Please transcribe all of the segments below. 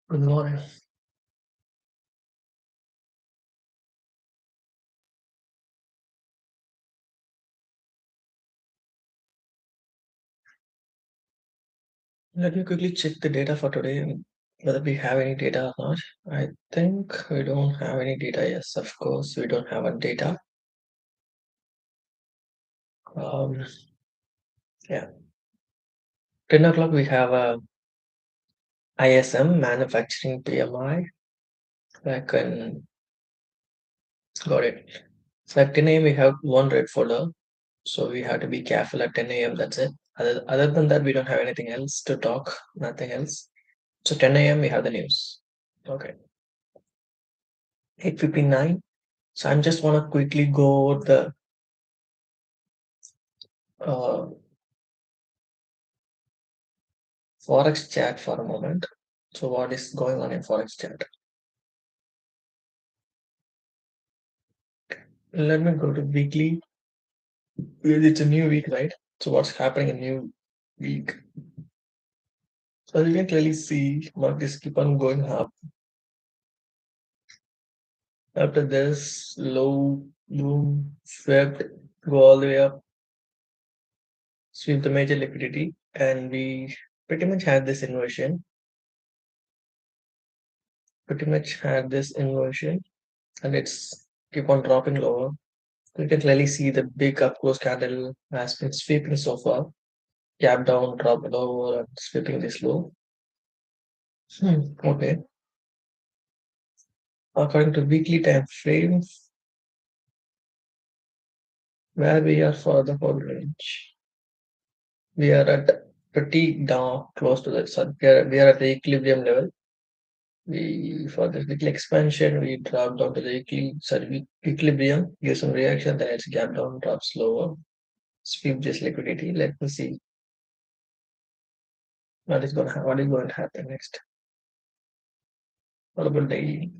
Good morning. Let me quickly check the data for today and whether we have any data or not. I think we don't have any data. Yes, of course, we don't have a data. Um, yeah, 10 o'clock we have a ISM manufacturing PMI. I can got it. So at 10 a.m. we have one red folder, so we have to be careful at 10 a.m. That's it. Other than that, we don't have anything else to talk. Nothing else. So 10 a.m. we have the news. Okay, 8:59. So I'm just want to quickly go over the uh, Forex chat for a moment. So what is going on in Forex chat? Let me go to weekly. It's a new week, right? So what's happening in new week? So you can clearly see markets keep on going up. After this, low, boom, swept, go all the way up, sweep the major liquidity, and we pretty much had this inversion. Pretty much had this inversion, and it's keep on dropping lower. You can clearly see the big up close candle has been sweeping so far. Gap down, drop lower, and sweeping this low. Okay. According to weekly time frame, where we are for the whole range, we are at pretty down close to the sun. We are at the equilibrium level. We for the weekly expansion, we drop down to the equilibrium, give some reaction, then it's gap down, drops lower, sweep this liquidity. Let me see what is going to happen next. What about daily?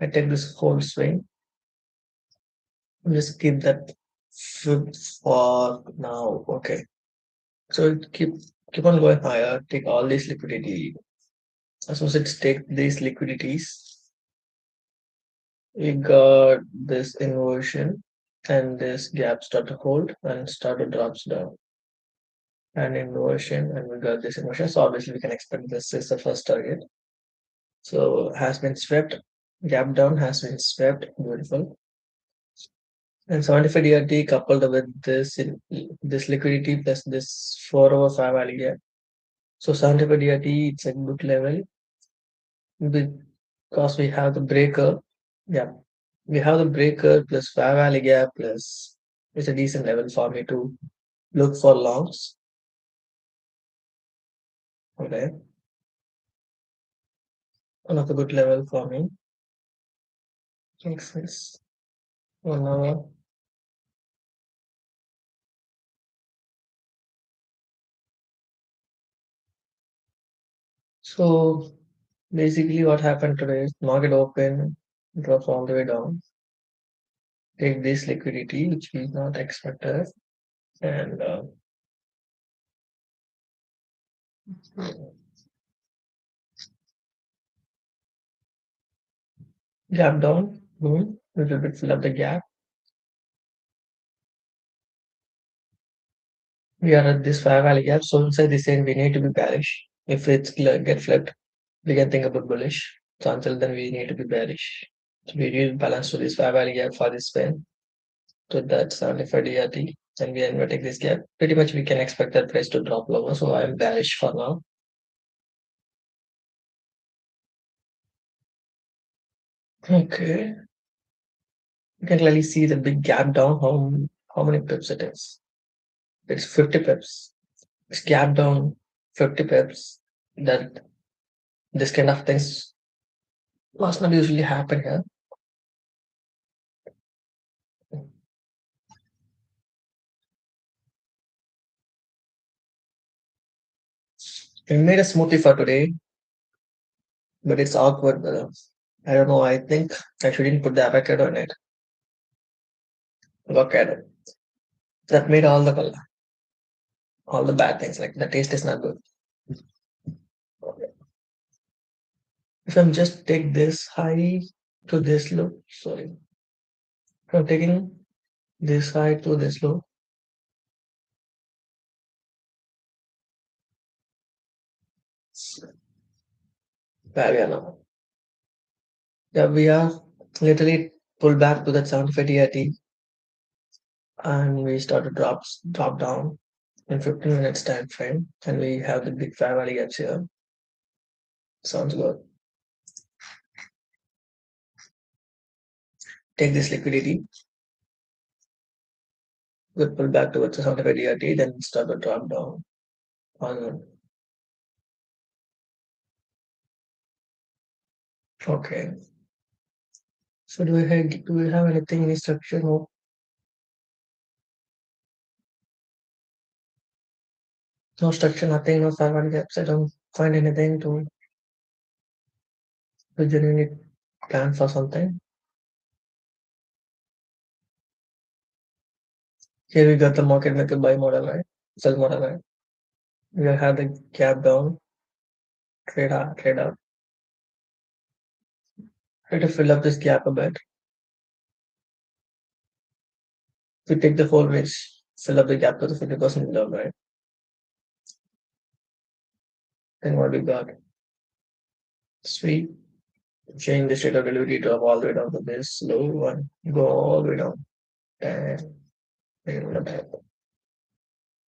I take this whole swing. Just keep that fib for now. Okay. So it keep on going higher. Take all this liquidity. Associates take these liquidities. We got this inversion and this gap start to hold and start to drops down. And inversion and we got this inversion. So obviously we can expect this is the first target. So has been swept. Gap down has been swept. Beautiful. And 75 DRT coupled with this liquidity plus this 4 over 5 value gap. So 75 DRT, it's a good level because we have the breaker. Yeah, we have the breaker plus 5 value gap plus it's a decent level for me to look for longs. Okay, one of the good level for me. Makes sense. 1 hour. So basically, what happened today is market open, drops all the way down. Take this liquidity, which we not expected, and gap down, boom, little bit fill up the gap. We are at this fair value gap, so inside this end we need to be bearish. If it's get flipped, we can think about bullish. So until then we need to be bearish. So we need balance to this fair value gap for this spin. So that's 75 DRT. And we are inverting this gap. Pretty much we can expect that price to drop lower. So I'm bearish for now. Okay. You can clearly see the big gap down. How many pips it is? It's 50 pips. It's gap down 50 pips. That this kind of things must not usually happen here. We made a smoothie for today, but it's awkward. I don't know. I think I shouldn't put the avocado in it. Avocado. That made all the bad things. Like the taste is not good. If I'm just take this high to this low, sorry, if I'm taking this high to this low, where we are now. Yeah, we are literally pulled back to that 75 DIT and we start to drop down in 15 minutes time frame and we have the big fair value gaps here. Sounds good. Take this liquidity, we pull back towards the 75 DIT, then start to drop down on. Okay. So do we have anything in structure? No, no structure, nothing, no fair value gaps. I don't find anything to genuinely plan for something. Here we got the market maker buy model, right? Sell model, right? We have the gap down, trade up. Try to fill up this gap a bit. We take the whole range, fill up the gap to the 50% below, right? Then what we got? Sweep, change the state of delivery, drop all the way down to this low one, go all the way down. And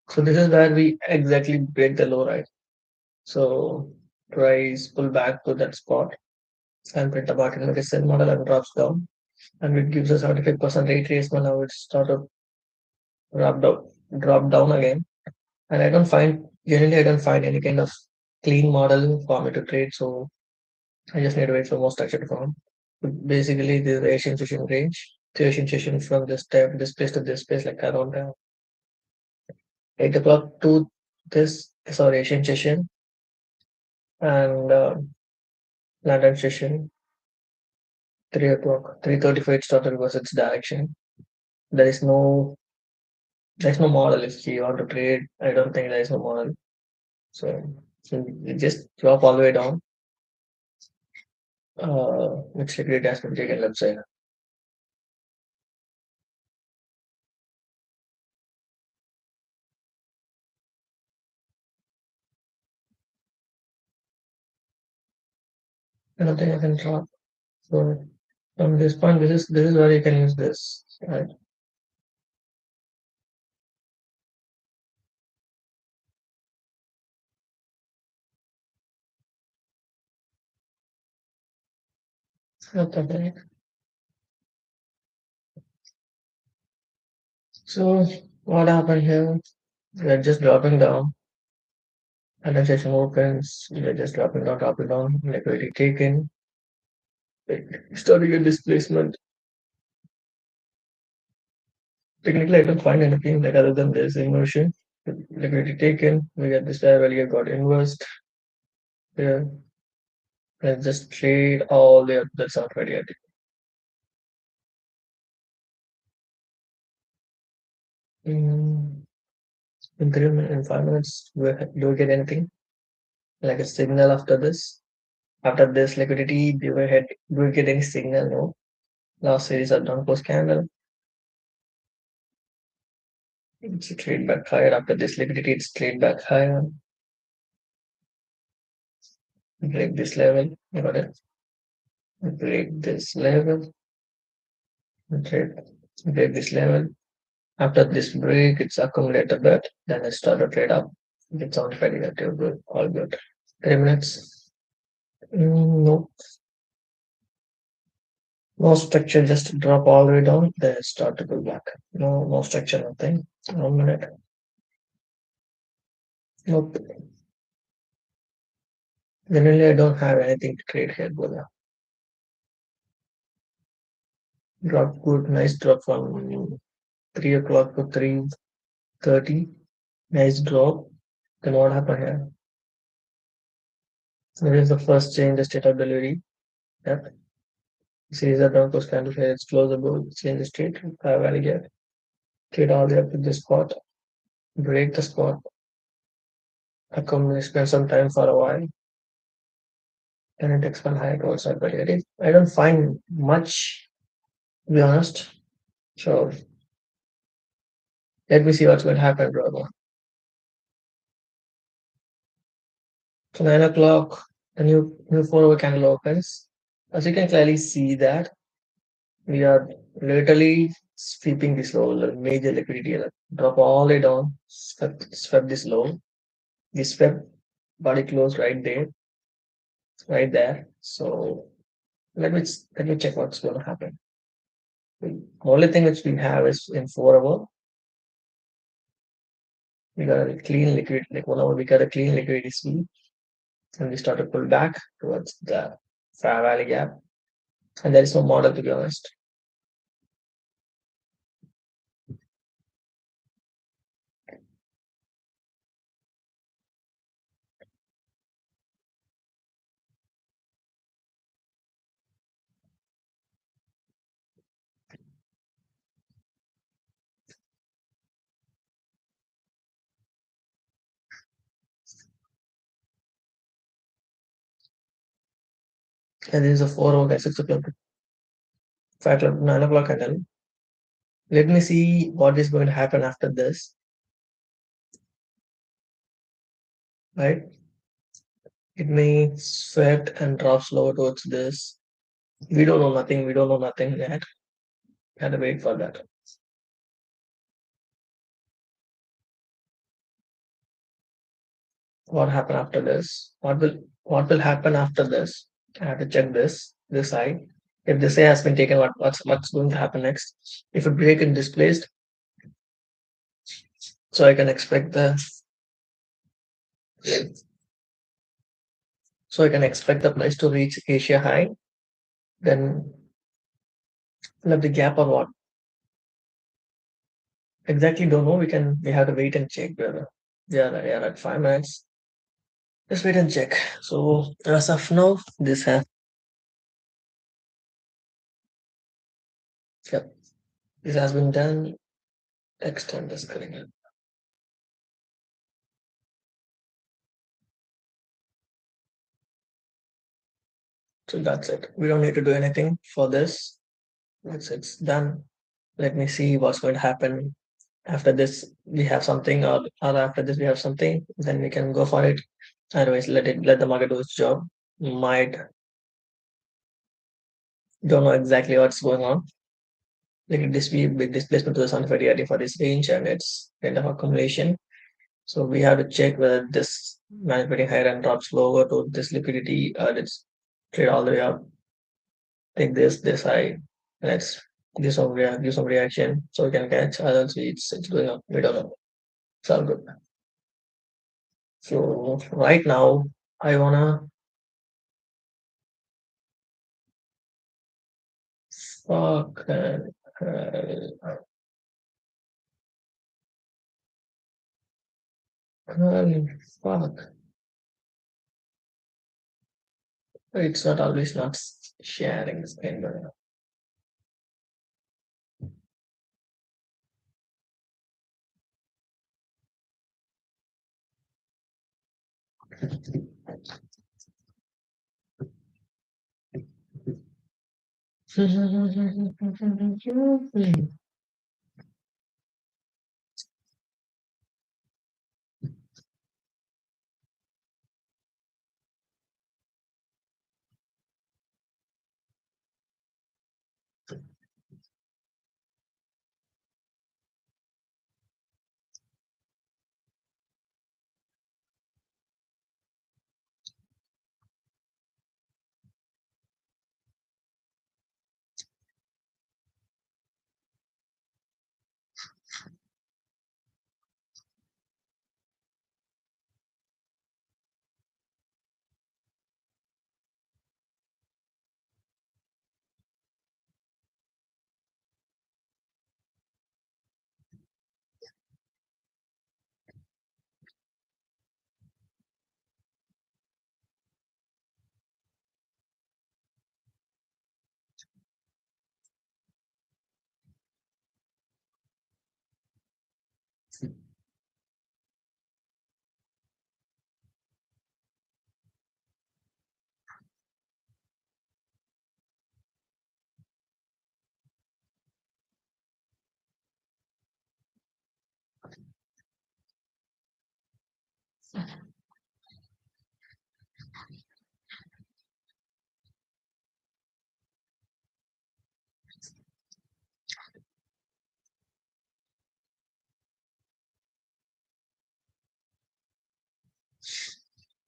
so this is where we exactly break the low, right? So price pull back to that spot and print a market like a sell model and drops down. And it gives us 75% retracement. Now it's started drop down, drop down again. And generally, I don't find any kind of clean model for me to trade. So I just need to wait for more structured form. Basically, this is the Asian session range. The Asian session from this place to this place, like around 8 o'clock to this, sorry, Asian session and London session, 3 o'clock, 3:35 it started was its direction. There is no there's no model if you want to trade. I don't think there is no model. So you just drop all the way down. Which liquidity has been taken left side. I don't think I can drop. So from this point, this is where you can use this. Right? Okay. So what happened here? We are just dropping down. And then session opens. We are just dropping down. Liquidity taken. Starting a displacement. Technically, I don't find anything like other than this inversion. Liquidity taken. We get this fair value got inversed. Here. And just trade all the way up to the sound ready. Mm, in 3 minutes, in 5 minutes, do we get anything like a signal after this? After this liquidity, do we get any signal? No. Last series of down close candle. It's a trade back higher. After this liquidity, it's trade back higher. Break this level. You got it. Break this level. Trade. Break this level. After this break, it's accumulated a bit. Then I start to trade up. It's on very good. All good. 3 minutes. No. No structure, just drop all the way down, then start to go back. No structure, nothing. 1 minute. Nope. Generally, I don't have anything to trade here, Bola. Drop good, nice drop from 3 o'clock to 3:30. Nice drop. Then what happened here? There is the first change, the state of delivery. Yep. Series of down close candle here, it's closable. Change the state. Value gap. Trade all the way up to the spot. Break the spot. Accumulate, spend some time for a while. Can it expand higher towards that? But I don't find much, to be honest. So let me see what's going to happen, brother. So 9 o'clock, the new 4 hour candle opens. As you can clearly see that we are literally sweeping this low, the major liquidity, like, drop all the way down, swept this low. This swept body close right there. So let me check what's going to happen. The only thing which we have is in 4 hour, we got a clean liquid, like 1 hour, we got a clean liquidity sweep, and we start to pull back towards the Fair Valley gap. And there is no model, to be honest. And this is a 4 hour, 6 o'clock, 5 o'clock, 9 o'clock candle. Let me see what is going to happen after this, right? It may sweat and drop slower towards this. We don't know nothing. We don't know nothing yet. We have to wait for that. What happened after this? What will happen after this? I have to check this side. If this A has been taken, what's going to happen next? If it break and displaced, so I can expect the price to reach Asia high, then let the gap or what? Exactly don't know. We have to wait and check, brother. Yeah, at 5 minutes. Just wait and check. So as of now, yep, this has been done. Extend the screen. So that's it. We don't need to do anything for this. It's done. Let me see what's going to happen after this. We have something, or after this we have something. Then we can go for it. Otherwise, let the market do its job. Might don't know exactly what's going on. Like this, we big displacement to the 75 area for this range, and it's kind of accumulation. So we have to check whether this manipulating higher and drops lower to this liquidity, let's trade all the way up, take this high, let's give some reaction so we can catch, others it's going up. We don't know. It's all good. So right now I wanna fuck fuck. It's not always not sharing the screen, but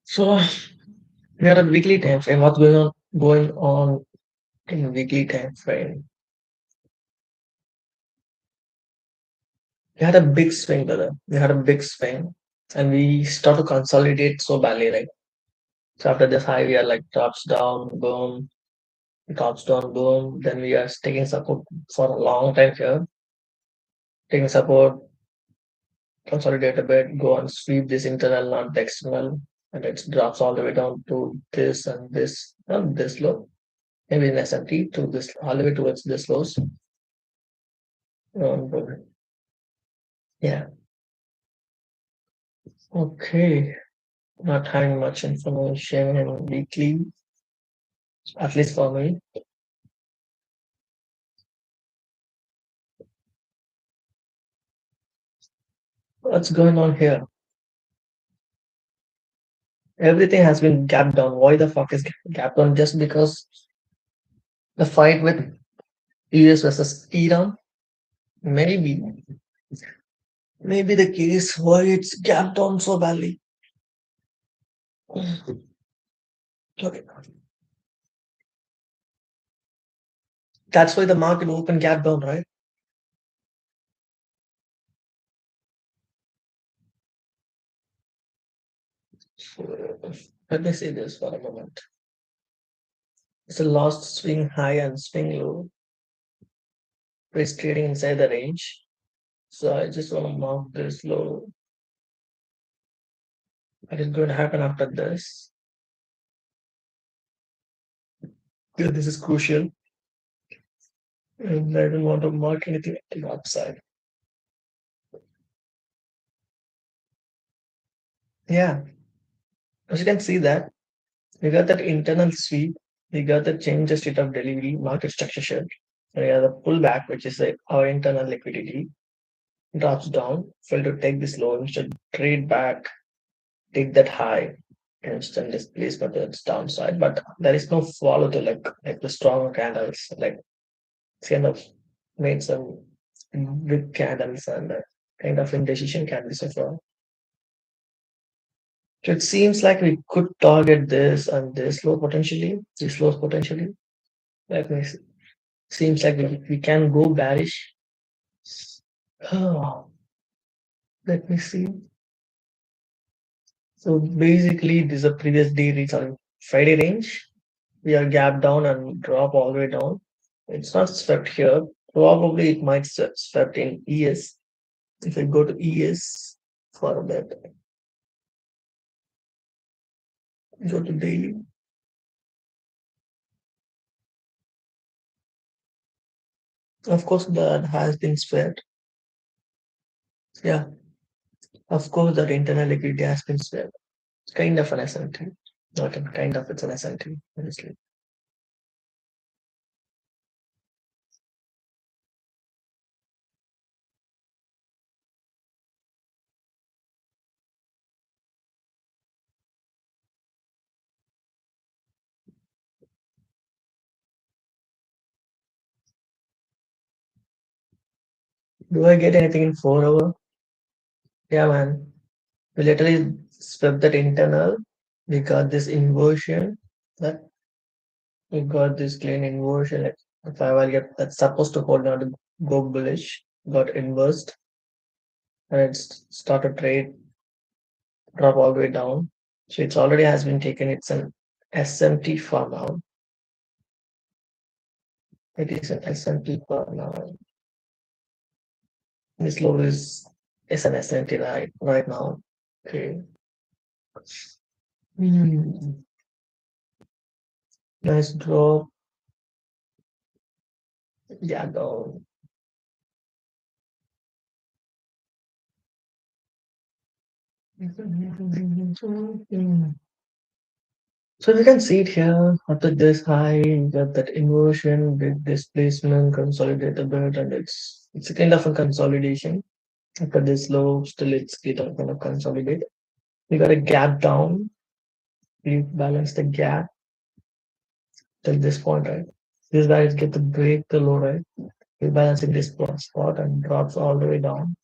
So we are at weekly time frame. What's going on in weekly time frame? We had a big swing, brother. We had a big swing, and we start to consolidate so badly, right? So after this high, we are like drops down, boom, drops down, boom. Then we are taking support for a long time here, taking support, consolidate a bit, go and sweep this internal, not the external, and it drops all the way down to this and this, and this low, maybe in S&P to this, all the way towards this lows. But yeah, okay. Not having much information in weekly, at least for me. What's going on here? Everything has been gapped down. Why the fuck is gapped down? Just because the fight with US versus Iran? Maybe. Maybe the case why it's gapped down so badly. Okay. That's why the market open gap down, right? So, let me see this for a moment. It's a last swing high and swing low. It's trading inside the range. So I just want to mark this low. What is going to happen after this? Because this is crucial. And I don't want to mark anything to the upside. Yeah, as you can see that we got that internal sweep, we got the change the state of delivery, market structure shift. We have the pullback, which is like our internal liquidity drops down, fail to take this low, instead trade back, take that high, instant displacement to its downside. But there is no follow to like the strong candles, like it's kind of made some big candles and kind of indecision candles as well. So it seems like we could target this and this low potentially, this low potentially. Like seems like we can go bearish. Oh, let me see. So basically, this is a previous day reach on Friday range. We are gap down and drop all the way down. It's not swept here. Probably it might swept in ES. If I go to ES for a bit, go to daily. Of course, that has been swept. Yeah, of course, that internal liquidity has been swept. It's kind of an SMT. Not a, kind of, it's an SMT, honestly. Do I get anything in 4 hour? Yeah, man. We literally swept that internal. We got this inversion. That we got this clean inversion. Like if I will get that's supposed to hold on to go bullish, got inversed, and it's started trade drop all the way down. So it's already has been taken. It's an SMT for now. It is an SMT for now. This low is an SMT right now. Okay. Hmm. Nice drop. Yeah, no. So we can see it here after this high, you got that inversion, big displacement, consolidate a bit, and it's a kind of a consolidation. After this low, still it's kind of consolidate. We got a gap down. We balance the gap till this point, right? These guys get to break the low, right? We balancing this spot and drops all the way down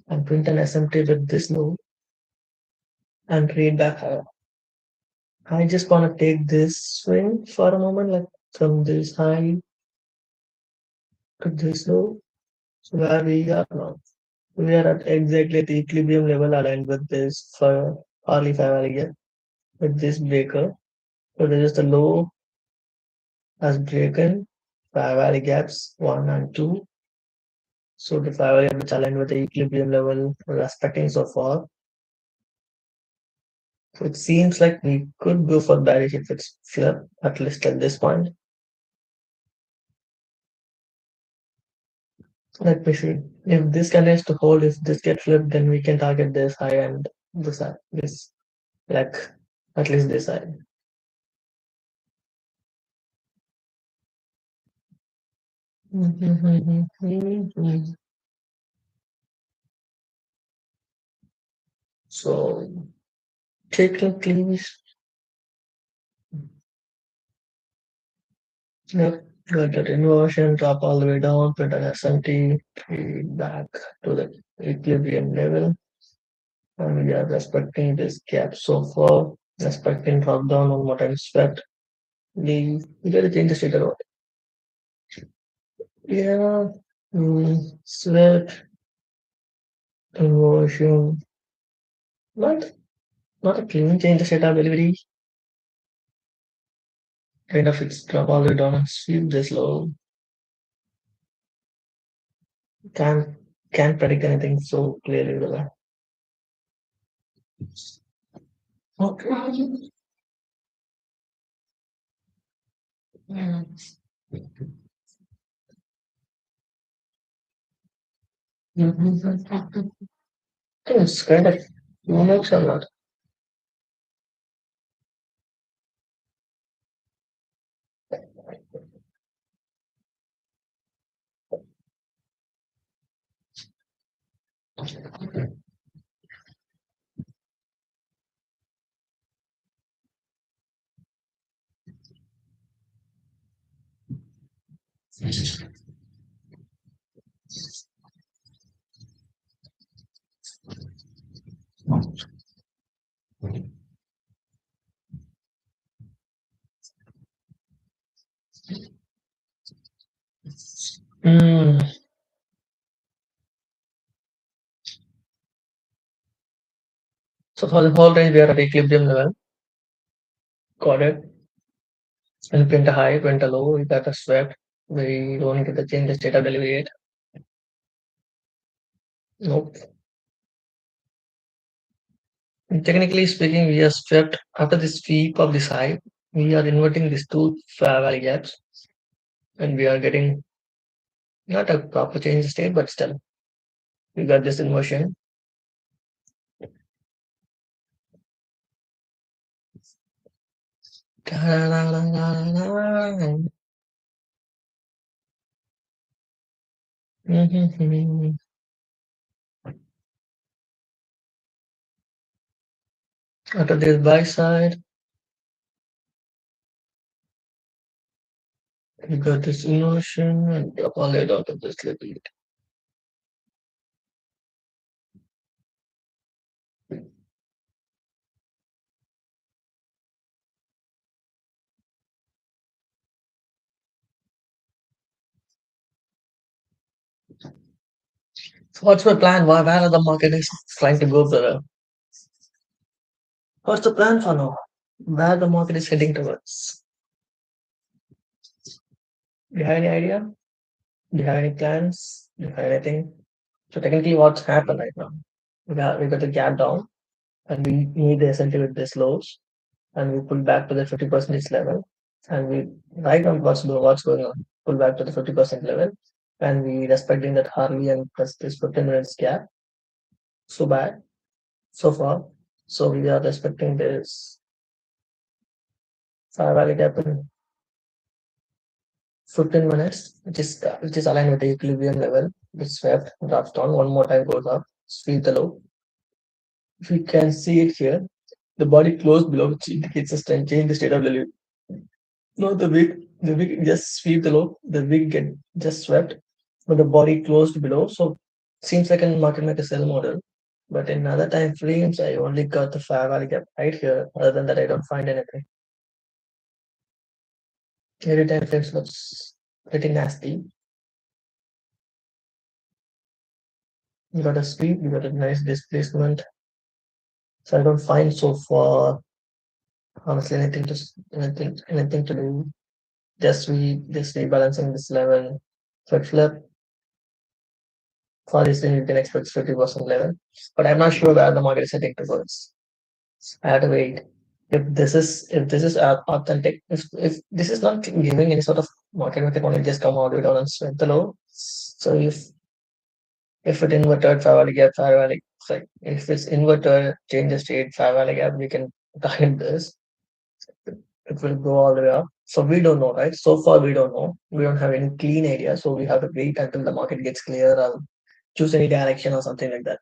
and print an SMT with this low and read back higher. I just want to take this swing for a moment, like from this high to this low. So where we are now. We are at exactly at the equilibrium level aligned with this for Harley 5 again with this breaker. So there is the low has broken 5 gaps 1 and 2. So the 5 gap is aligned with the equilibrium level we're expecting so far. So it seems like we could go for bearish if it's flip, at least at this point. Let me see. If this continues to hold, if this gets flipped, then we can target this high and this side, this like at least this side. So technically, yep, got that inversion, drop all the way down, print an SMT, back to the equilibrium level, and we are respecting this gap so far, respecting drop down on what I expect. We gotta change the state a lot. Yeah, sweat, inversion, not not a clean change the setup delivery. Kind of it's drop all the way down and sweep this low. Can't can't predict anything so clearly with that. Okay. It's kind of makes a lot. Mm. So for the whole range, we are at equilibrium level. Got it. And print a high, print a low. We got a swept. We don't get the change the state of delivery yet. Nope. Technically speaking, we are swept after this sweep of this high. We are inverting these two fair value gaps, and we are getting not a proper change in state, but still we got this inversion. After this buy side, we got this inversion and drop all it out of this little bit. So what's my plan? Where are the market is trying to go, brother? What's the plan for now? Where the market is heading towards? Do you have any idea? Do you have any plans? Do you have anything? So technically, what's happened right now? We got the gap down, and we need the S&P with this lows, and we pull back to the 50% level, and we right now what's going on? Pull back to the 50% level, and we respecting that Harley and plus this 15 minutes gap. So bad so far. So we are respecting this 5 value gap in 15 minutes, which is aligned with the equilibrium level. Which swept, drops down, one more time goes up, sweep the low. If you can see it here, the body closed below, which indicates a change in the state of the liquid. No, the wig just sweep the low, the wig get just swept, but the body closed below. So seems like a market maker sell model. But in other time frames, I only got the fair value gap right here. Other than that, I don't find anything. Every time frames looks pretty nasty. You got a sweep, you got a nice displacement. So I don't find so far honestly anything to do. Just rebalancing this level. Flip for this thing you can expect 50% level. But I'm not sure where the market is heading towards. I have to wait. If this is authentic, if this is not giving any sort of market maker only just come all the way down and sweat the low. So if it inverted fair value gap, fair value like if it's inverted, change the state, fair value gap, we can target this. It will go all the way up. So we don't know, right? So far we don't know. We don't have any clean idea. So we have to wait until the market gets clear or choose any direction or something like that.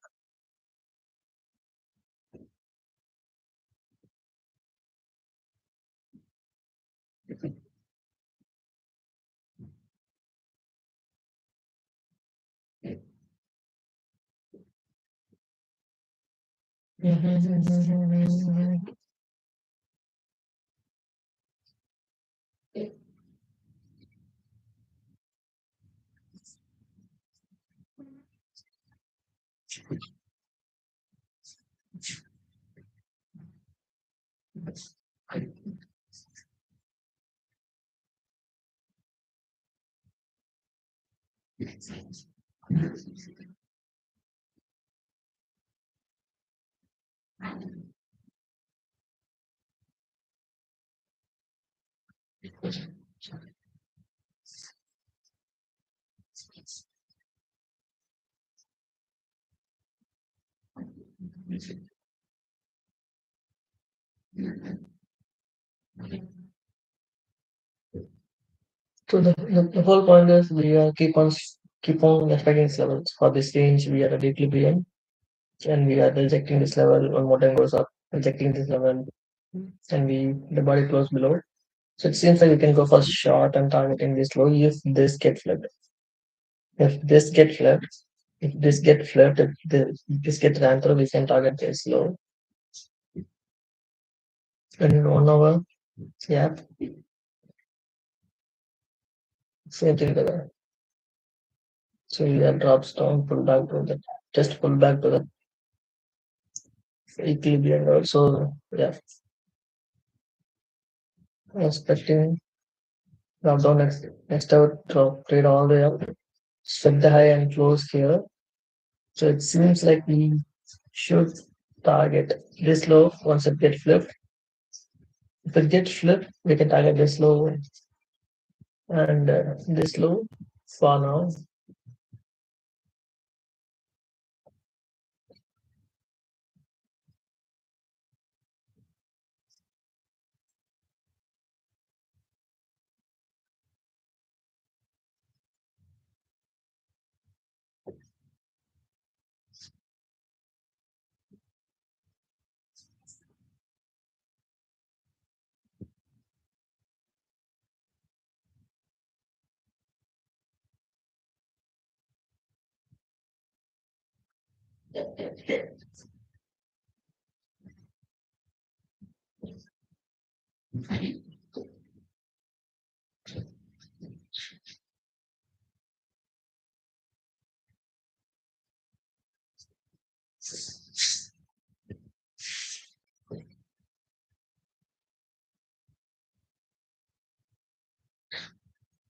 So the whole point is we keep on respecting these levels. For this range, we are at equilibrium and we are rejecting this level when more time goes up, rejecting this level, and we the body close below. So it seems like we can go for short and targeting this low if this get flipped. If this get flipped, if this get ran through, we can target this low. And in 1 hour, yeah, same thing there. So yeah, drops down, pull back to the just pull back to the equilibrium. Also, yeah, expecting drop down next hour drop trade all the way up, set the high and close here. So it seems like we should target this low once it gets flipped. If it gets flipped, we can target this low and this low for now.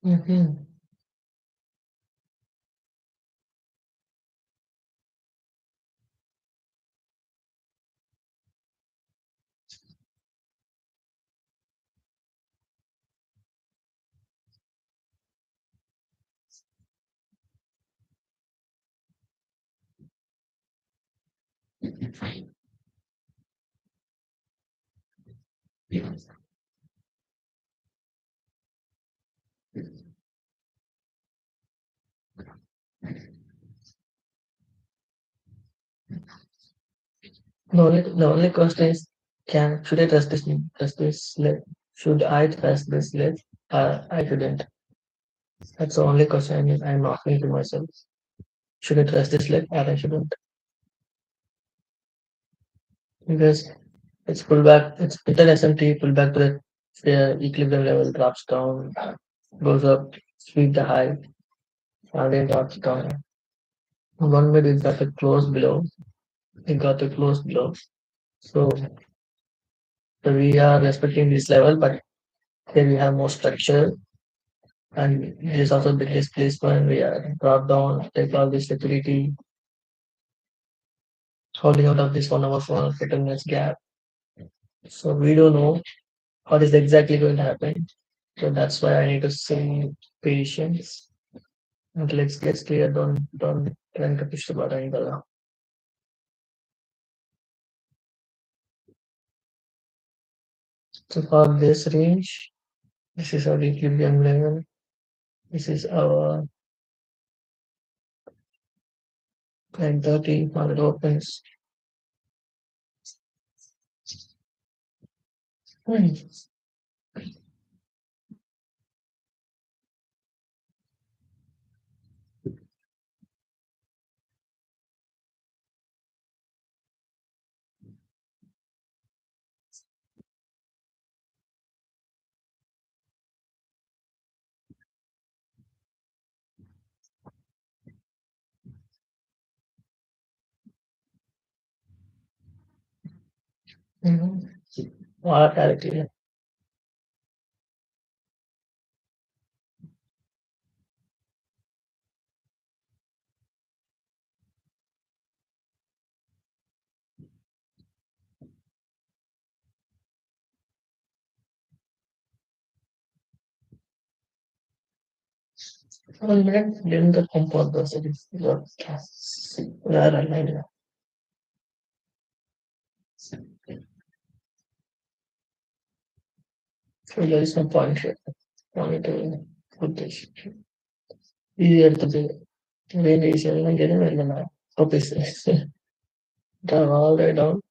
Mm-hmm. The only question is, can should I trust this lid? Should I trust this lid? I shouldn't. That's the only question I'm asking to myself. Should I trust this lid or I shouldn't? Because it's pull back. It's little SMT pull back to the equilibrium level, drops down, goes up, sweep the high, and then drops down. One minute it got to close below. It got to close below. So we are respecting this level, but here we have more structure. And this also the displacement. We are drop down, take all this liquidity, holding out of this 1 hour for 15 minutes gap. So we don't know what is exactly going to happen. So that's why I need to say patience until it gets clear. Don't try to push the button. So for this range, this is our equilibrium level. This is our 9:30 market opens. Hmm. Mhm. Volatility. One minute, then the compound percent is where aligned. So there is no point here. Only to put this. Easier to do. Very easier than getting it in the office. Down all the way down.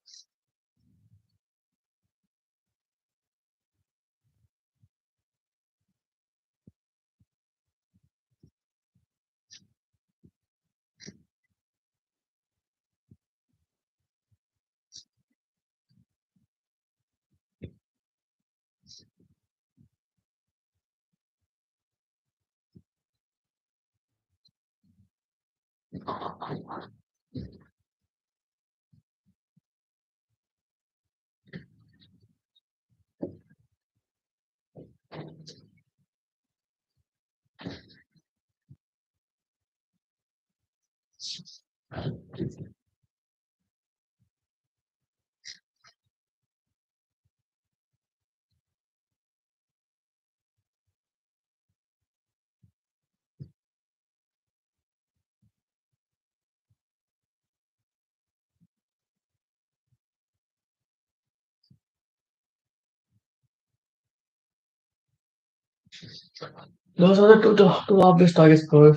Those are the two obvious targets. For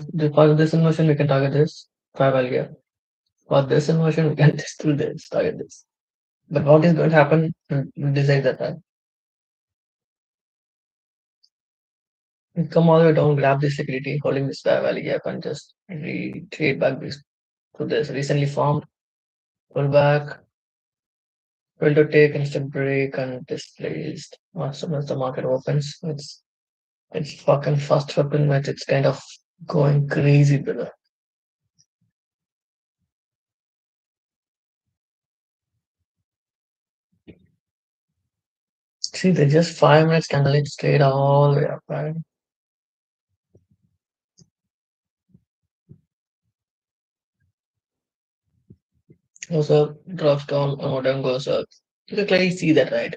this inversion, we can target this. Fair value. For this inversion, we can just do this, target this. But what is going to happen? We'll decide that time. We come all the way down, grab this liquidity, holding this fair value gap, and just trade back this to this recently formed pull back, will to take instant break and displaced. Once the market opens, it's fucking fast 15 minutes. It's kind of going crazy, brother. See, they just 5 minutes candle it straight all the way up, right? Goes up, drops down, and then goes up. You can clearly see that, right?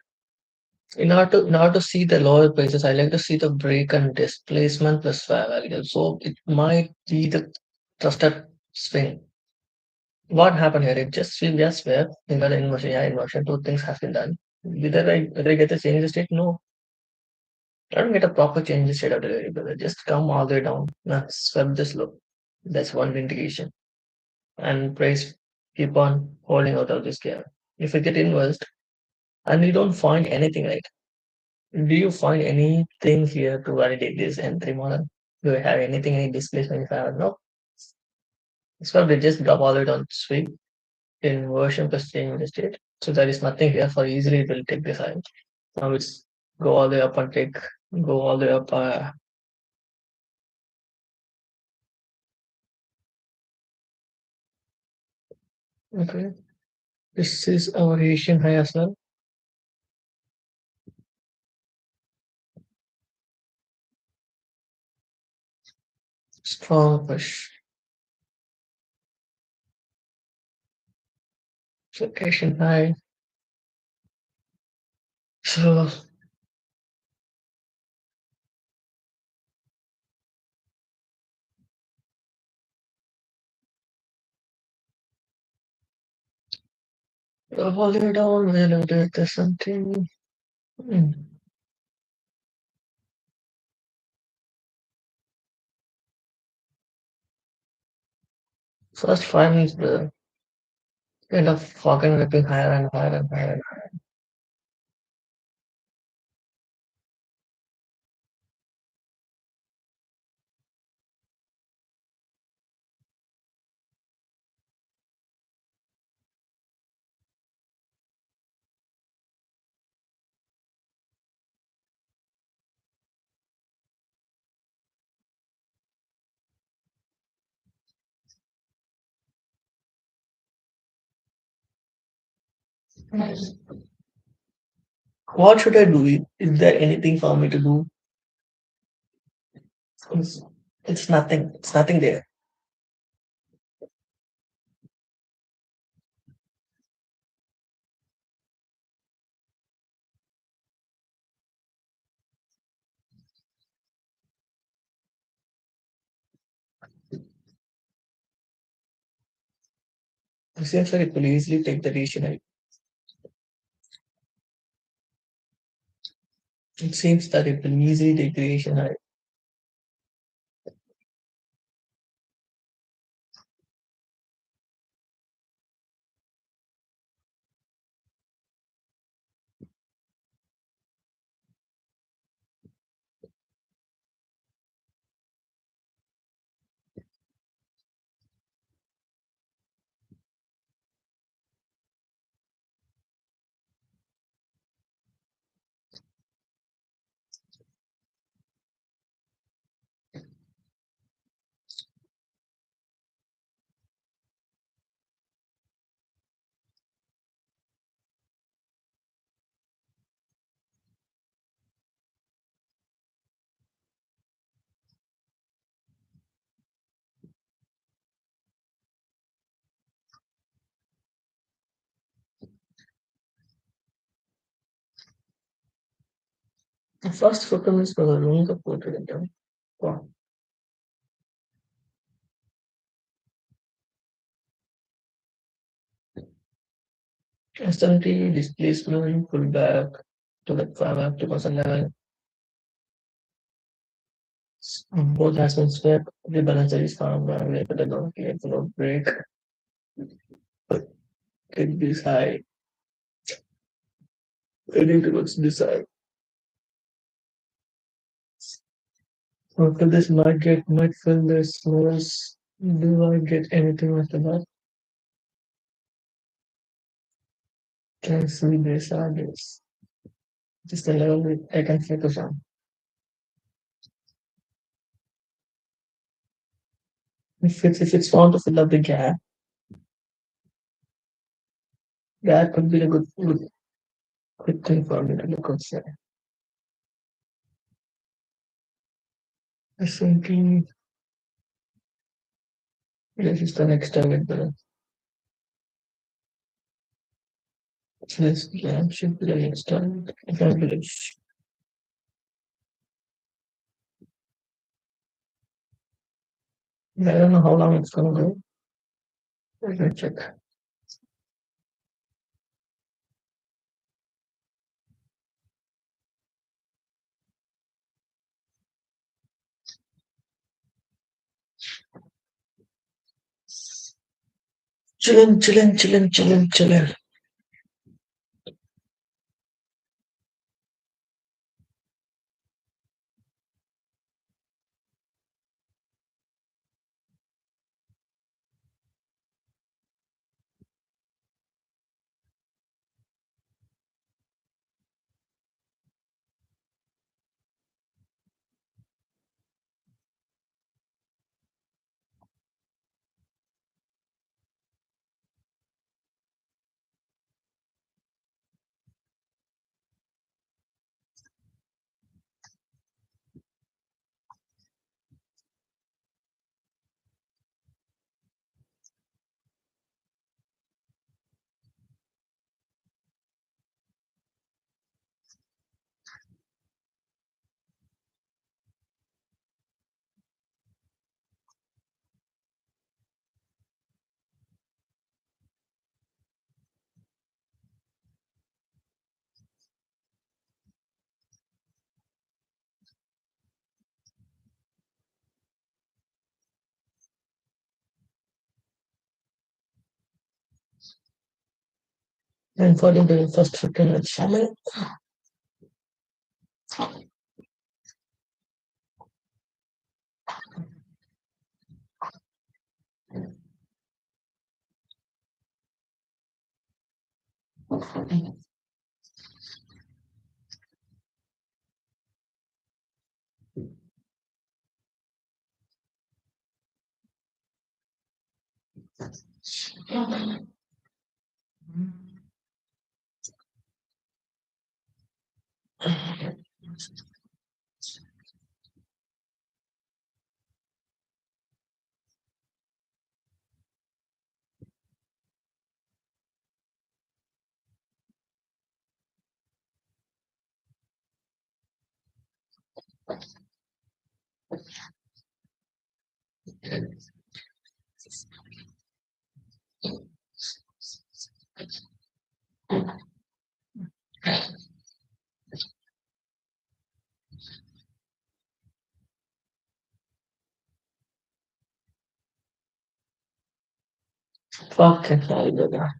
In order to see the lower prices, I like to see the break and displacement plus fair value. So it might be the trusted swing. What happened here? It just where in the inversion, yeah, inversion, two things has been done. Whether I get the change in the state? No, I don't get a proper change in the state of delivery, brother. Just come all the way down. That's swept this low. That's one indication. And price keep on holding out of this gap. if you get invest and you don't find anything, right? Do you find anything here to validate this entry model? Do you have anything, any displacement? If I have no, it's probably just drop all it on sweep in version plus change in the state. So there is nothing here for easily it will take this side. Now it's go all the way up and take go all the way up. Okay, this is our Asian high as well. Strong push. So Asian high. So all the way down. We'll do this something. Hmm. First 5 minutes, the kind of fucking ripping higher and higher and higher. What should I do? Is there anything for me to do? It's, it's nothing. It's nothing there. It seems like it will easily take the decision. It seems that it will easily take the decision. The first photo is for the longer portrait. Wow. Instantly displacement pull back to the 2011. Both has been swept. The balancer is found and later the non creative break. But it is high. Heading towards this side. After this might fill this noise. Do I get anything after that? Can see this or this. Just the level that I can focus on. If it's found to fill up the gap, that could be a good quick thing for me to look outside. I think this is the next target. This gap should be the next target. If I believe. I don't know how long it's gonna go. Let me check. Chillin'. And for the first 15 minutes, Shaman. Fucking hell, brother.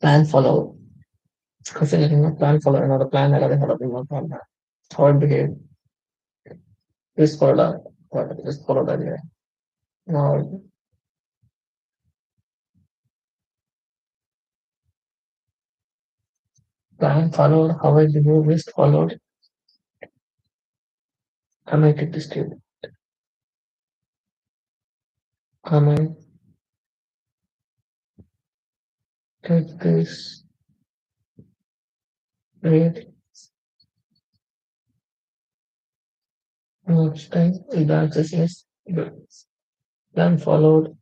Plan follow. Considering a plan follow another plan that I have been plan. How it behave. Just follow that. Just follow that. Yeah. Now, plan followed. How I behave. Just followed. I might take this table. I might take this. Read. Next time. The answer is yes. Good. Plan followed.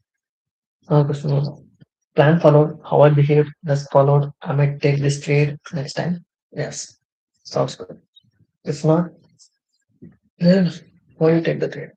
Question. Plan followed. How I behaved. Just followed. I might take this trade next time. Yes. Sounds good. If not, then why you take the trade?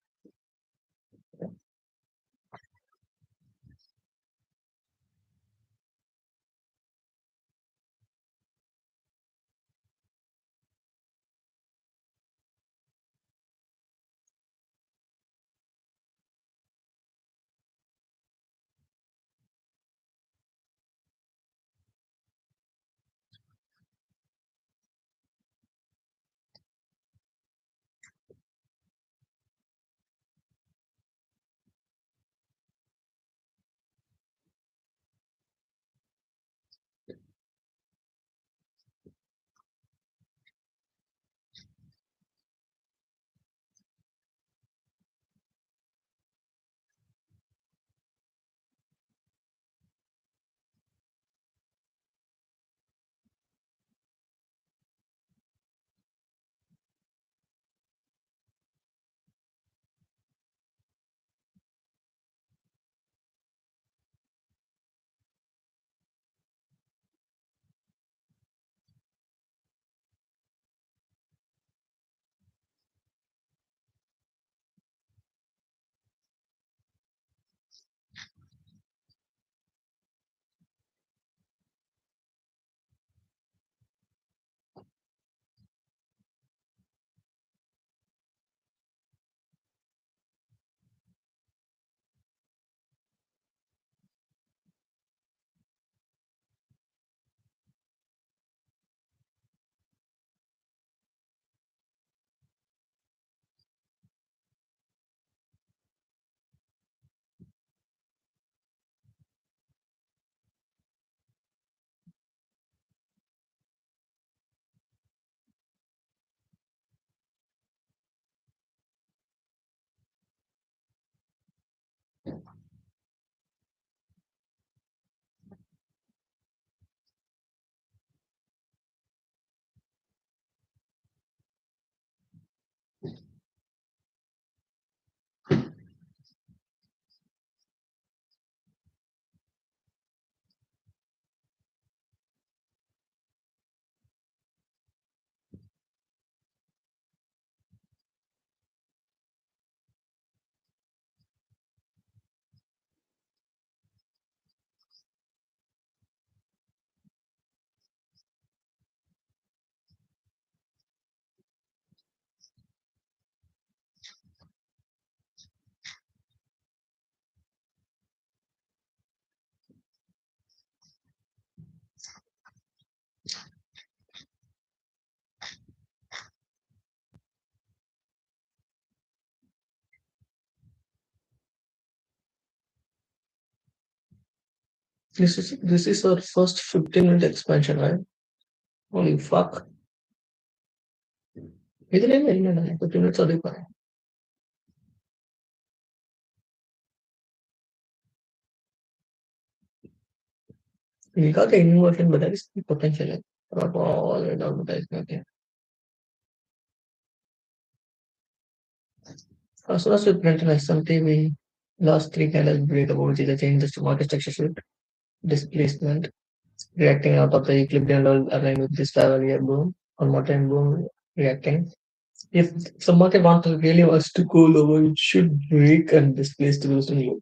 This is our first 15-minute expansion, right? Holy fuck. ಇದನ್ನೇನು ಇಲ್ಲ 15 minutes ಹೊಡಿತಾರೆ. We got the inversion, but there is potential. Not all the advertisement. Okay. As soon as we print like something, we lost three kind of break about which is the changes to market structure shift, displacement, reacting out of the equilibrium level aligned with this Cavalier boom or Morton boom reacting. If the market wants to really wants to go lower, it should break and displace to those low.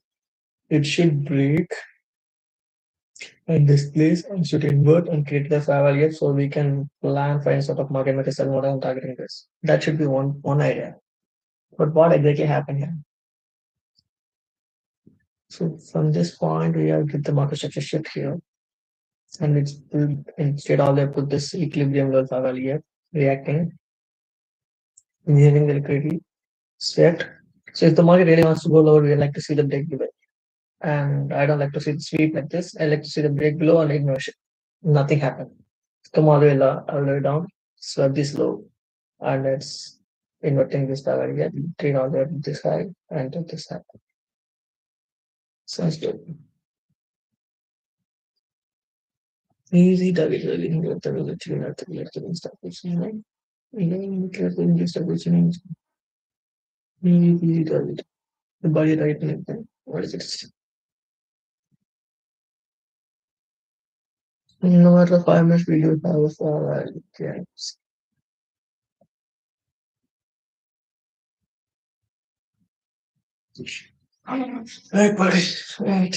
It should break and displace and should invert and create the Cavalier so we can plan for any sort of market maker sell model targeting this. That should be one idea. But what exactly happened here? So from this point, we have get the market structure shift here, and it's instead all they put this equilibrium level Cavalier reacting, engineering the liquidity set. So if the market really wants to go lower, we like to see the break below. And I don't like to see the sweep like this. I like to see the break below and ignore it. Nothing happened. Come all the way down, swap this low, and it's inverting this Cavalier, trade all the way to this high and to this high. Sounds good. Easy target really with the relative at the left and stuff, which is right. And then careful in just positioning easy target. The body right like that. What is it? No matter 5 minutes video have for games. Right, buddy. Right.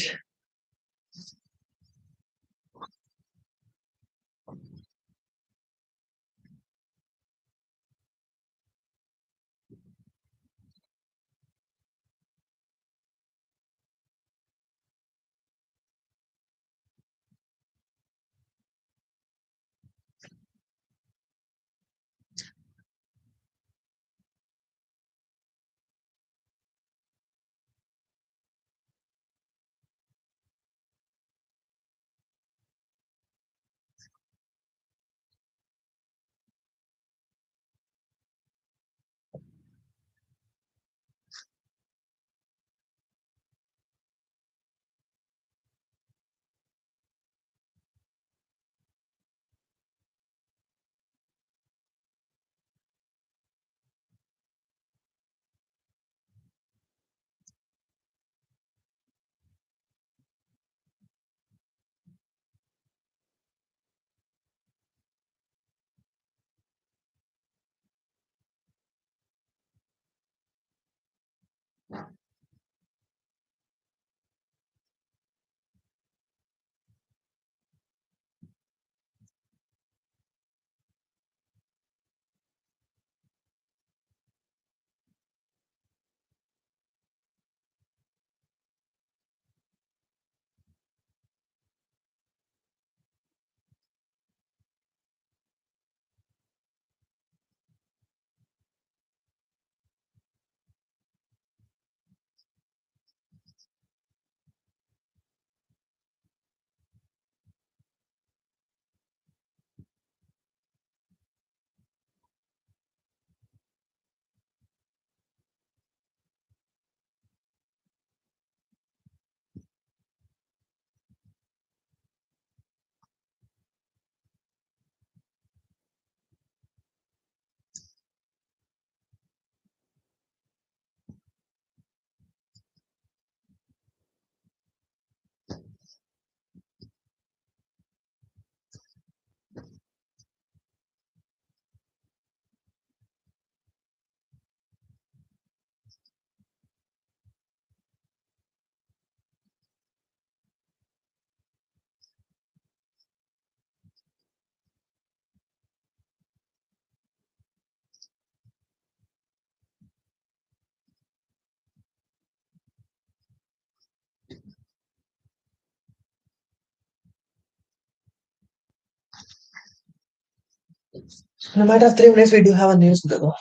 No matter 3 minutes, we do have a news though.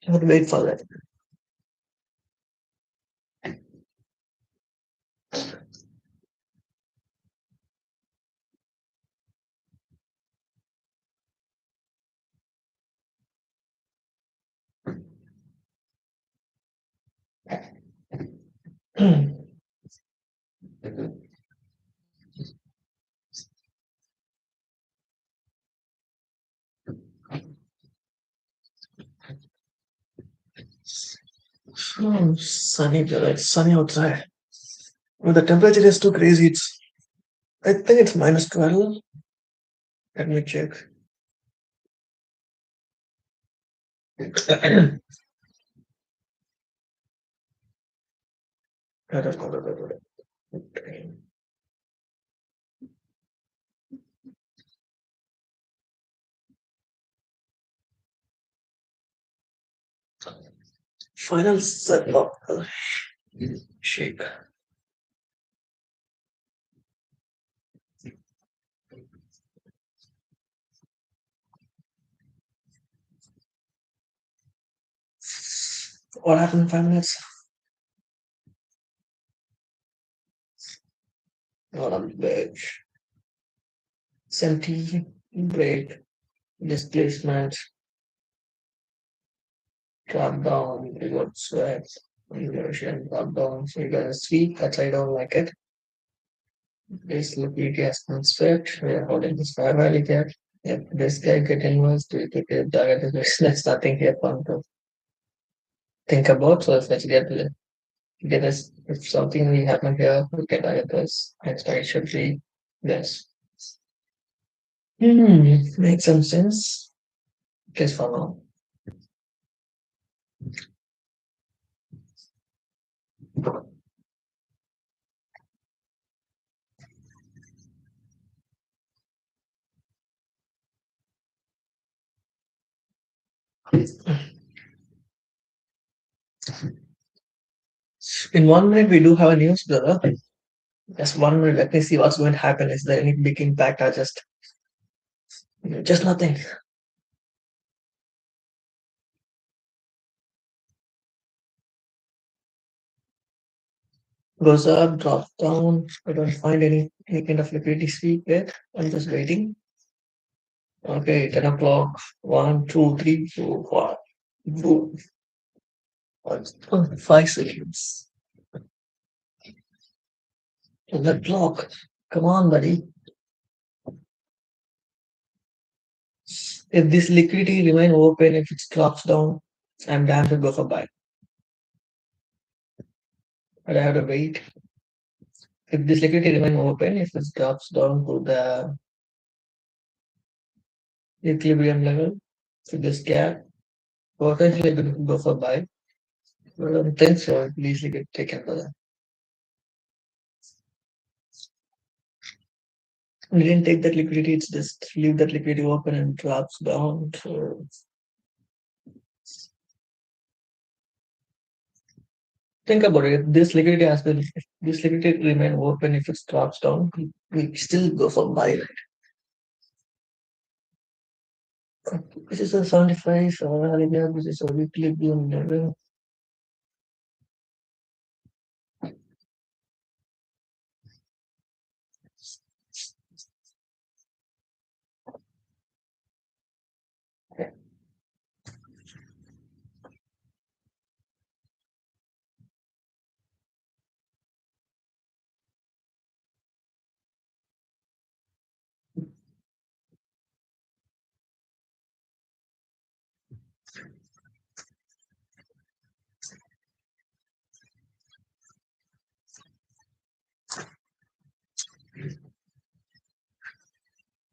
You have to wait for that. Sunny, brother. It's sunny outside. Well, the temperature is too crazy. I think it's minus 12. Let me check. Final set up. Shake. What happened in 5 minutes? Not on bench. Empty break. Displacement. Drop down. Reward sweat. Inversion. Drop down. So you got a sweep. That's I don't like it. This liquidity has been swept. We are holding this fair value gap. If this guy get inverse, we could get target. There's nothing here fun to think about. So let's get us if something will happen here, we can target this. Next I should be this. Makes some sense. Just for now. In 1 minute, we do have a news, brother. Just 1 minute. Let me see what's going to happen. Is there any big impact or just nothing? Goes up, drops down. I don't find any kind of liquidity sweep yet. I'm just waiting. Okay, 10 o'clock. 1, 2, 3, 4, 5. Boom. 5 seconds. On the clock. Come on, buddy. If this liquidity remain open, if it drops down, I'm damn to go for buy. But I have to wait. If this liquidity remain open, if it drops down to the equilibrium level, to this gap, potentially I could go for buy. But I don't think so. It will easily get taken by that. We didn't take that liquidity, it's just leave that liquidity open and drops down. So think about it. If this liquidity has been, if this liquidity remain open, if it drops down, we still go for buy. This is a 75, this is a weekly boom level.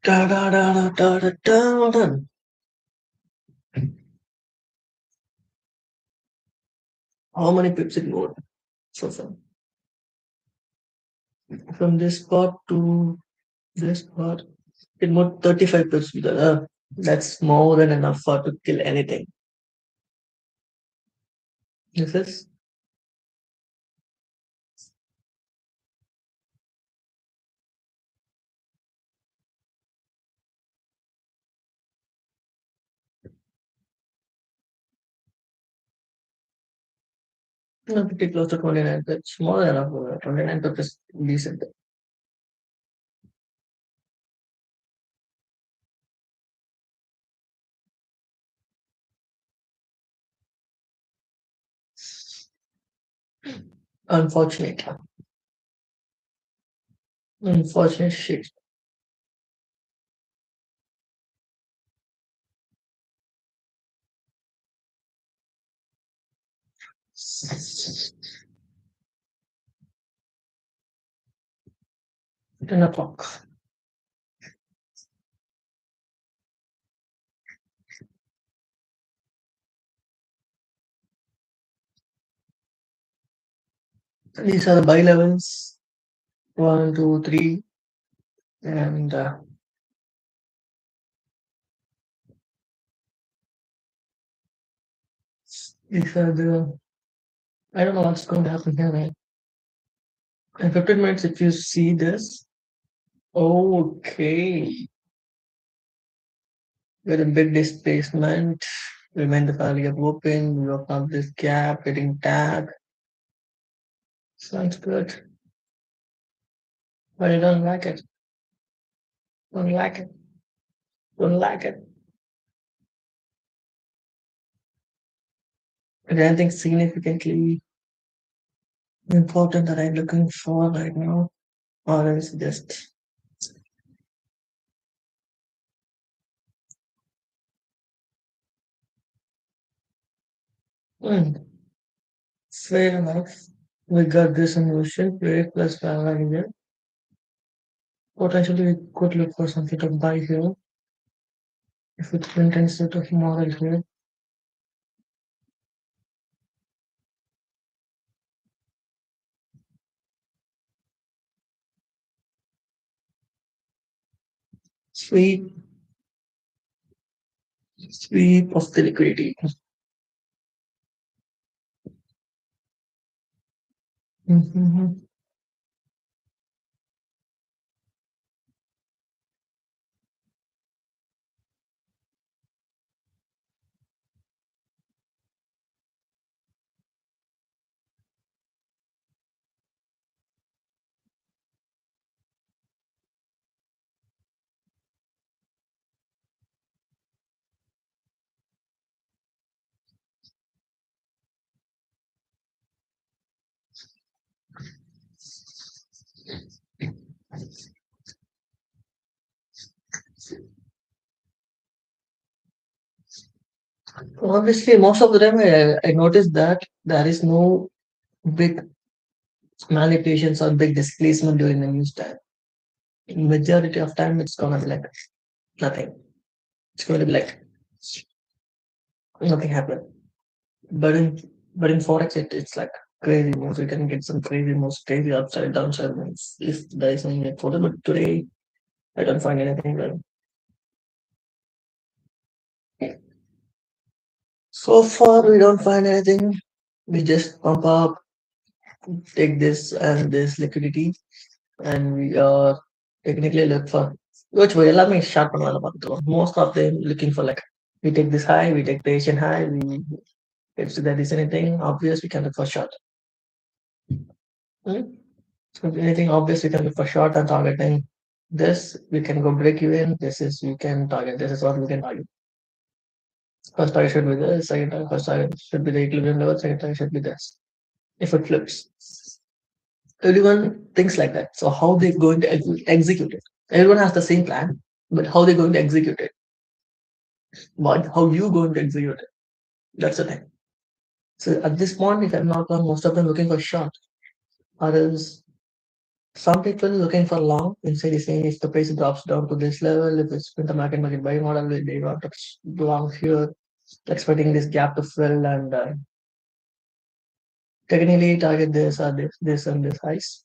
Da, da, da, da, da, da, da, da. How many pips it moved so far? From this spot to this spot, it moved 35 pips. That's more than enough for to kill anything. This is pretty close to 29 pips. More than enough. 29 pips is decent. Unfortunate. Unfortunate shit. Ten o'clock. These are the bi levels. One, two, three, and these are the. I don't know what's going to happen here, man. In 15 minutes, if you see this, okay, with a big displacement, remain the file gap open, we open up this gap, getting tagged. Sounds good, but I don't like it. Don't like it. Don't like it. Is there anything significantly important that I'm looking for right now? Or is it just hmm, fair enough? We got this in motion, play plus value. Potentially, we could look for something to buy here if it's intense set of model here. Sweep, sweep of the liquidity. Mhm. Obviously, most of the time I noticed that there is no big manipulations or big displacement during the news time. Majority of time, it's gonna be like nothing. It's going to be like nothing happened. But in but in forex, it's like crazy moves. You can get some crazy moves, crazy upside, downside moves if there is something like for But today, I don't find anything. Well, so far, we don't find anything. We just pump up, take this and this liquidity, and we are technically look for which way. Let me short பண்ணலாம் பார்த்துக்கலாம். Most of them looking for like we take this high, we take the Asian high, we if there is anything obvious, we can look for short. Hmm? So if anything obvious, we can look for short and targeting this. We can go break even. This is we can target. This is what we can target. First target should be this. Second target, first target should be the equilibrium level. Second target should be this. If it flips, everyone thinks like that. So how they going to execute it? Everyone has the same plan, but how they going to execute it? What? How you going to execute it? That's the thing. So at this point, if I'm not wrong, most of them looking for short. Others, some people looking for long. Instead, is saying if the price drops down to this level, if it's in the market buy model, they want to long here, expecting this gap to fill and technically target this or this and this highs.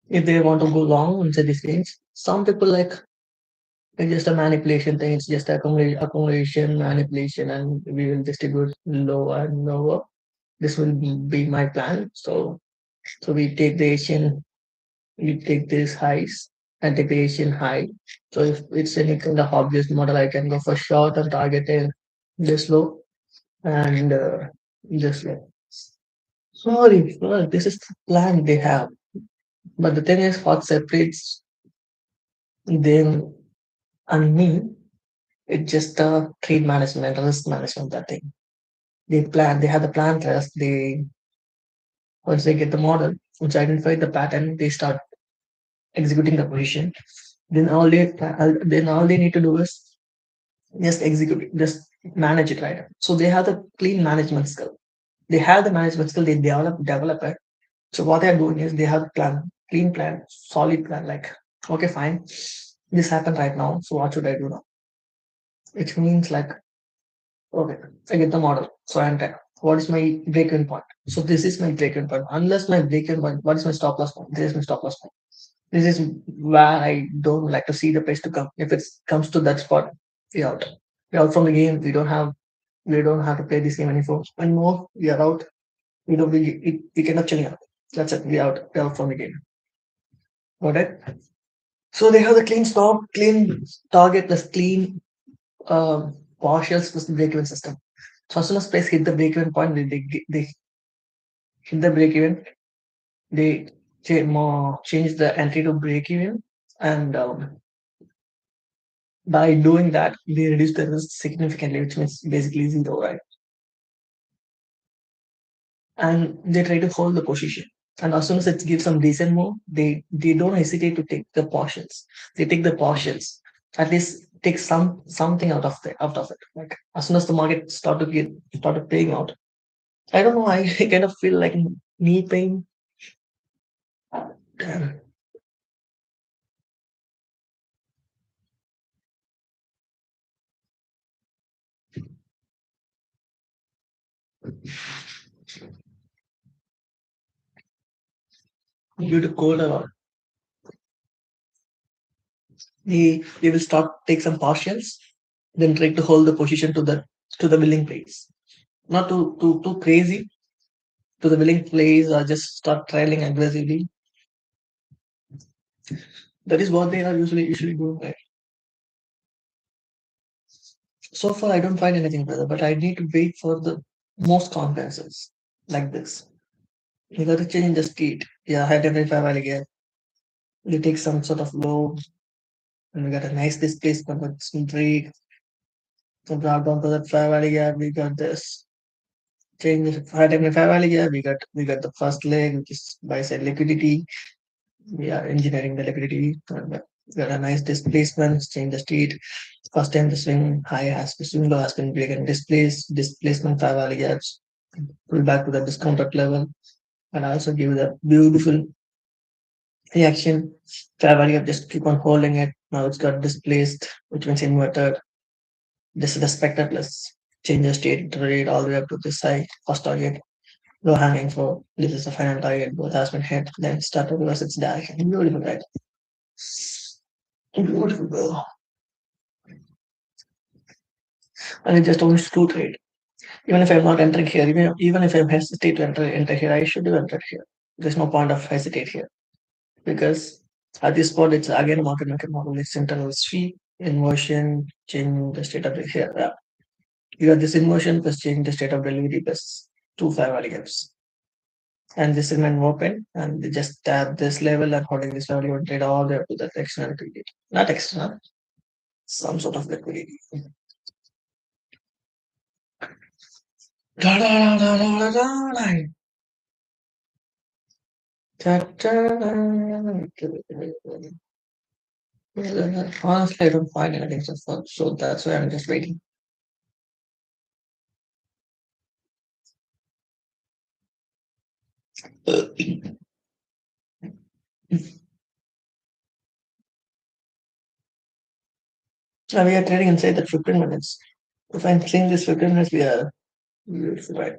If they want to go long inside this range, some people like it's just a manipulation thing. It's just accumulation manipulation, and we will distribute lower and lower. This will be my plan. So we take the Asian, we take this highs and take the Asian high. So if it's any kind of obvious model, I can go for short and target in this low and this low. Sorry, well, this is the plan they have. But the thing is, what separates them and me, it's just trade management, risk management, that thing. They plan, they have the plan trust, Once they get the model, once they identify the pattern, they start executing the position. Then all they need to do is just execute it, just manage it right. So they have the clean management skill. They have the management skill. They develop it. So what they are doing is they have a plan, clean plan, solid plan. Like, okay, fine, this happened right now. So what should I do now? Which means like, okay, I get the model. So I enter. What is my break-even point? So this is my break-even point. Unless my break-even point, what is my stop loss point? This is my stop loss point. This is where I don't like to see the price to come. If it comes to that spot, we out. We out from the game. We don't have to play this game anymore. We are out. We cannot chilling out. That's it. We out. We out from the game. Got it? So they have the clean stop, clean target plus clean partials plus the break-even system. So as soon as price hit the break-even point, they hit the break-even, they change the entry to break-even, and by doing that, they reduce the risk significantly, which means basically zero, right? And they try to hold the position. And as soon as it gives some decent move, they don't hesitate to take the portions. They take the portions. At least take something out of it. Like as soon as the market started paying out. I don't know, I kind of feel like knee pain. Damn. Due to cold a lot. They will start take some partials, then try to hold the position to the willing place. Not too crazy to the willing place or just start trailing aggressively. That is what they are usually doing, right? So far, I don't find anything, brother, but I need to wait for the most conferences like this. You got to change the state. Yeah, high temperature value again. You take some sort of low, and we got a nice displacement with some break. So drop down to that fair value gap. We got this change the high temperature fair value gap. We got the first leg, which is buy side liquidity. We are engineering the liquidity. And we got a nice displacement, change the state. First time the swing high has been swing low has been breaking displacement fair value gaps, pull back to the discounted level, and also give the beautiful reaction. Fair value gap just keep on holding it. Now it's got displaced, which means inverted, disrespected plus change the state rate all the way up to this side. First target, low hanging fruit. This is the final target. Both has been hit. Then start to reverse its direction. Beautiful, right? Beautiful, bro. And it just owns two trade. Even if I'm not entering here, even if I'm hesitate to enter here, I should have entered here. There's no point of hesitate here because at this point it's again a market maker model. It's internal sweep, inversion, change the state of the here. Yeah. You got this inversion plus change the state of delivery plus two fair value gaps. And this remain open and they just tap this level and holding this level, you will trade all the way up to that external liquidity. Not external, some sort of liquidity. Da, da, da, da, da, da, da. Da, da, da, da. Honestly, I don't find anything so far, so that's why I'm just waiting. We are trading inside that 15 minutes. If I'm seeing this 15 minutes, we are right.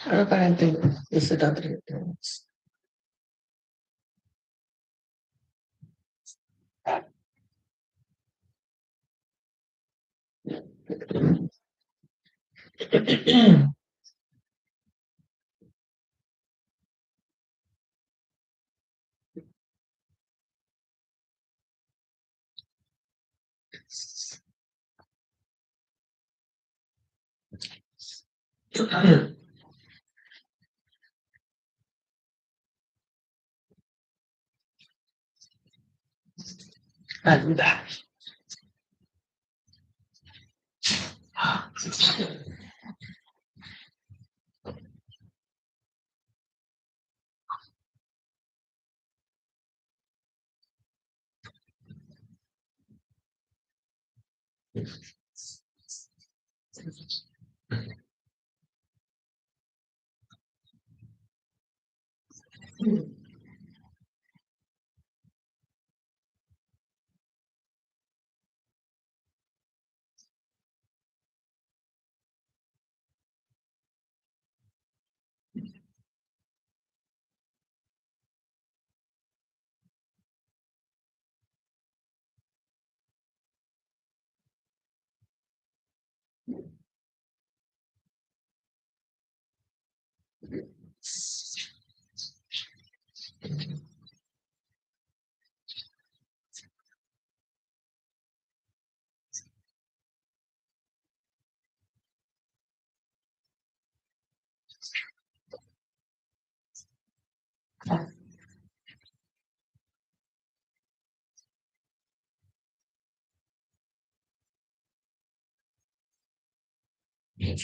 I don't know, I think is it other things. And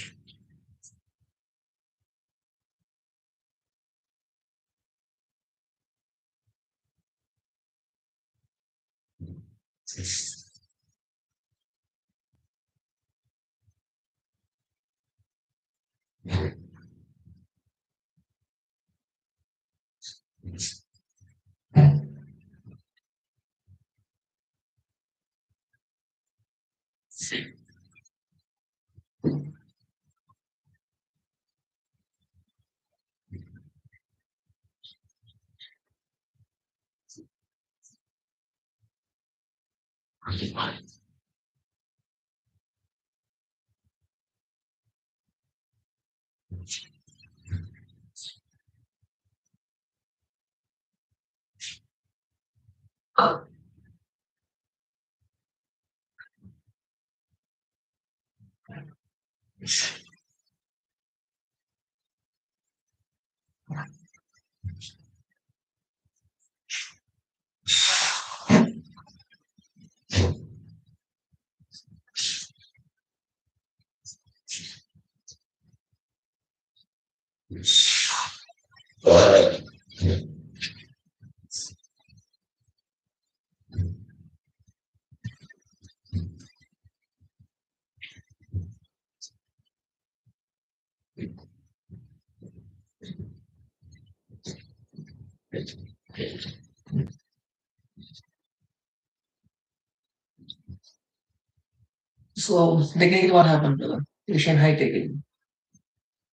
so technically what happened to the Asian high taking?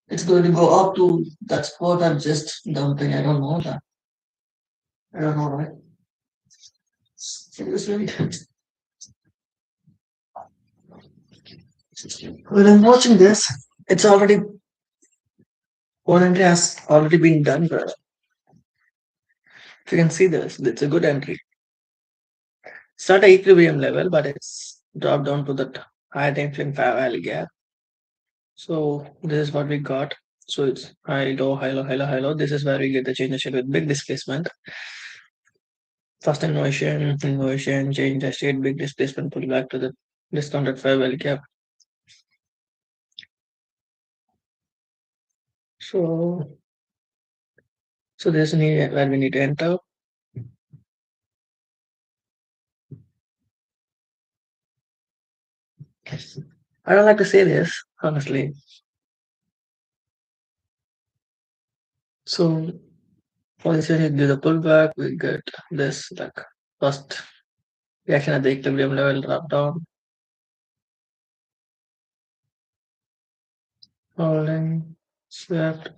It's going to go up to that spot I'm just dumping. I don't know that. I don't know, right? Seriously. When I'm watching this, it's already one entry has already been done. But if you can see this, it's a good entry. It's not a equilibrium level, but it's dropped down to that higher time frame valley gap. So this is what we got. So it's high, low, high, low, high, low, high, low. This is where we get the change of shape with big displacement. First inversion, change the state, big displacement, pull back to the discounted fair value gap. So so there's an area where we need to enter. I don't like to say this, honestly. So for this when you do the pullback, we get this like first reaction at the equilibrium level, drop down, falling. Swept,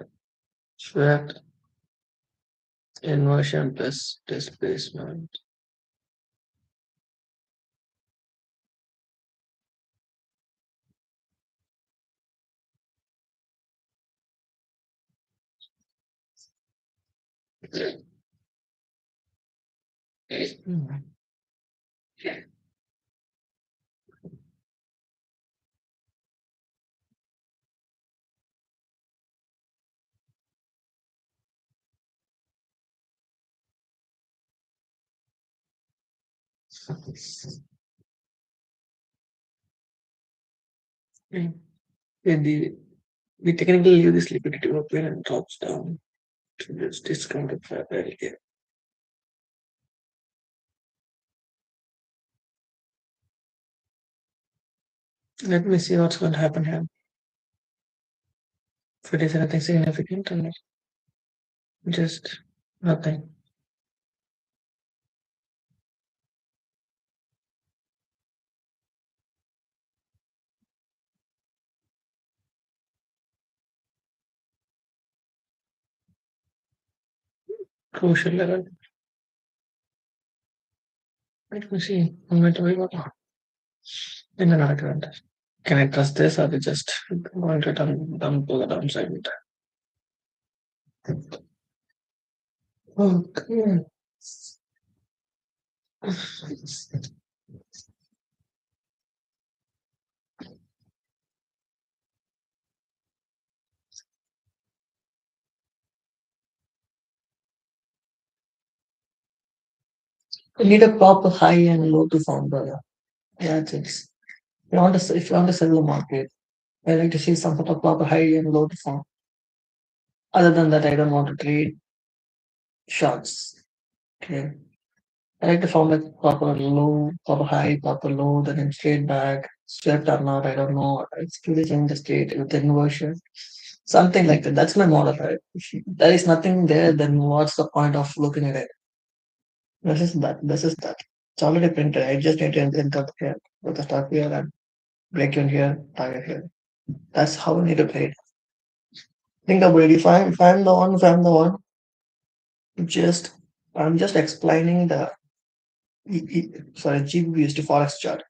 swept, inversion plus displacement. Hmm. Okay, we technically leave this liquidity open and drops down to this discounted fair value here. Let me see what's going to happen here. If it is anything significant, and just nothing. Crucial level. Let me see. I'm going to be what in another current. Can I trust this or we just going to dump to the downside with that? Okay. You need a proper high and low to form the yeah, it's if you want to sell the market, I like to see some sort of proper high and low to form. Other than that, I don't want to trade shorts. Okay. I like to form like proper low, proper high, proper low, then in straight back, swept or not, I don't know. It's curious in the state with the inversion. Something like that. That's my model, right? If there is nothing there, then what's the point of looking at it? This is that. This is that. It's already printed. I just need to enter here with the start here and break in here, target here. That's how I need to play it. Think about it. If I'm the one, just I'm just explaining the sorry GBP used to forex chart.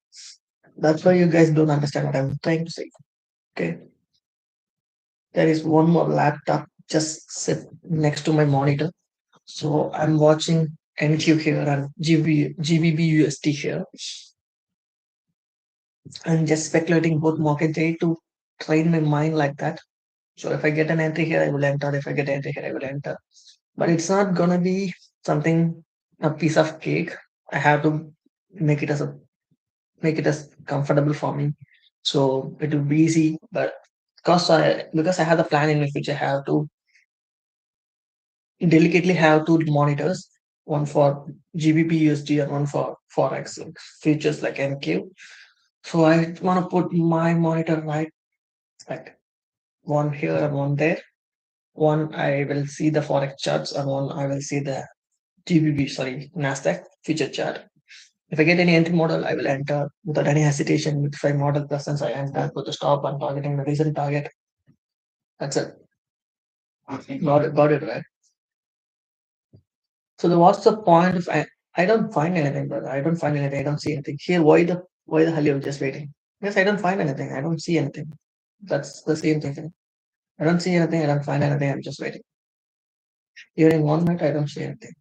That's why you guys don't understand what I'm trying to say. Okay, there is one more laptop just sit next to my monitor, so I'm watching NQ here and GBP USD here, and just speculating both market day to train my mind like that. So if I get an entry here, I will enter. If I get an entry here, I will enter. But it's not gonna be something a piece of cake. I have to make it as a make it as comfortable for me. So it will be easy. But because I have the plan in which I have to delicately have two monitors, one for GBP USD and one for Forex like features like NQ. So I want to put my monitor right like one here and one there. One I will see the Forex charts and one I will see the GBP, sorry, Nasdaq future chart. If I get any entry model, I will enter without any hesitation. If I model presence, I enter, put the stop and targeting the recent target. That's it. Got it right. So what's the point if I don't find anything, brother. I don't find anything. I don't see anything. Here, why the hell you're just waiting? Yes, I don't find anything. I don't see anything. That's the same thing. I don't see anything. I don't find anything. I'm just waiting. Here in 1 minute, I don't see anything.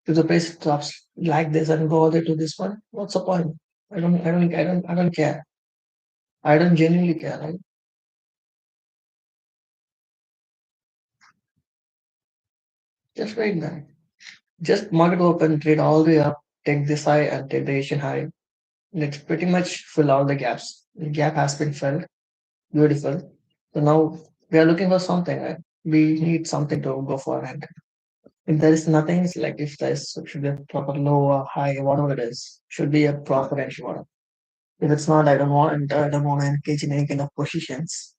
If the price drops like this and go all the way to this one, what's the point? I don't care. I don't genuinely care, right? Just wait then. Just market open, trade all the way up, take this high and take the Asian high. Let's pretty much fill all the gaps. The gap has been filled. Beautiful. So now we are looking for something, right? We need something to go for. And if there is nothing, it's like if there's should be a proper low or high, whatever it is, should be a proper entry order. If it's not, I don't want to engage in any kind of positions.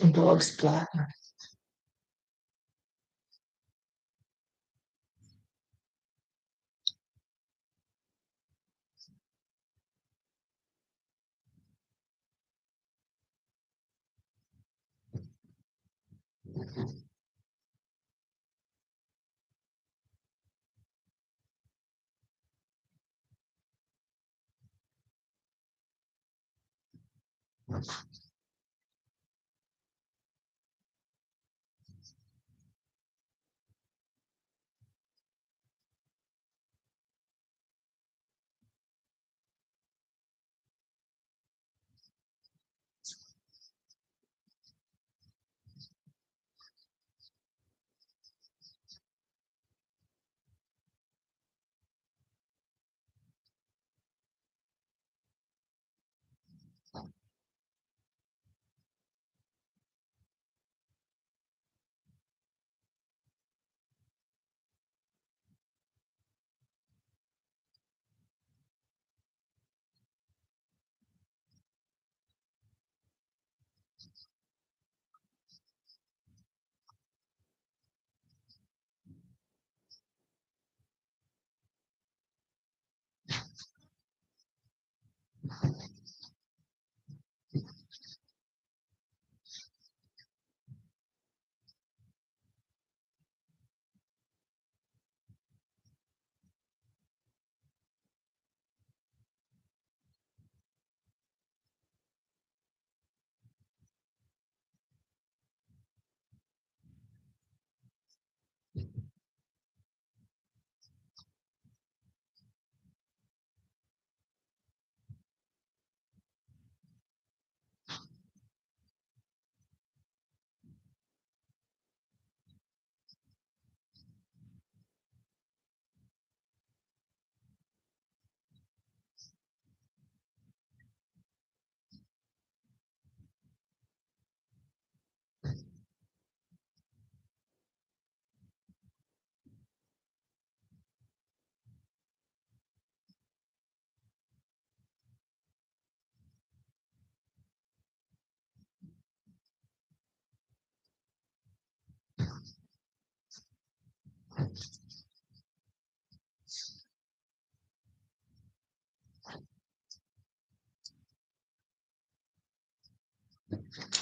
Broad splash.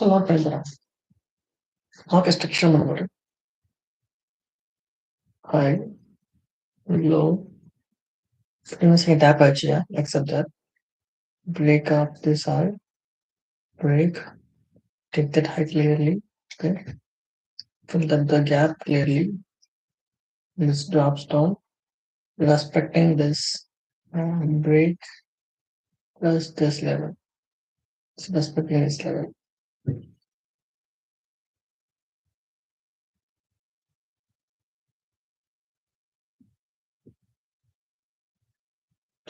Lot better. Okay, structure number. High, low. Even say tap yeah, accept that. Break up this high. Break. Take that high clearly. Okay. Fill that the gap clearly. This drops down. Respecting this break plus this level. So respecting this level.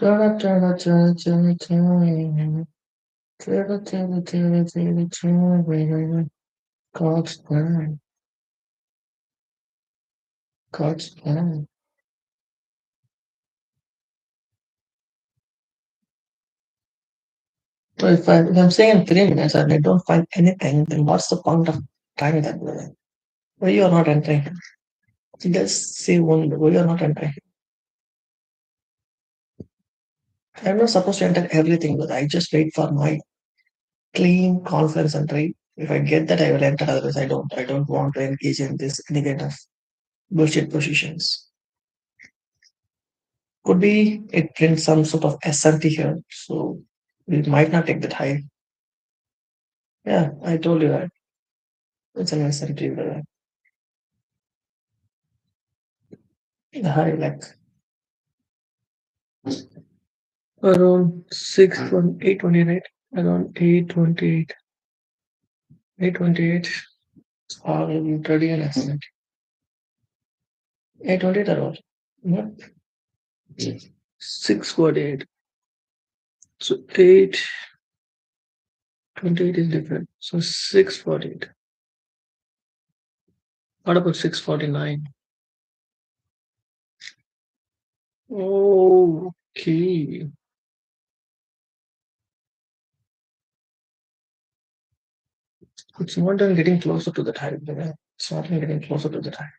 God's plan. God's plan. So if I'm saying in 3 minutes and I don't find anything, then what's the point of trying that way? Why you are not entering? Just say one word. Why you are not entering? I'm not supposed to enter everything, but I just wait for my clean conference and trade. If I get that, I will enter. Otherwise, I don't. I don't want to engage in this any kind of bullshit positions. Could be it brings some sort of SMT here, so we might not take that high. Yeah, I told you that it's an SMT. The high like around 828, around 828, 828. Already an SMT. 828 around. What? 648. So 828 is different. So 648. What about 649? Okay. It's not even getting closer to the time. It's not even getting closer to the time.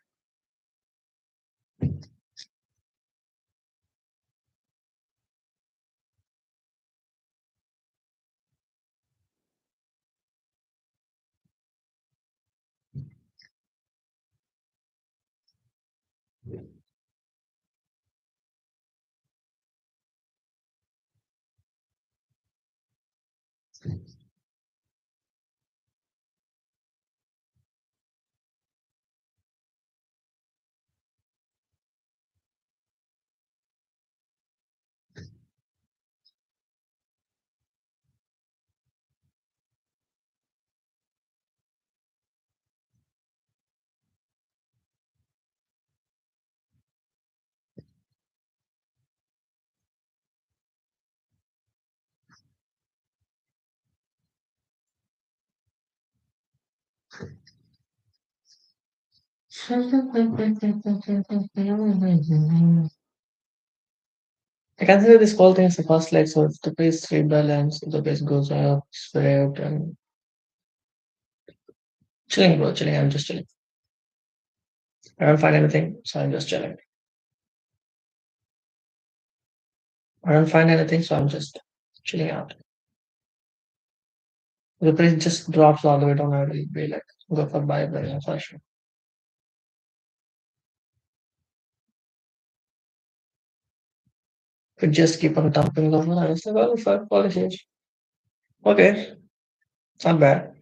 I consider this whole thing as a first leg, so if the pace rebalance, if the pace goes up, spread, and chilling, bro, chilling. I'm just chilling. I don't find anything, so I'm just chilling. I don't find anything, so I'm just chilling out. If the price just drops all the way down, I will be like, go for buy, for sure. Could just keep on dumping over. I was like, well, fuck, policies. Okay, not bad.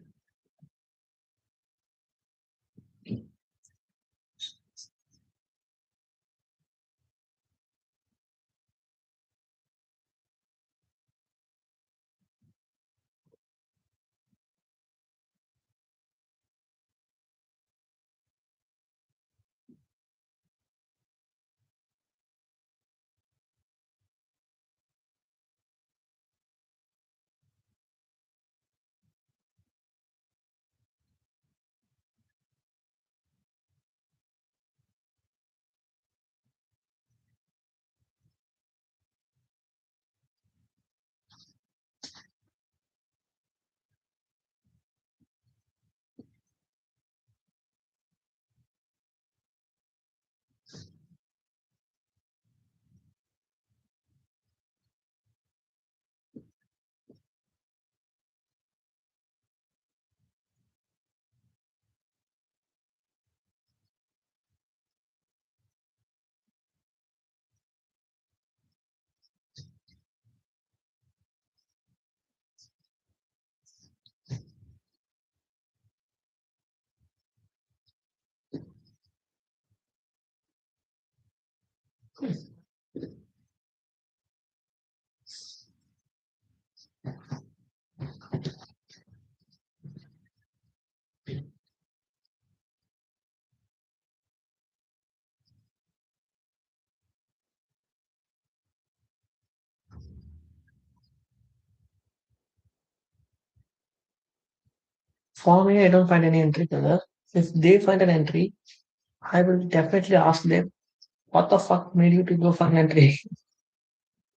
For me, I don't find any entry brother. If they find an entry, I will definitely ask them, what the fuck made you to go for an entry?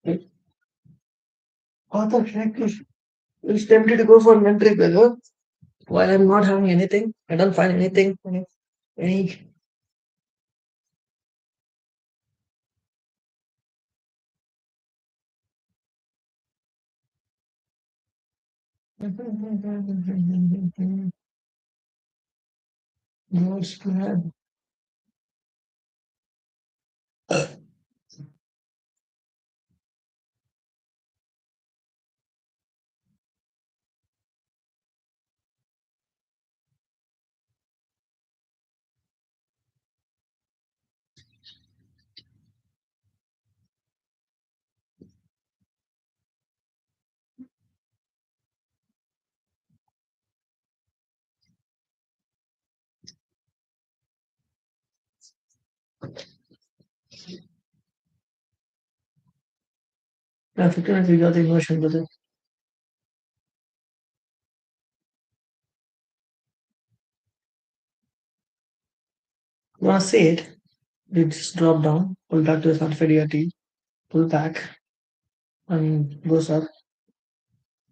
What the heck is tempted to go for an entry brother? While I'm not having anything, I don't find anything, any notes to have. Yeah, 15 we got the emotion, brother. You wanna see it? You just drop down, pull back to the sulfur pull back, and goes up.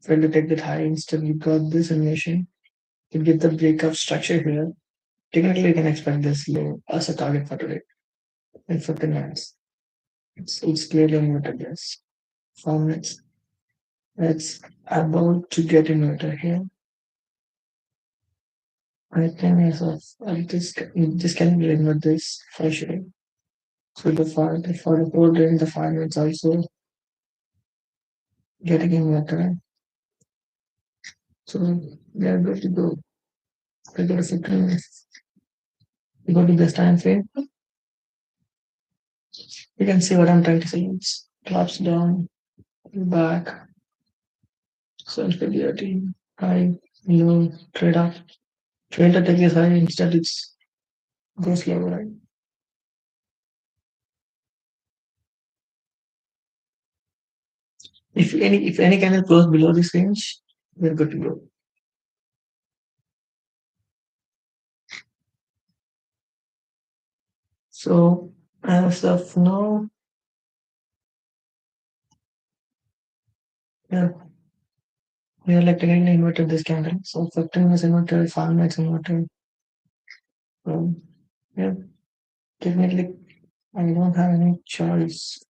Fail to take that high instead you got this animation to get the breakup structure here. Technically, you can expect this low as a target for today in 15 minutes. It's clearly inverted, yes. 4 minutes. It's about to get inverted here. I think as of this can be invert this for sure. So for the whole during the 5 minutes also getting inverted. So we are good to go. We got a 15 minutes. We go to this time frame. You can see what I'm trying to say. It drops down, back, self-regularity, high, low, trade off. Trade attack is high, instead it's goes low, right? If any candle close below this range, we're good to go. So as of now, yeah, we are like technically inverted this candle. So 15 minutes inverted, 5 minutes inverted. Yeah, technically I don't have any choice.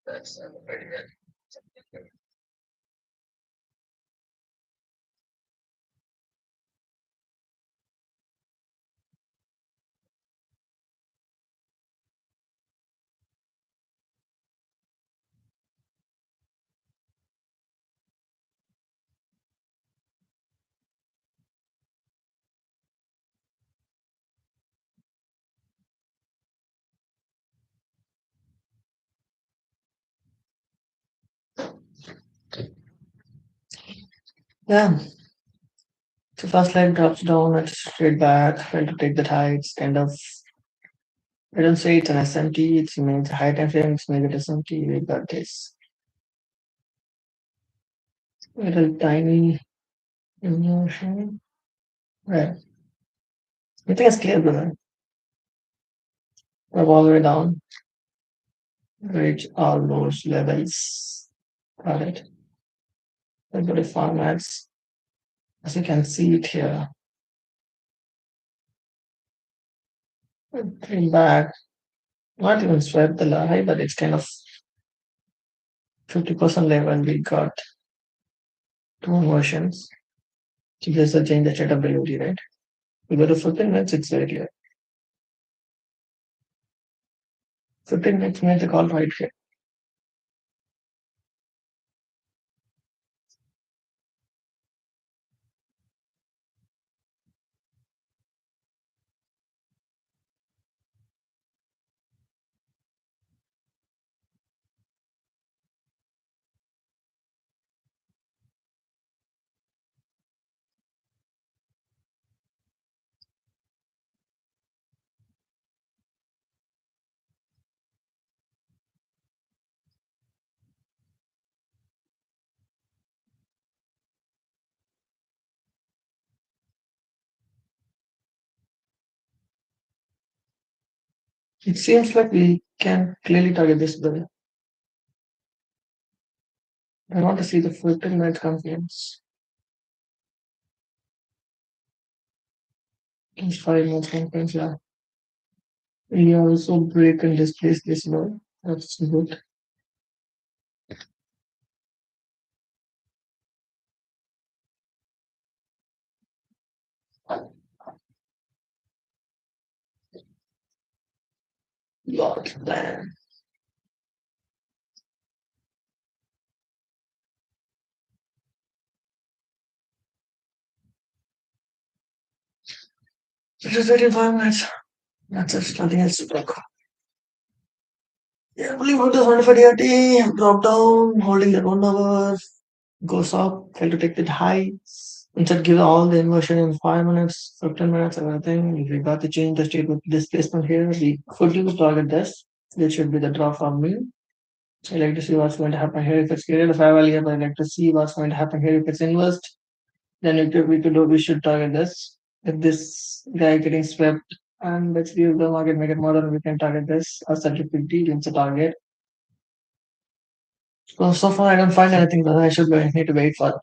That's very good. Yeah. So first leg drops down and straight back, trying to take that height. It's kind of, I don't say it's an SMT, it's made high time frame, it's made it SMT. We got this little tiny emotion. Right. I think it's clear, brother. We're all the way down, reach all those levels. Got it. Let's go to formats. As you can see it here. Bring back, not even swipe the line, but it's kind of 50% level. We got two versions. So there's a change the state of delivery, right? We go to 15 minutes, it's very clear. 15 minutes means the call right here. It seems like we can clearly target this bill. I want to see the 15-minute confidence. It's 5 minutes confidence, yeah. We also break and displace this load. That's good. Lot plan. It is 35 minutes. That's it. Nothing else to talk. Yeah, only work is 25 DRT. Drop down, holding that 1 hour. Goes up. Try to take it high. Instead, give all the inversion in 5 minutes, 15 minutes, everything. If we got to change the state with displacement here, we could use target this. This should be the drop from me. I like to see what's going to happen here. If it's created a fair value, but I like to see what's going to happen here. If it's inversed, then we should target this. If this guy getting swept and let's view the market make it modern, we can target this as a liquidity, it's a target. So far I don't find anything that I should need to wait for it.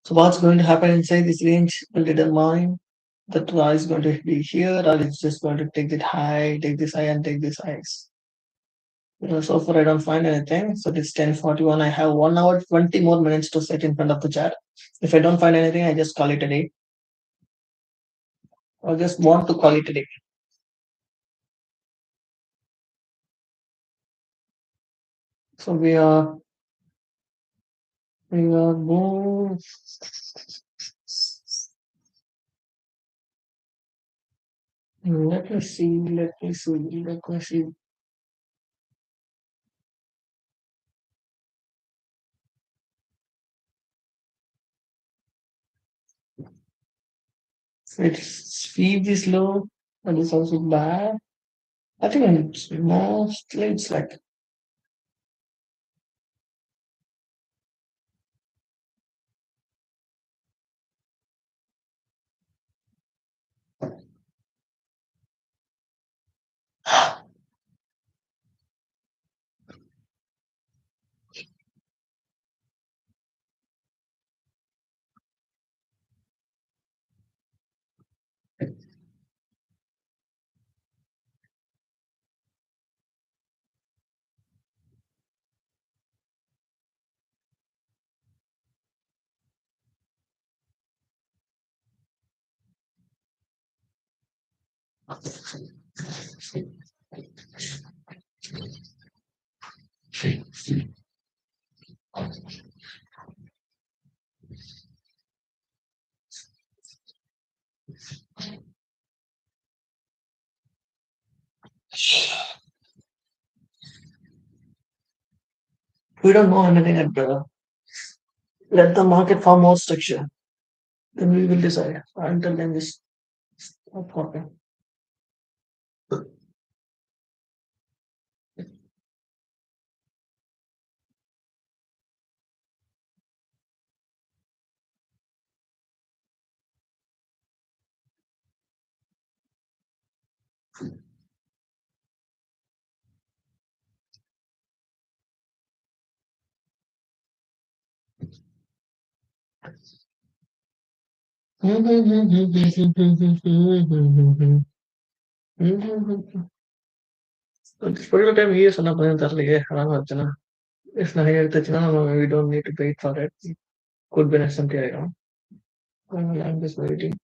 So what's going to happen inside this range will determine the price is going to be here or it's just going to take it high, take this high and take this highs. So far I don't find anything. So it's 10:41. I have 1 hour 20 more minutes to sit in front of the chat. If I don't find anything, I just call it a day. I just want to call it a day. So we are going. Let me see. Let me see. Let me see. Its speed is low, but it's also bad. I think it's mostly it's like we don't know anything at the Let the market form more structure. Then we will decide. Until then, just stop talking. This particular time he is on a point that if Nahir we don't need to wait for it. Could be next something I know. I'm just waiting.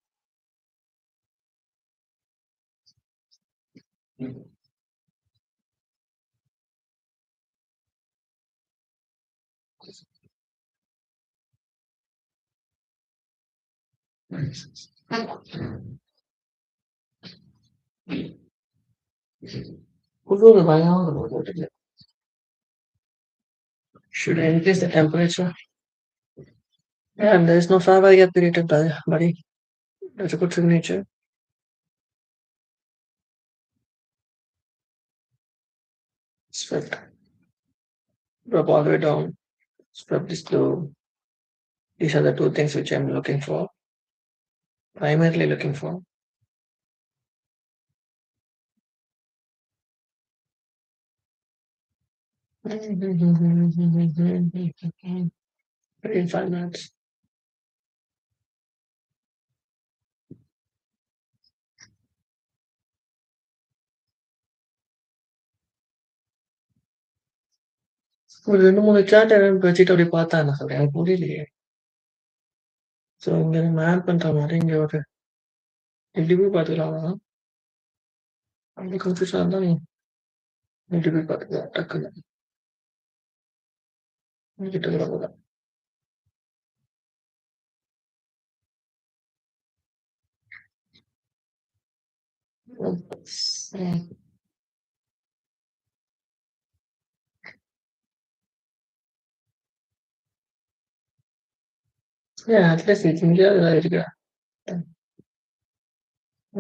Should I increase the temperature? Yeah, and there is no fire yet created, buddy. That's a good signature. Swift. Drop all the way down. Swift this low. These are the two things which I'm looking for. Primarily looking for. In 5 minutes. ஒரு 2, 3 chart வச்சுட்டு அப்படி பார்த்தா என்ன சொல்றேன் எனக்கு புரியலையே. So இங்க map பண்ற மாதிரி இங்க ஒரு இப்படி போய் பார்த்துக்கலாமா? அப்படி கன்ஃபியூஷன் இருந்தா நீ இப்படி போய் பார்த்துக்கலாம் டக்குன்னு. கிட்ட கூட போல. Yeah, அட்லீஸ்ட் இது இங்கேயாவது ஏதாவது இருக்கா?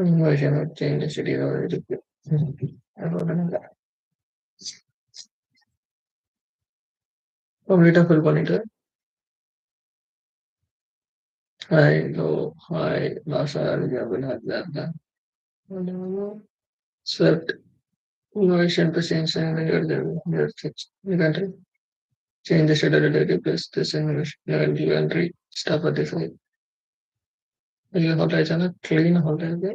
இன்வர்ஷன் சேஞ்ச் சரி ஏதாவது இருக்கு. அது ஒண்ணும் இல்ல. கம்ப்ளீட்டா ஃபில் பண்ணிட்டு ஹாய் லோ ஹாய் லாஷா அப்படின்னு swept innovation to change the country. Change the schedule to replace this innovation entry. Stop at this way. ये होता है जाना clean होता है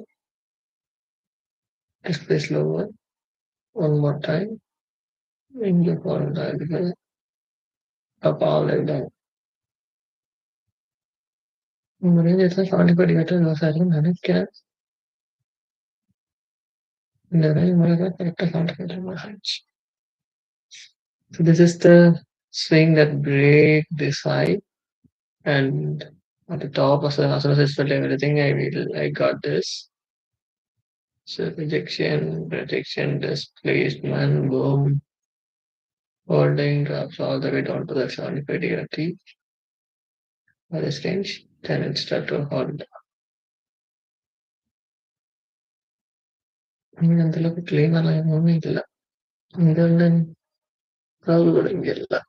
display slower one more time in the corner up all like that मुझे जैसा sound पर दिखता है वैसा ही मैंने क्या नहीं मुझे का करेक्ट साउंड कर रहा है so this is the swing that break this high and at the top as soon as I felt everything I got this. So rejection, displacement, boom, holding drops all the way down to the 75 degree for this range. Then it start to hold. இந்த அளவுக்கு கிளீனான ஒன்றும் இல்லை இங்க வந்து கவுகள் இங்க இல்லை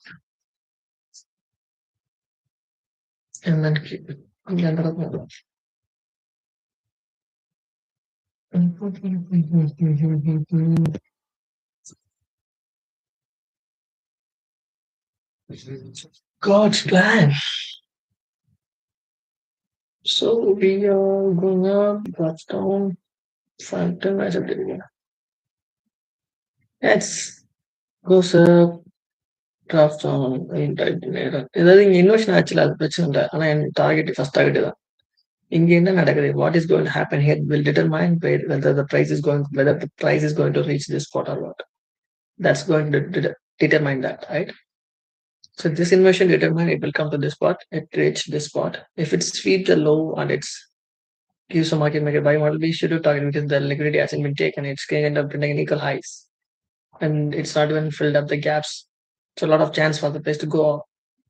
என்னன்னு இங்க அந்த அளவுக்கு God's plan. So we are going up, drops down, Phantom as a beginning. Let's goes up, drops down, ஏதாவது இங்க இன்வெஸ்ட் ஆச்சுல அது பிரச்சனை இல்லை ஆனா என் டார்கெட் ஃபர்ஸ்ட் டார்கெட் தான் இங்க என்ன நடக்குது what is going to happen here will determine whether the price is going to reach this spot or not. That's going to determine that, right? So this inversion determine it will come to this spot, it reach this spot. If it sweeps the low and it's gives a market maker buy model, we should do target because the liquidity hasn't been taken. It's going to end up printing equal highs. And it's not even filled up the gaps. So a lot of chance for the price to go up.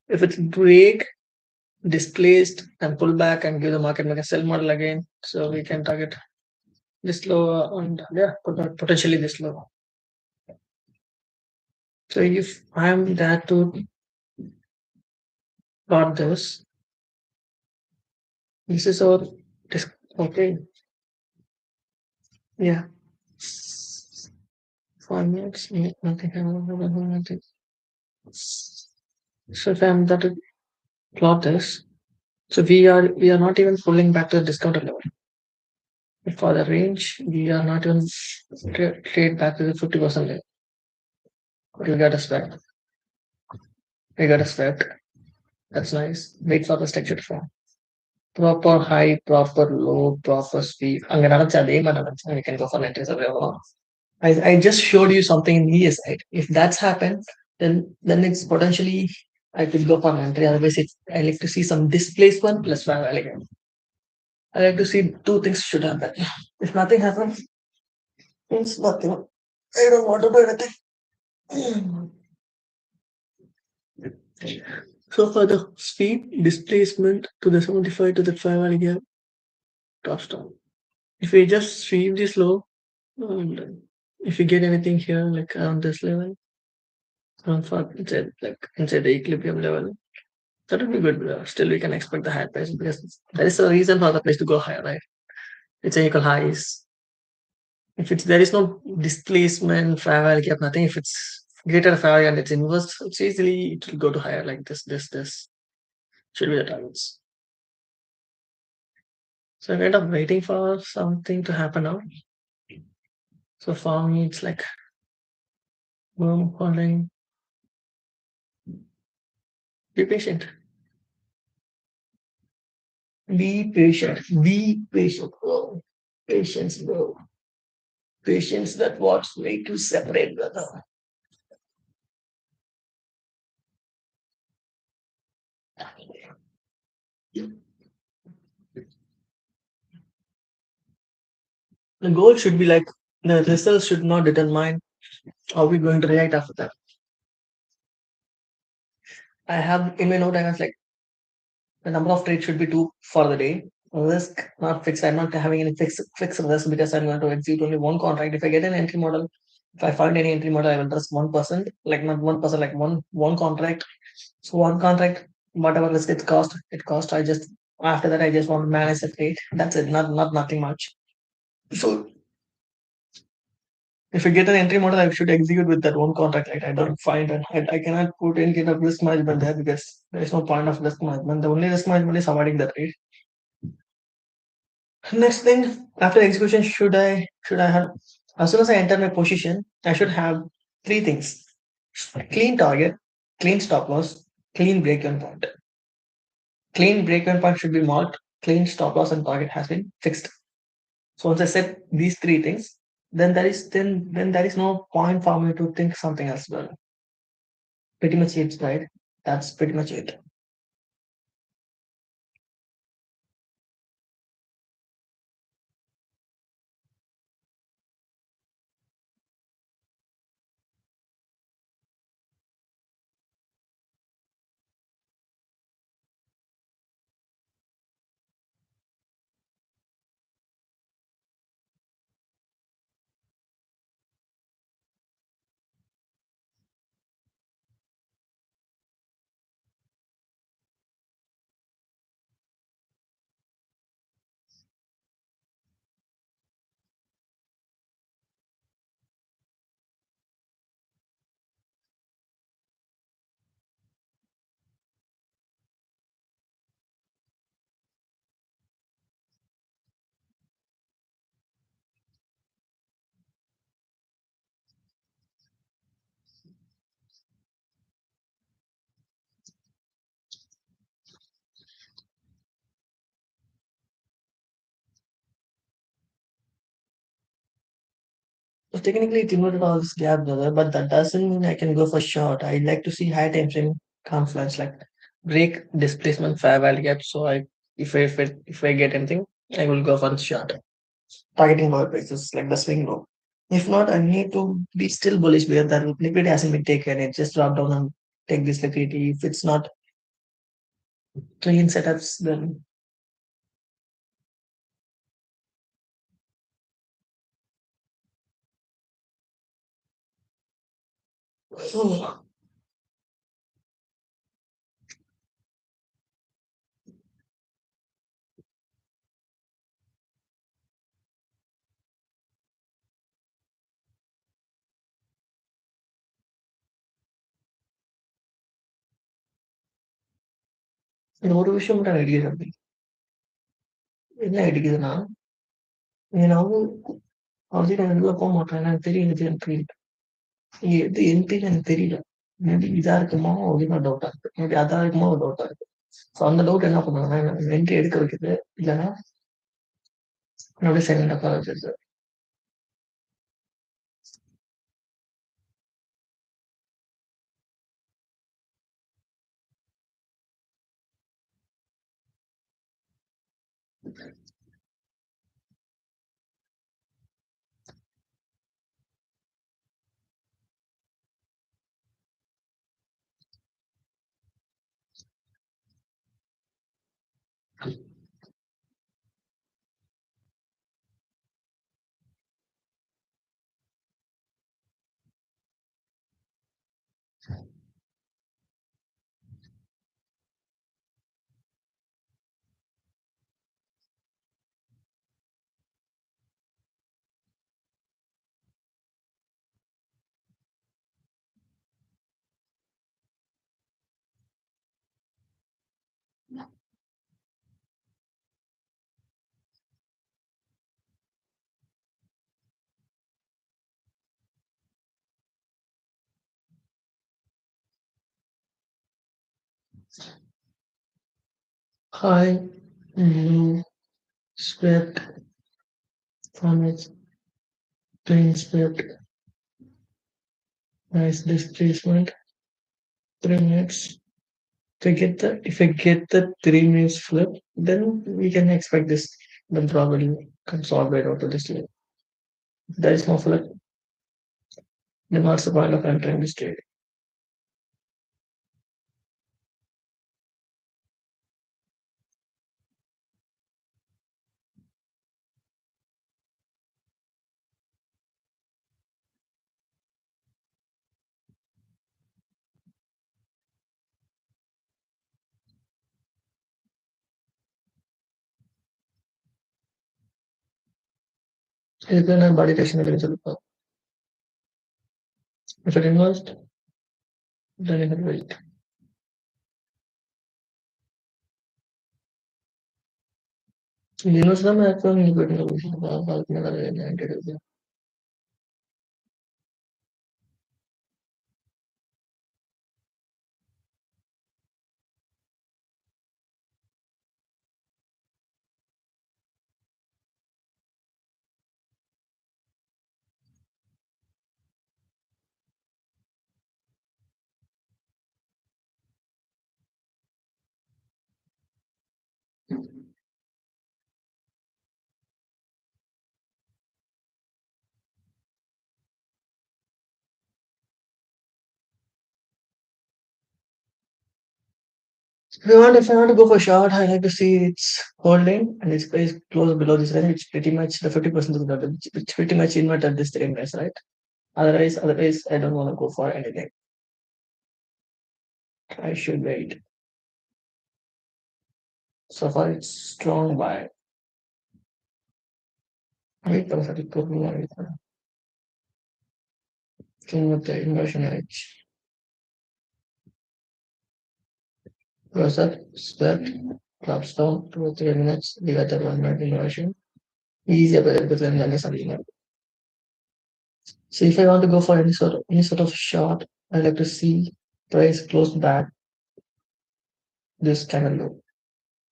If it's break displaced and pull back and give the market make a sell model again. So we can target this low and yeah, potentially this low. So if I'm there to plot this, this is our okay. Yeah. 5 minutes, nothing. Nothing. So if I'm that to plot this, so we are not even pulling back to the discounted level. For the range, we are not even trade back to the 50% level. We got a sweat. We got a sweat. That's nice. Wait for the structure to form. Proper high, proper low, proper speed. We can go for entries available. I just showed you something in ESI. If that's happened, then it's potentially I could go for an entry. Otherwise, I like to see some displacement plus five elegant. I like to see two things should happen. If nothing happens, means nothing. I don't want to do anything. So for the speed displacement to the 75 to the 5 elegant drops down. If we just sweep this low, and if you get anything here like around this level, around for inside the equilibrium level, that would be good. Still, we can expect the higher price because there is a reason for the price to go higher, right? It's an equal highs. If it's there is no displacement, fair value gap, nothing. If it's greater fair value and it's inverse, it's easily it will go to higher like this should be the targets. So I'm kind of waiting for something to happen now. So for me, it's like boom, holding. Be patient. Be patient. Be patient, bro. Patience, bro. Patience that what's way to separate, brother. The goal should be like the results should not determine how we're going to react after that. I have in my note, I was like the number of trades should be two for the day. Risk not fixed. I'm not having any fixed risk because I'm going to execute only one contract. If I get an entry model, if I find any entry model, I will risk 1%, like not 1%, like one contract. So one contract, whatever risk it cost. I just after that I just want to manage the trade. That's it. Not nothing much. So if I get an entry model, I should execute with that one contract. Like I don't find and I cannot put any kind of risk management there because there is no point of risk management. The only risk management is avoiding the trade. Next thing after execution, should I have as soon as I enter my position, I should have three things: clean target, clean stop loss, clean break-even point. Clean break-even point should be marked. Clean stop loss and target has been fixed. So once I set these three things, then there is no point for me to think something else. Well, pretty much it, right? That's pretty much it. So technically, it inverted all this gap, brother, but that doesn't mean I can go for short. I like to see high time frame confluence, like break displacement fair value gap. So if I get anything, I will go for short. Targeting lower prices like the swing low. If not, I need to be still bullish where the liquidity hasn't been taken. It just drop down and take this liquidity. If it's not clean setups, then oh, இந்த ஒரு விஷயம் மட்டும் எனக்கு இடிக்குது தம்பி. என்ன இடிக்குதுன்னா, நான் already நான் வெளில போமாட்டேன். எனக்கு தெரியும் இது என்ட்ரி. எது என்ட்ரின்னு எனக்கு தெரியல. மேபி இதா இருக்குமோ அப்படின்னு ஒரு டவுட்டா இருக்கு. மேபி அதா இருக்குமோ ஒரு டவுட்டா இருக்கு. ஸோ அந்த டவுட் என்ன பண்ணுதுன்னா, என்ன என்ட்ரி எடுக்க வைக்குது. இல்லன்னா என்ன அப்படியே சைலண்டா உட்கார வச்சிருது. High, blue, swept, format, clean swept, nice displacement, 3 minutes. If I get the 3 minutes flip, then we can expect this. Then probably comes all the way down to this level. If there is no flip, then what's the point of entering this trade? இதுக்கு நான் body reaction அப்படின்னு சொல்லிப்போம். If it invest, then you can wait. Invest தான் maximum நீங்க போயிட்டு விஷயம் அதுக்கு மேல என்ன எடுக்குது. If I want to go for short, I like to see it's holding and its price close below this range, which pretty much the 50% of the which pretty much inverted this 3 minutes, right? Otherwise, I don't want to go for anything. I should wait. So far, it's strong buy. Wait for the put king with the inversion edge. Close up, split, drops down 2 or 3 minutes, leave at the 1 minute inversion. Easy available than something. So if I want to go for any sort of short, I like to see price close back this candle low.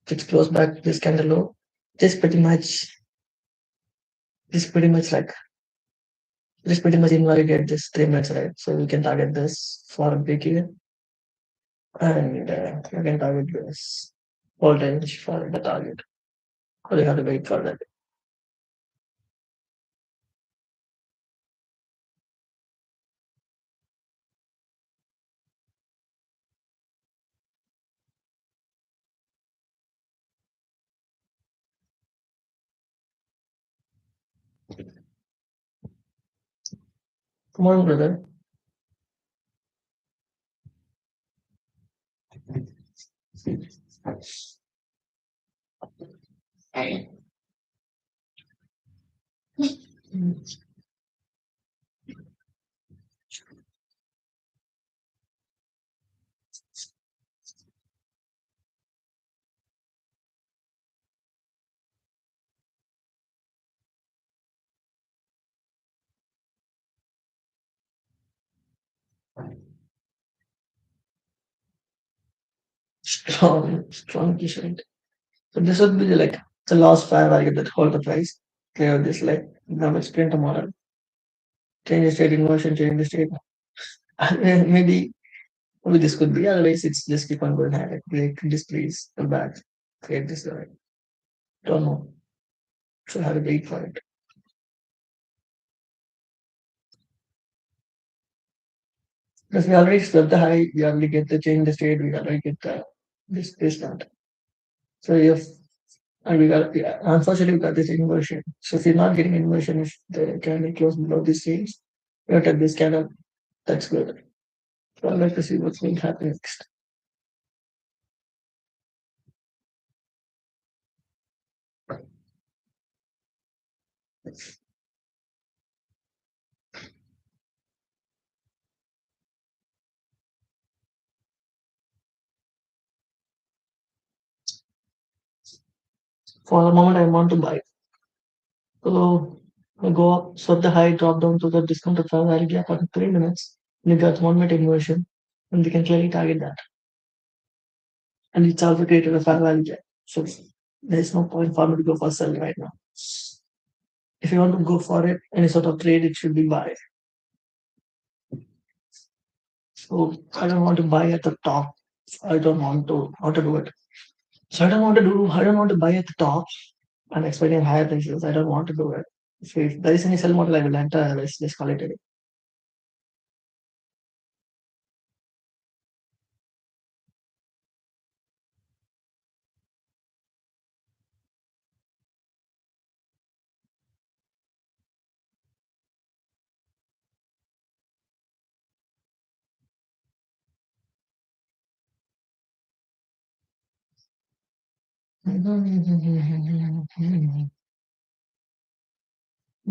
If it's close back this candle low, just pretty much this pretty much like this pretty much invalidate this 3 minutes, right? So we can target this for a big event and you can target this whole range for the target. Or you have to wait for that. Come on, brother. Strong t-shirt. So this would be like the last five I get that hold the price. Clear this like now explain tomorrow. Change the state inversion, change the state. Maybe this could be otherwise it's just keep on going higher. Break this please come back. Create this guy. Don't know. So I have to wait for it. Because we already swept the high, we already get the change the state, we already get the this that. So if and we got yeah, unfortunately we got this inversion. So if you're not getting inversion if the candle close below this range, you have to this candle, that's good. So I'd like to see what's going to happen next. For the moment I want to buy. So I go up, swap the high, drop down to the discounted fair value gap after 3 minutes. And you got 1 minute inversion. And we can clearly target that. And it's also created a fair value gap. So there's no point for me to go for sell right now. If you want to go for it, any sort of trade, it should be buy. So I don't want to buy at the top. I don't want to do it. So I don't want to buy at the top and expecting higher prices. I don't want to do it. If there is any sell model, I will enter. Let's just call it a day.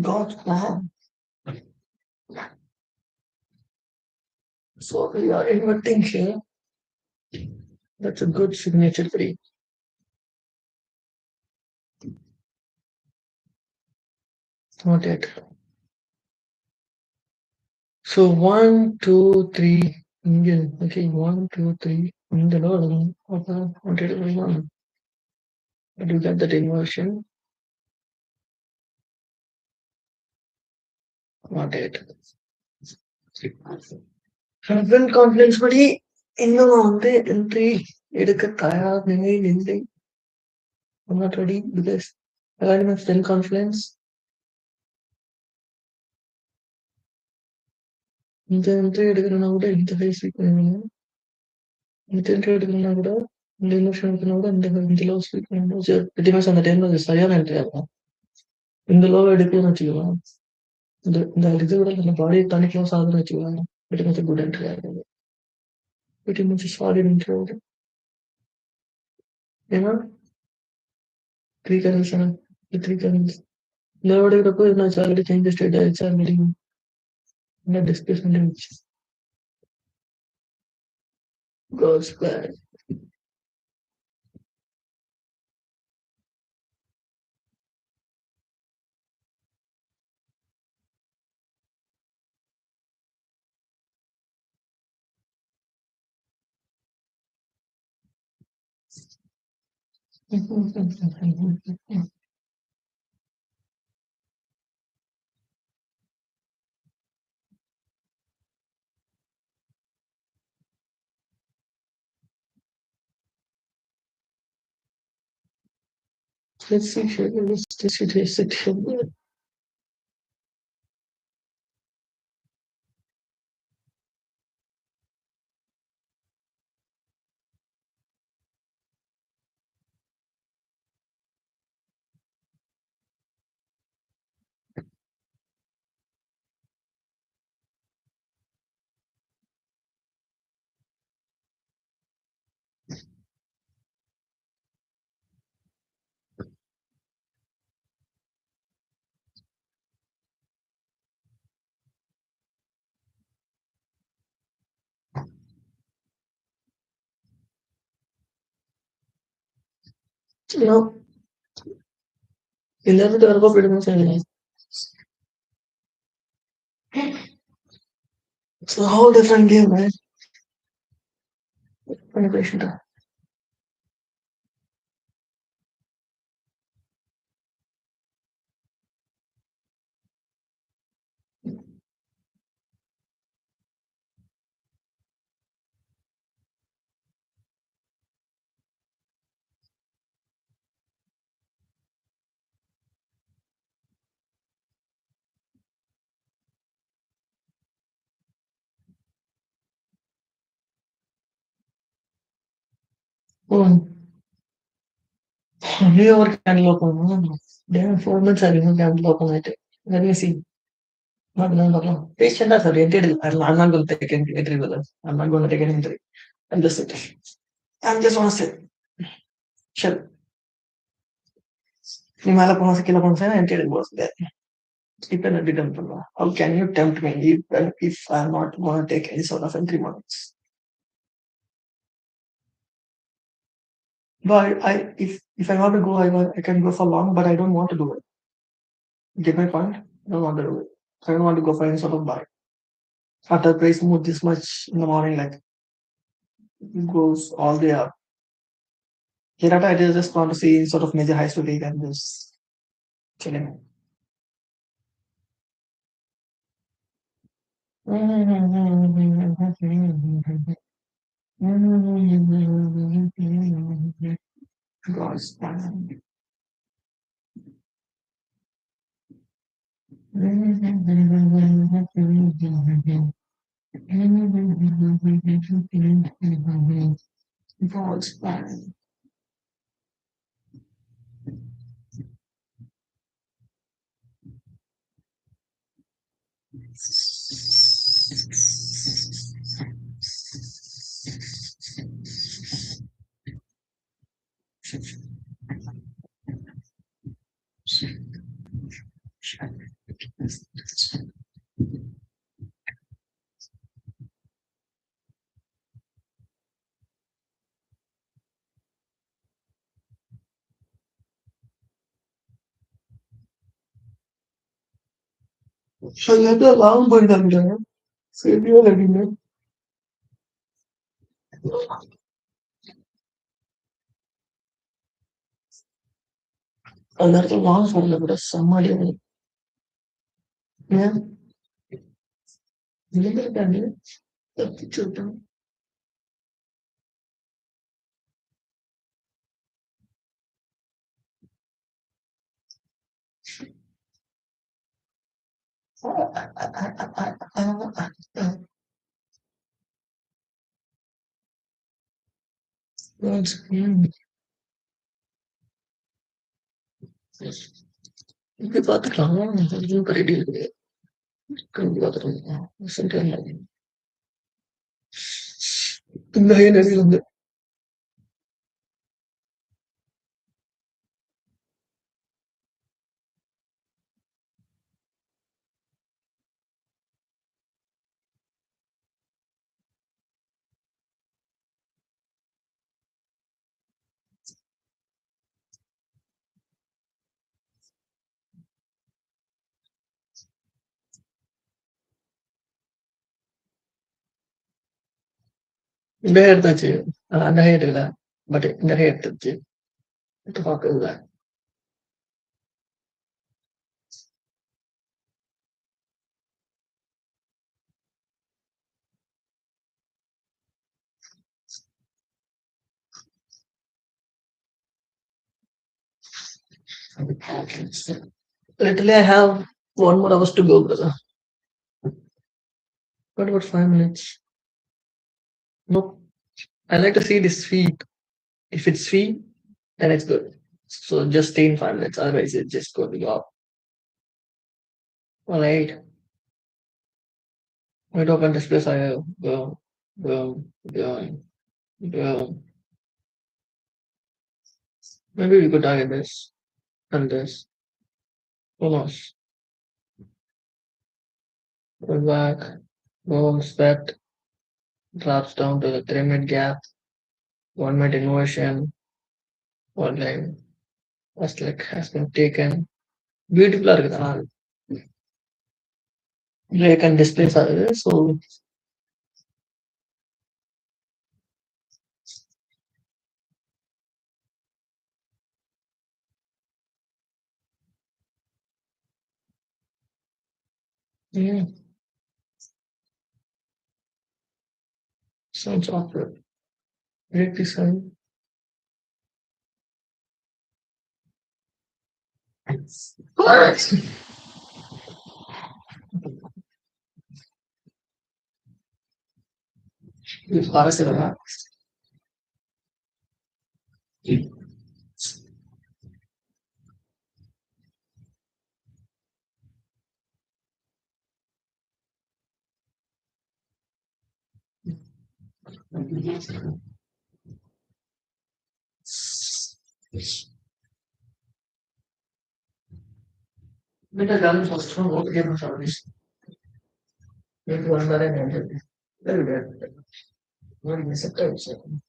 God's plan. So we are inverting here. That's a good signature tree. Not yet. So one, two, three. Indian. Okay, one, two, three. In the Lord. Okay, wanted to bring on. But you get that inversion. Not yet. Husband confidence படி இன்னும் வந்து entry எடுக்க தயார் நிலையில் இல்லை. I'm not ready because I got enough still confidence. இந்த entry எடுக்கிறனா கூட இந்த ஃபேஸ் வீக் பண்ணுவீங்க. இந்த entry எடுக்கிறனா கூட இந்த இன்வெஸ்ட்மெண்ட் எடுக்கிறனா கூட இந்த லோ ஸ்வீக் பண்ணுவோம். pretty much அந்த டைம்ல அது சரியான entry ஆகும். இந்த லோ எடுக்கணும்னு வச்சுக்கலாம். இந்த இது விட இந்த பாடி தனி க்ளோஸ் ஆகுதுன்னு வச்சுக்கலாம். pretty much a good entry ஆகும். pretty much a solid entry ஆகும். ஏன்னா 3 currency 3 currency இந்த எடுக்கிறப்போ என்னாச்சு ஆல்ரெடி சேஞ்ச் ஸ்டேட் ஆயிடுச்சு ஆல்ரெடி என்ன டிஸ்கஷன் ஆயிடுச்சு. God's plan. Let's see here. Let's sit here. You know, in the turbo pretty much it's a whole different game, right? Manipulation. Oh, only over candle open. Damn, 4 months are even candle open. Let me see. Not no, no, no. Patient as oriented. I'm not going to take any entry with us. I'm not going to take any entry. I'm just sitting. I'm just want to sit. Chill. Himala Ponce Kila Ponce and it was there. Even I didn't know. How can you tempt me even if I'm not going to take any sort of entry months? But if I want to go, I can go for long, but I don't want to do it. Get my point? I don't want to do it. I don't want to go for any sort of buy. After price move this much in the morning, like it goes all the up. Here I just want to see sort of major high to take and just chilling. God's plan. God's plan. Another long boy than that. Save you letting me. Another long for the somebody. Yeah, look at that. The picture. God's plan. You got the long. You got it. Can you got the something like in the end, இந்த எடுத்தாச்சு அந்த height இல்ல but இந்த height எடுத்துச்சு பார்க்கல literally I have 1 more hours to go, brother. What about 5 minutes? Nope. I like to see this feed. If it's feed, then it's good. So just stay in 5 minutes. Otherwise, it's just going to go up. All right. We talk on display. I go, go, go. Maybe we could target this and this. Who knows? Go back. Go swept. Drops down to the 3 minute gap. 1 minute inversion. online was like has been taken. Beautiful break and displays are there. So yeah, sounds awkward. Great design. Alright. With Barcelona. Meta Gallon was from what game of service. Maybe one that I ended. Very good. Very disappointed.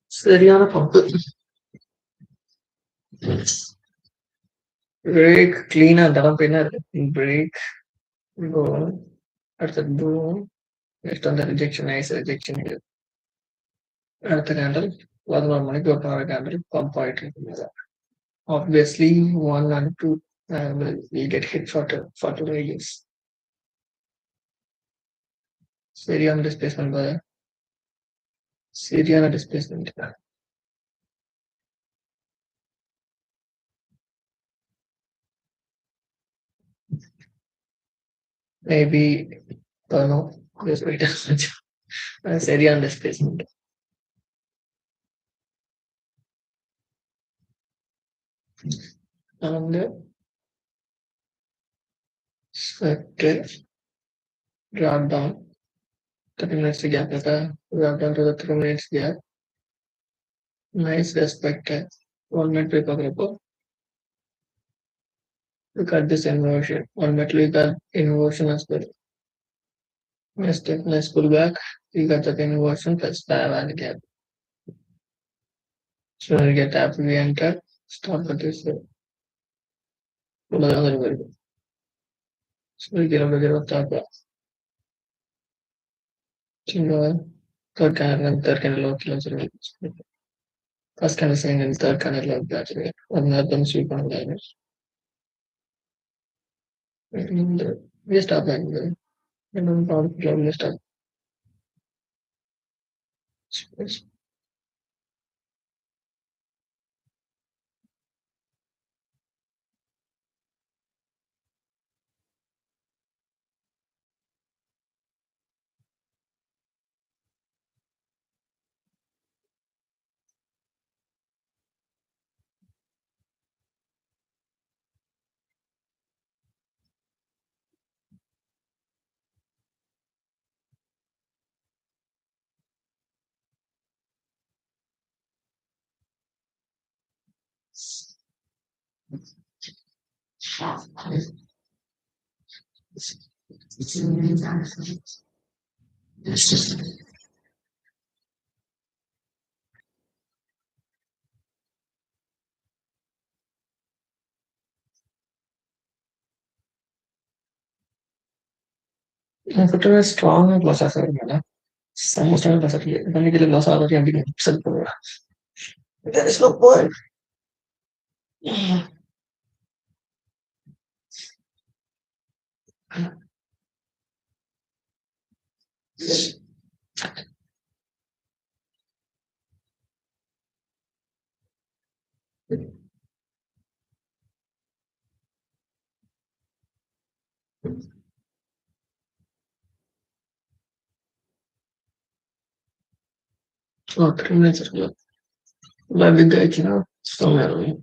Seriana Pump. Break, cleaner, pinner, break, go. At the boom. Next on the rejection, nice rejection here. At the candle, one more money go power candle, pump point. Obviously, one and two will get hit for 2 years. Syrian displacement by Syrian displacement. Maybe no, just wait as much. Syrian displacement. And okay, drop down 30 minutes gap. Drop down to the 3 minutes gap. Nice respect. 1 minute paper report. Look at this inversion. 1 minute look at inversion as well. Nice step, nice pullback. You got that inversion plus dive and gap. So you get tap re enter. Stop at this. Other way. So you get a bit of tap. Chingo. Third kind of low kilos. First kind of saying and third kind of low graduate. Another them sweep on liners. And we stop and then found global stop. Computer is strong plus asset. Some strong plus asset. Then you get a loss out of the ending. There is no point. Oh, 3 minutes is good. But the guy, somewhere.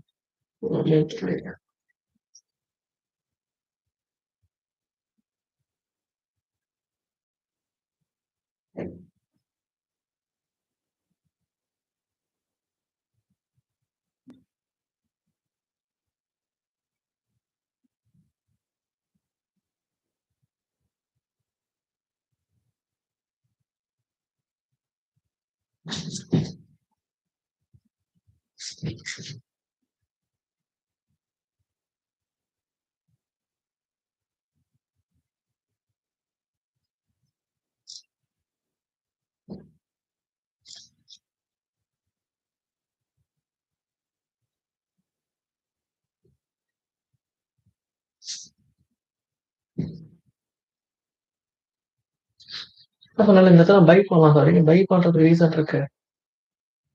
அதனால இந்த இடத்துல by பண்ணலாம் sir. நீங்க by பண்றதுக்கு reason இருக்கு.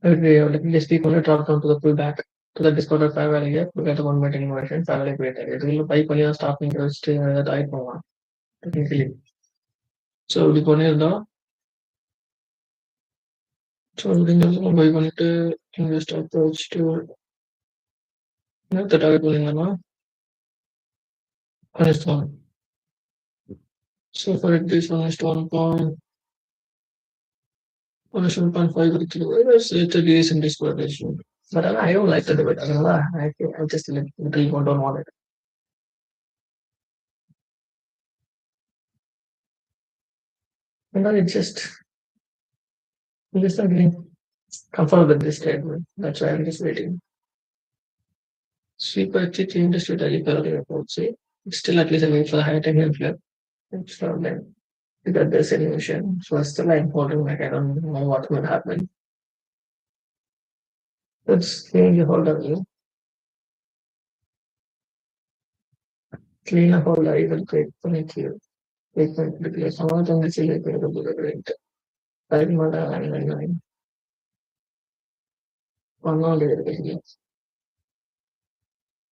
Okay, let me just speak on it, drop down to the pullback to the discounted fair value here. Look at the 1 minute inversion, fair value created. இதுல buy பண்ணி தான் stop பண்ணிட்டு வச்சுட்டு அதை add பண்ணலாம் technically. So இப்படி பண்ணியிருந்தோம். So இப்படி பை பண்ணிட்டு இங்கே ஸ்டாப் வச்சுட்டு நேரத்தை டார்கெட் பண்ணியிருந்தோம்னா பண்ணிருக்கோம். ஸோ ஃபார் இட் திஸ் 1:1.5 கிடைக்குது. It's a decent disqualification. But I don't like the debate. I just literally don't want it. And I'm just not getting comfortable with this statement. That's why I'm just waiting. Sweep change the strategy earlier, I would say. Still at least I wait for the high technical flip. It's from then to get this illusion. So it's still like holding like I don't know what will happen. Let's change the holder view. Clean a holder, I will take for it here. Take because some of them is like a bullet rate. Right mother and nine. One more day.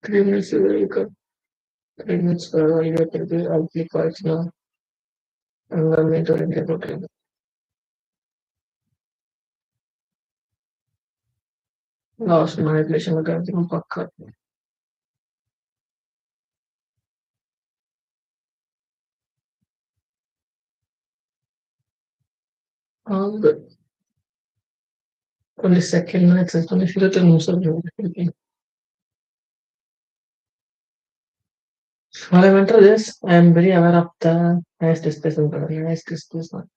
3 minutes very good. 3 minutes I get it. I'll click right now. And then later I get okay. Lost manipulation again. Pakka. Good. Only second minutes is only feel the news of the While I enter this, I am very aware of the nice displacement. Nice displacement.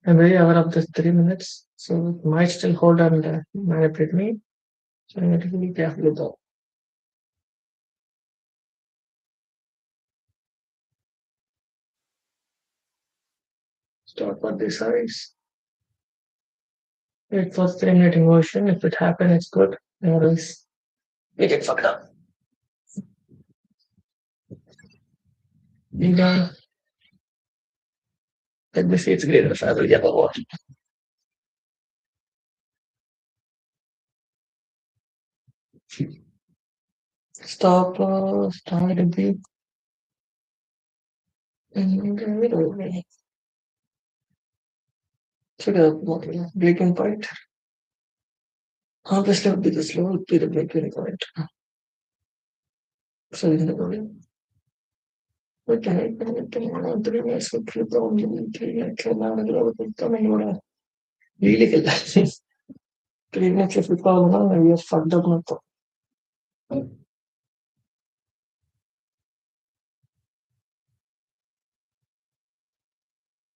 I'm very aware of this 3 minutes, so it might still hold and manipulate me. So I need to be careful with that. Start for this size. Wait for 3 minute inversion. If it happens, it's good. Otherwise, we get fucked up. Let me see it's greater if I will get a lot. Stop, start to be in the middle. Trigger breaking point. Obviously, would be the slow, would be the breaking point. So, in the morning. Okay, 3 minutes would keep on 3 minutes. Really get that. 3 minutes if we call now, we are fucked up. Not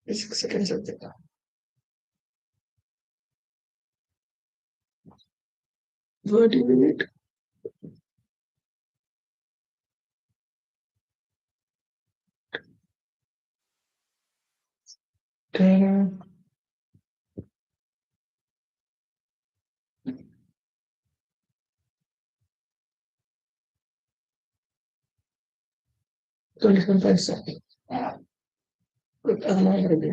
6 seconds of the 30 minutes. 10. 27.7. Good, I'm not ready.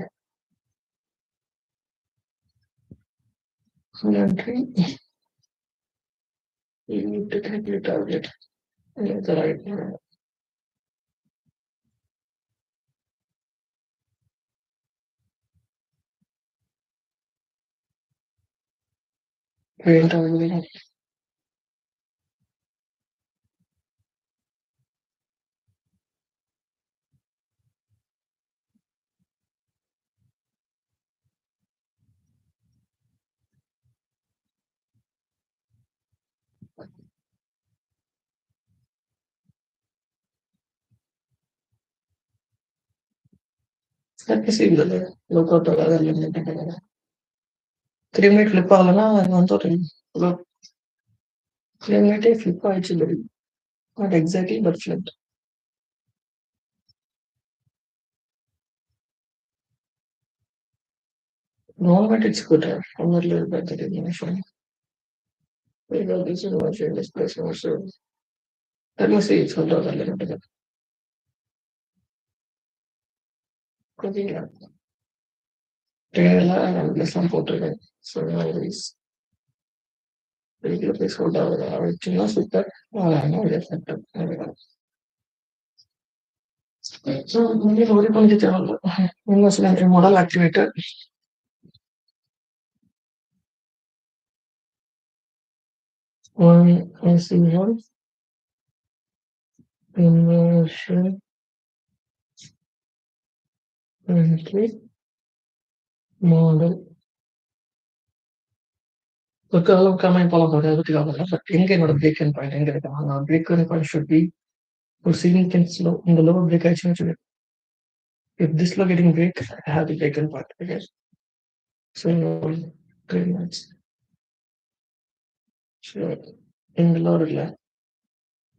103. You need to technically target. The right brain targeting. Let me see the look out the other limit. 3 minute flip ಆಗಲ್ಲ ಒಂದು Climate flip actually. Not exactly, but flipped. Government it's good. I'm not little bit that information. Because this is what this place also. Let me see. It's hold on a little bit. Cooking up. Some photo. So now is regular place hold on. China super. I know yes. So we already going to tell. Investment model activated. One is involved. Immersion entry model. Kalau kami follow kerja itu tiga bulan, but ini kan ada break-in point. Ini kita kemana? Break-in point should be proceeding can slow in the lower break actually. If this low getting break, I have the break-in point. Okay. So 3 months. So in the lower left,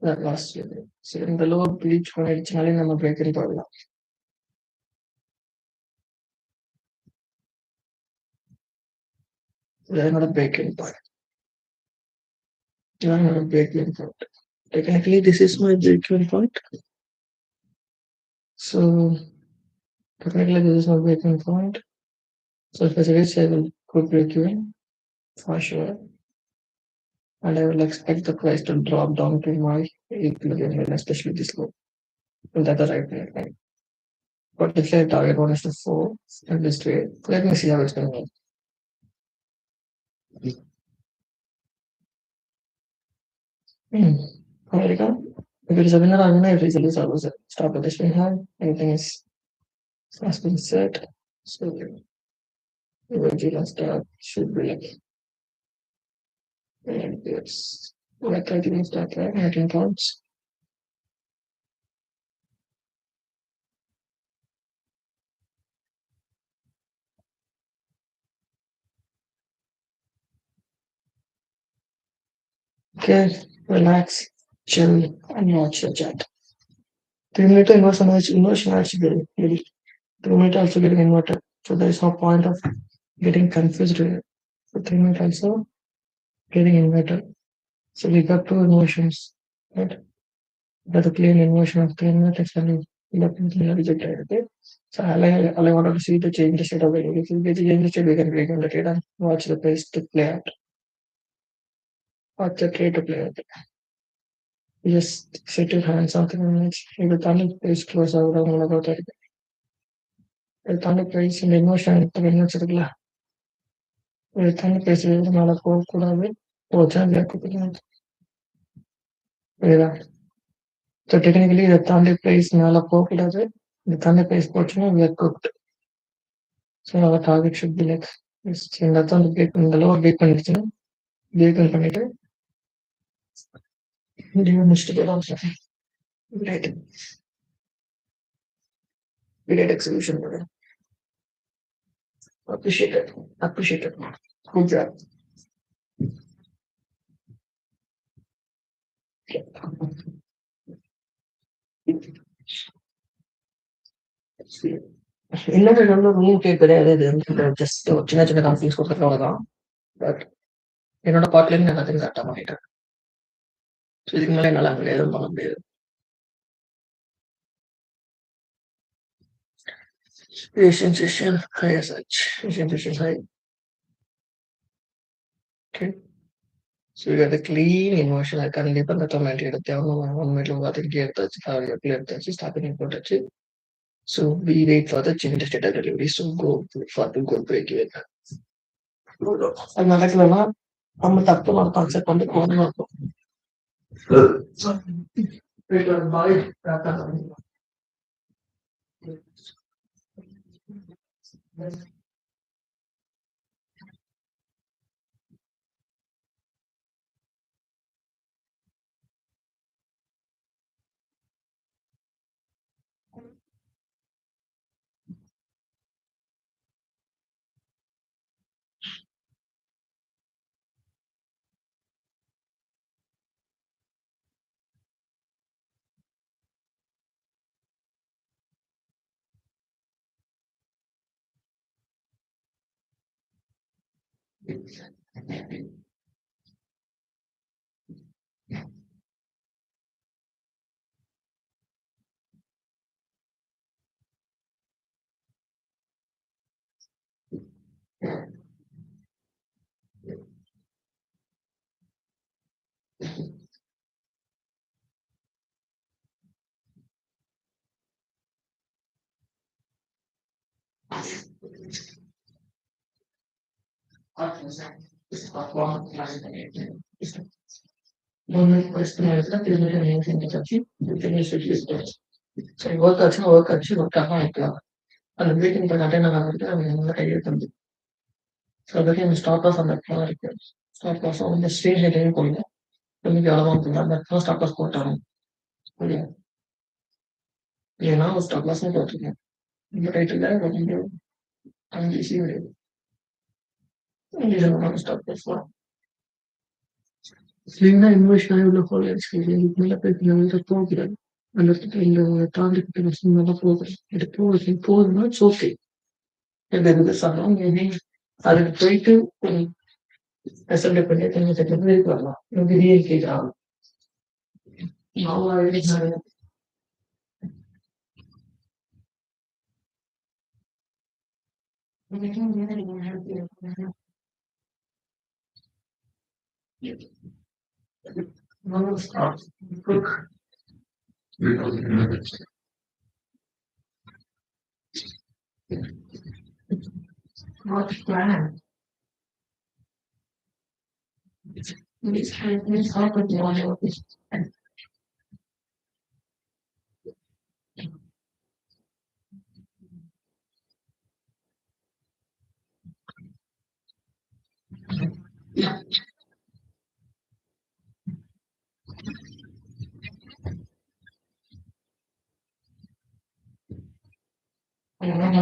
that last year. So in the lower breach point, it's not in break-in point. They're not a break-in point. They're not a break-in point. Technically, this is my break-in point. So technically, this is my break-in point. So if I reach, I will go break-even for sure. And I will expect the price to drop down to my equilibrium, especially this low. And that's the right way, right? But if I target one is to 4 in this trade, let me see how it's going to go. America. If it is a winner, I winner. If it is a loser, I loser. Stop at this way high. Anything is has been set. So the original start should be like and it's like I didn't start right, 19 pounds. Okay, relax, chill, and watch the chat. 3 minute inversion actually very 3 minute also getting inverted. So there is no point of getting confused here. So 3 minute also getting inverted. So we got two inversions, right? Got a clean inversion of 3 minute actually rejected. Okay. So all I wanted to see the change the state of the if you get the change the state, we can break in the trade and watch the pace to play out. Watch the trade to play out. You just set your hands on 3 minutes. If the tunnel is close out, I'm gonna go there. The price in inversion 3 minutes Tanto presidente mala ಕೂಡವೇ ಓಜಾಗಬೇಕು So technically the Thunder plays Nala Pokidave, the Thunder plays Pochino, we are cooked. So our target should be like this in the Thunder break in the lower break condition, break condition. Do you miss to get on something? Great. Great execution. Appreciate it. Appreciate it. Good job. இன்னொரு நல்ல room கிடையாது just சின்ன சின்ன companies கொடுக்குறவங்க but என்னோட பார்ட்ல நான் எல்லாத்தையும் கரெக்டாக பண்ணிட்டேன் ஸோ இதுக்கு மேலே என்னால் அங்கே எதுவும் பண்ண முடியாது Asian session high as such. Asian session high. Okay. So we got the clean inversion. I can't leave the comment here. The 1 minute I think here touch or clear touch is happening for touch. So we wait for the change state of delivery. So go for the good break even. I'm not like I'm a tap on concept on the corner. Wait, buy that. Questo è stato il mio tentativo di cioè, work achieve and waiting for another idea. So that can stop us on the floor. Stop us on the stage heading point. Then we all want to that first stop us put down. Yeah. Yeah, now stop us not to but I tell that what you do. I'm received it. And you don't want to stop us for. Linda emotional the whole experience. You will the program. And the target is another program. It proves in four months okay. And then the song maybe I will try to as a dependent and as a very well. No, the real kid out. Now I not plan. It's how to do it. I remember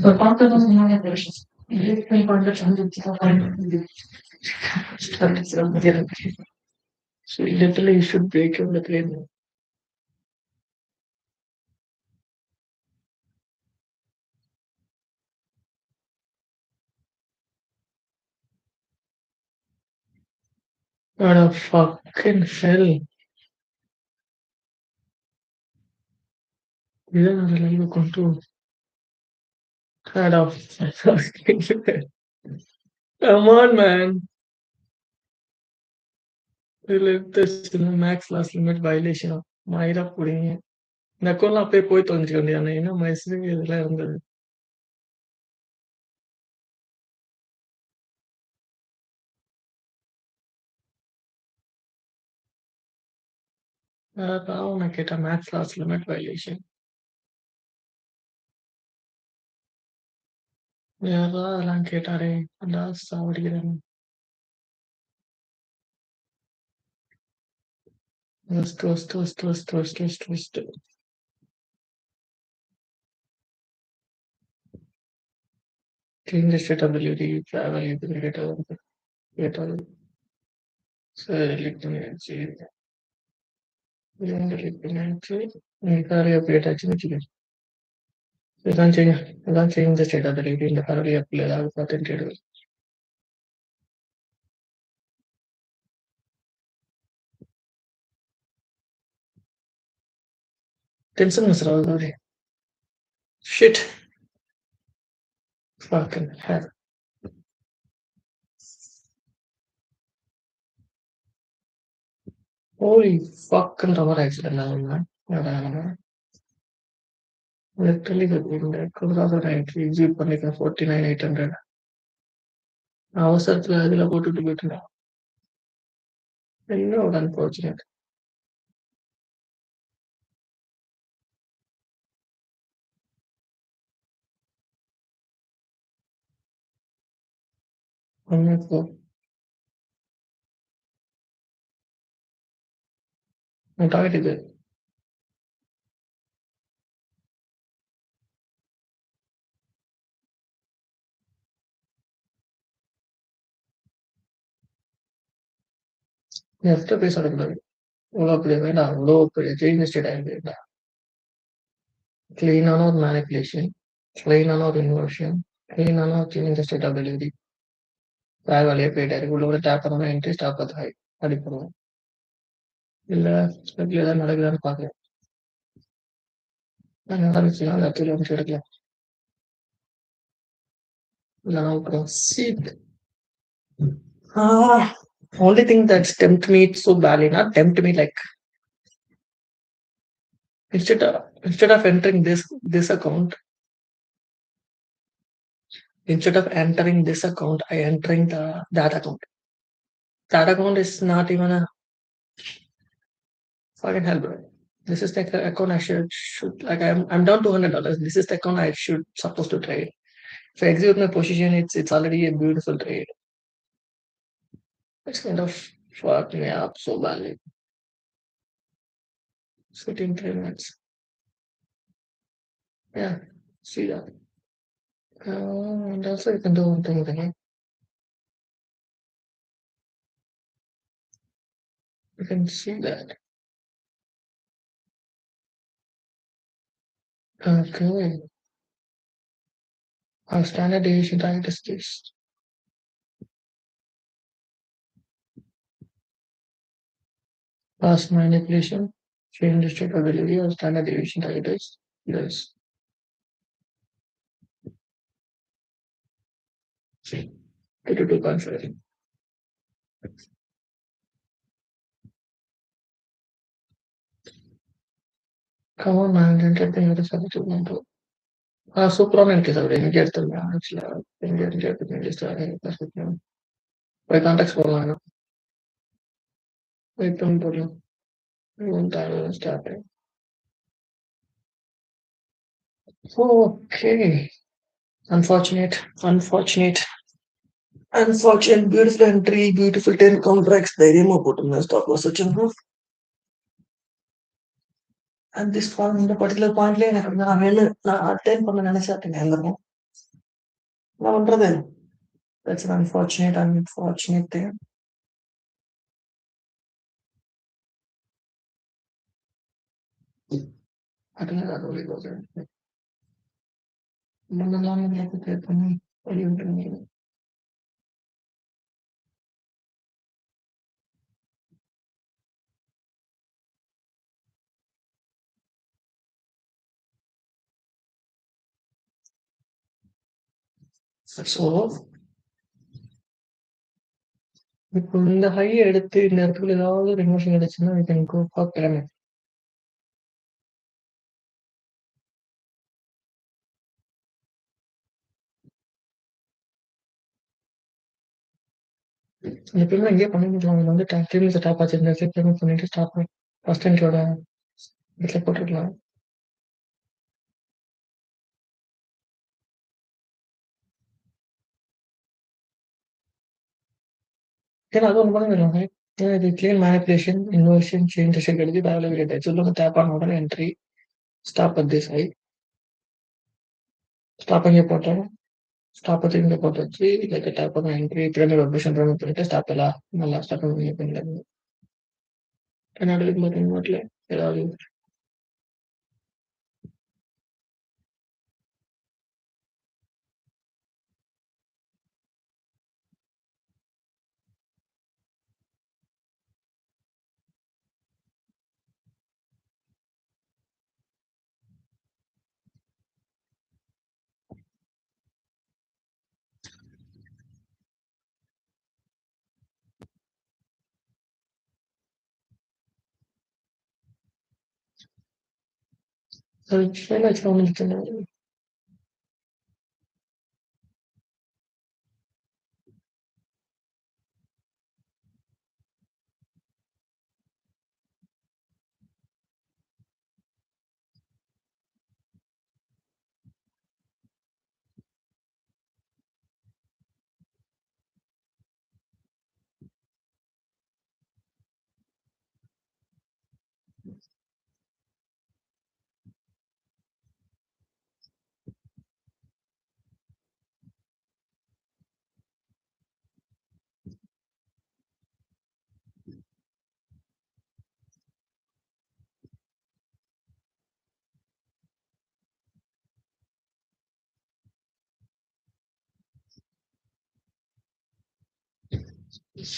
the content of the versions. If we want to change it, so literally you should break your brain. God of fucking hell. Isn't reliable control. God of fucking hell. Come on, man. Related max loss limit வயலேஷனா மயிரா புடிங்க. இந்த அக்கௌண்ட்லாம் அப்பயே போய் தொலைஞ்சுக்க வேண்டியதானே. என்ன message இதெல்லாம் இருந்தது. அதான் உன்னை கேட்டேன் மேக்ஸ் லாஸ் லிமிட் வயலேஷன். யாரா அதெல்லாம் கேட்டாரே அதான் சாவடிக்கிறேன். First. Change the state ability, travel, get select thoroughly update ஆச்சுன்னு வச்சுக்கோ. இதான் change the state ability இந்த thoroughly update ஏதாவது பார்த்துட்டு எடுக்கும். Tension மிஸ் ஆகுது. Shit. Fucking hell. Holy fucking rubber accident ஆகுதுங்க. Literally இந்த குதிராத எக்ஸிக்யூட் பண்ணிருக்கேன் 49,800. அவசரத்துல அதுல போட்டுட்டு போயிட்டு என்ன ஒரு அன்பார்ச்சுனேட். ஒன்னுக்கு டாய்லெட் இது. எஃப்ட போய் சொல்லக்கூடாது. இவ்வளோ பெரிய வேண்டாம். இவ்வளோ பெரிய சேஞ்ச் ஸ்டேட் ஆகிடுது. கிளீனான ஒரு மேனிப்புலேஷன், கிளீனான ஒரு இன்வர்ஷன், கிளீனான ஒரு சேஞ்ச் ஸ்டேட் அபிலிட்டி. வேற வழியே போயிட்டாரு. உள்ள கூட டேப் பண்ணணும் என்ட்ரி ஸ்டாப் அது ஹை அப்படி பண்ணுவோம். இல்ல ஸ்பெக்ல ஏதாவது நடக்குதான்னு பார்க்குறேன். நான் நடந்துச்சுன்னா அந்த இடத்துல வந்து எடுக்கலாம். இல்லைன்னா விட்டுருவோம். Seat. Only thing that's tempt me so badly, not tempt me like instead of entering this account, instead of entering this account, I entering that account. That account is not even a fucking hell, bro. This is the account I should like. I'm down $200. This is the account I should supposed to trade. If I execute my position, it's already a beautiful trade. It's kind of fucked me up so badly. 3 minutes. Yeah, see that. And also you can do one thing again. You can see that. Okay. Our standard deviation target is this. Past manipulation, change the state ability, or standard deviation target is this. See, 22.5. Come on, man, don't get the other subject. Sopron and case of get the actually get the just by context for one. Wait, don't put you. You won't start. Okay. Unfortunate, beautiful entry, beautiful 10 contracts. தைரியமா போட்டுருந்தேன் stock loss வச்சிருந்தோம். And this one இந்த particular பாயிண்ட்ல எனக்கு நான் attend பண்ண நினைச்சாட்டேன் இருந்திருக்கும். நான் பண்றது that's an unfortunate thing. I think that really goes in. முன்னெல்லாம் எனக்கு கேட் பண்ணி வெளியே விட்டுருந்தீங்க. So இப்போ இந்த ஹைய எடுத்து இந்த இடத்துக்குள்ள ஏதாவது ஒரு எமோஷன் கிடைச்சுன்னா, we can go for pyramid. அந்த பிரமிட் அங்கேயே பண்ணிருக்கலாம். இதுல வந்து திரும்பி டாப் ஆச்சு. இந்த இடத்துல பிரமிட் பண்ணிட்டு ஸ்டாப் ஃபர்ஸ்ட் என்ட்ரியோட இடத்துல போட்டுருக்கலாம். ஏன்னா அது ஒண்ணு பண்ணிடலாங்க. ஏன்னா இது clean manipulation, inversion, change session எழுதி வேலை ஆயிடுச்சு. உள்ள வந்து டேப் ஆன உடனே entry, stop at this high, stop அங்கே போட்டோம். ஸ்டாப் திரும்பி போட்டு வச்சு, லைக் டேப் பண்ண என்ட்ரி, பிரமிட் வைப்ரேஷன் பிரமிட் பண்ணிட்டு ஸ்டாப் எல்லாம் நல்லா ஸ்டாப் பண்ணி பண்ணிடலாம். கண்ணாடி மட்டும் ஏதாவது அது ஃபெயில் ஆச்சுன்னா ஒண்ணும் பிரச்சனை இல்ல.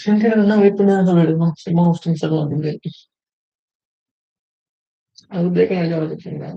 சென்டினல்னா வெயிட் பண்ணி தான் எடுக்கணும். சும்மா ஹோஸ்டிங் செலவு வந்து அது பிரேக் ஆகிடும் வச்சுருக்கீங்களா?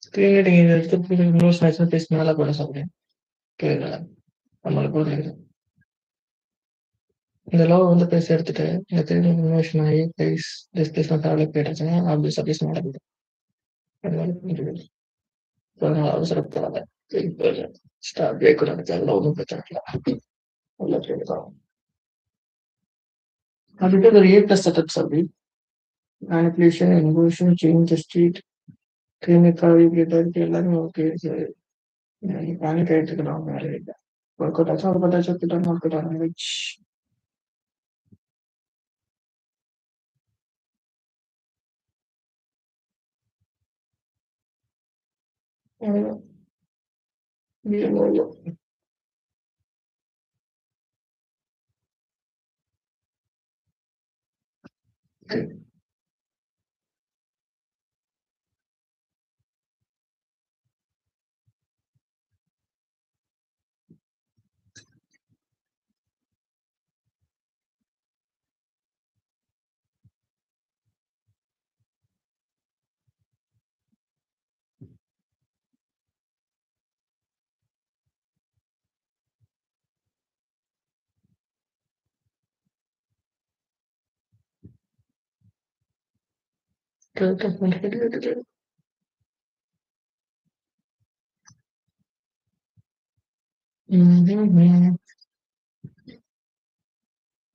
ஸ்க்ரீன் ரீடிங் இதை எடுத்து நியூஸ் நேஷனல் பேஸ் மேலே போட சொல்றேன். கேளுங்களா? நம்மளுக்கு புரியுது. இந்த லோ வந்து பேசி எடுத்துட்டு இந்த திரும்பி இன்வெஷன் ஆகி ப்ரைஸ் டிஸ்பிளேஸ்மெண்ட் டெவலப் போயிடுச்சுன்னா அப்படி சர்வீஸ் மேலே போயிடும். அது மாதிரி புரியுது. ஸோ அதனால அவசரப்படாத. ஸ்டார்ட் பிரேக் நடக்குது. அதில் ஒன்றும் பிரச்சனை இல்லை. நல்லா கேட்கலாம். அதுக்கு ஒரு ஏ பிளஸ் செட்டப்ஸ் அப்படி manipulation, inversion, change street, clinical எல்லாமே ஓகே. பேனிக் ஆகிட்டு இருக்கலாம் வேலை இல்லை. ஒர்க் அவுட் ஆச்சு, ஒர்க் அவுட் ஆச்சு, ஒர்க் அவுட் ஒர்க் அவுட் ஆச்சு.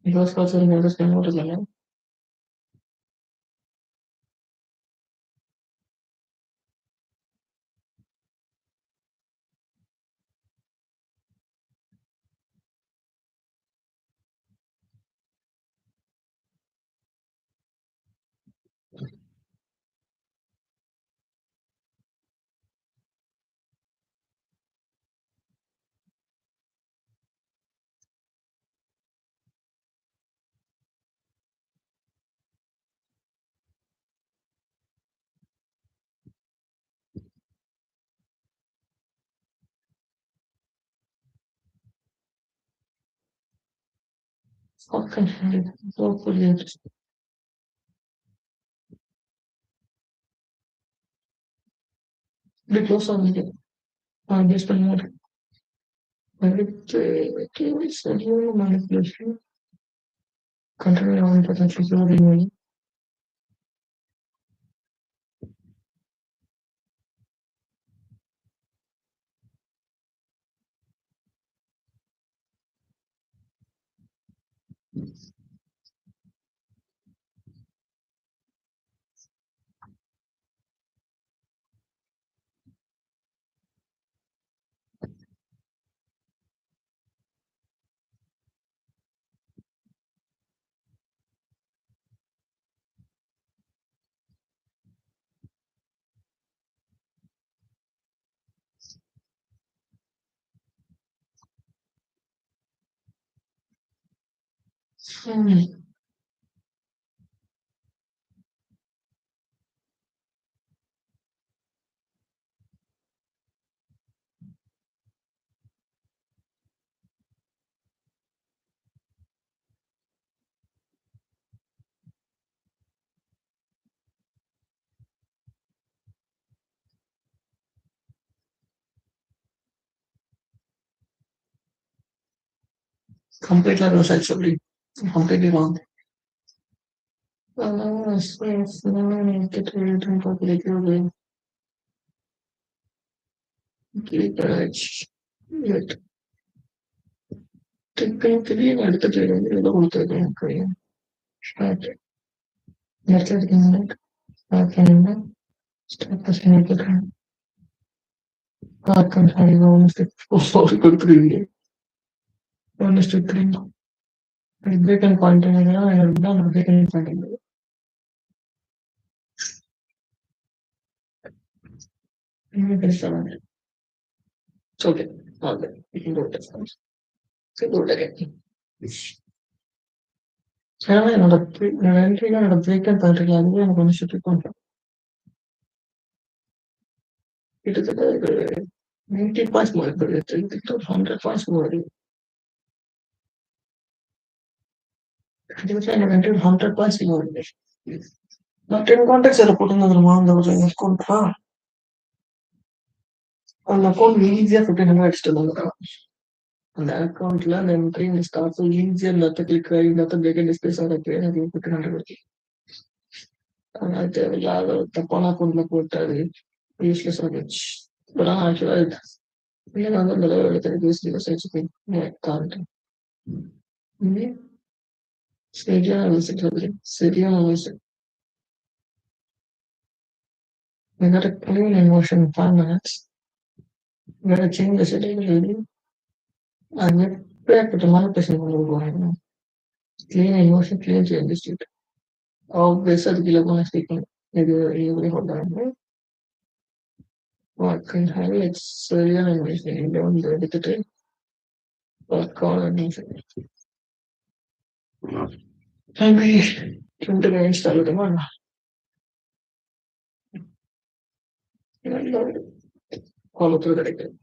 Because also remember spend more time. Okay, hopefully because of the just a more manipulation, control on potential money. Hmm. Completely wrong, actually. Completely wrong. Yes, no, get rid of completely yet technically അടുത്ത ട്രെയിനിൽ കൊടുത്തേക്കാൻ കഴിയും നേരത്തെ ആക്കാനുണ്ട് status ആക്കാൻ സാധിക്കും കൊടുത്തിരിക്കുക honestly breaking point and breaking point. It's okay. All right. We can do it. We can do it again. நான் entry என்னோட breaking point அதுவே எனக்கு ஒன்று சுற்றி கொண்டேன் கிட்டத்தட்ட ஒரு 90 பாயிண்ட்ஸ் மாதிரி 100 பாயிண்ட்ஸ் மாதிரி கிட்டத்தட்ட என்னோட 100 பாயிண்ட்ஸ் மாதிரி நான் 10 கான்டாக்ட்ஸ் அதில் போட்டிருந்ததுமா அந்த ஒரு அக்கௌண்ட்ல அந்த அக்கௌண்ட் ஈஸியாக 1500 அடிச்சுட்டு இருந்தாங்க அந்த அக்கௌண்ட்ல அந்த என்ட்ரி ஸ்டார்ட் ஈஸியாக இந்த கிளிக் ஆகி இந்த பேக்கெண்ட் ஸ்பேஸ் ஆகிறப்ப எனக்கு 1500 அது தேவையில்லாத தப்பான அக்கௌண்ட்ல போட்டாரு யூஸ்லெஸ் ஆகிடுச்சு பட் ஆனால் ஆக்சுவலாக இல்லை நான் அந்த தடவை எடுத்து யூஸ்லெஸ் ஆயிடுச்சு காண்ட் சரியான விசிட் வந்து சரியான visit we got a clean emotion in 5 minutes. We got to change the setting really. And we back to the manifestation going. Clean emotion, clean change the state. Obviously, the killer speaking. Maybe you hold on. What can have it's serial emotion. You don't do it. What call an emotion. Maybe to install the one. Follow through the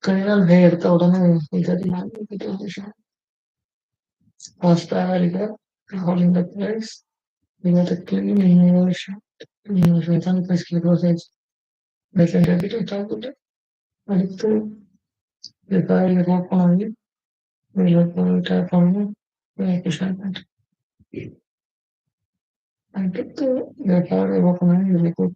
Criminal head the udahan idari Australia holding the place. We got a clean innovation. Innovation basically process. Based on the childhood. அடுத்து காய்கறி போனாங்க வெளியில் போயிட்டு போனாங்க விஷயம் அடுத்து காய்கறி போனாங்க வெளியில் போய்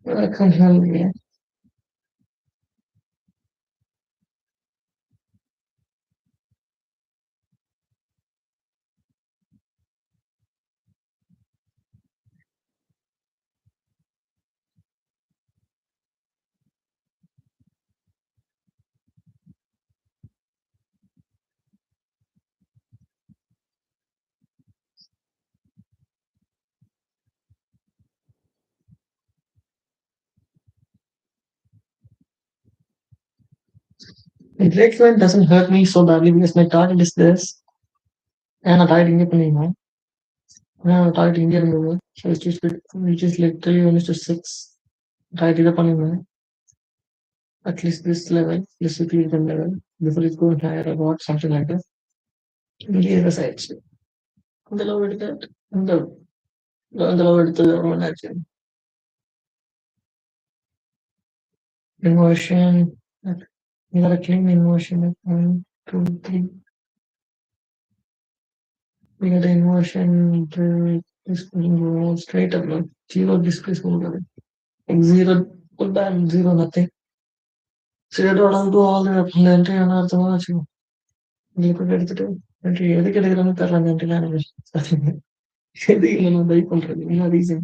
I can't help you. The break even doesn't hurt me so badly because my target is this, and I target இங்க பண்ணிருந்தேன். நான் target இங்க இருந்தது. So which is like 3 1 to 6. Target இதை பண்ணிருந்தேன். At least this level, this equilibrium level, before it's going higher or what, something like that. இங்கே இருக்க ஆயிடுச்சு. இந்த லவ் எடுத்து இந்த இந்த லவ் எடுத்தது ரொம்ப ஆச்சு. Inversion. You gotta clean inversion at 1, 2, 3. We got the inversion to this go straight up, no? Zero displacement. Like zero, put that zero nothing. Zero down to all the way up. The entry on earth much. You could get it. Entry எதுக்கு எடுக்கிறோம்னு தெரியல அந்த entry animation. எதுக்கு நம்ம by பண்றது? என்ன reason?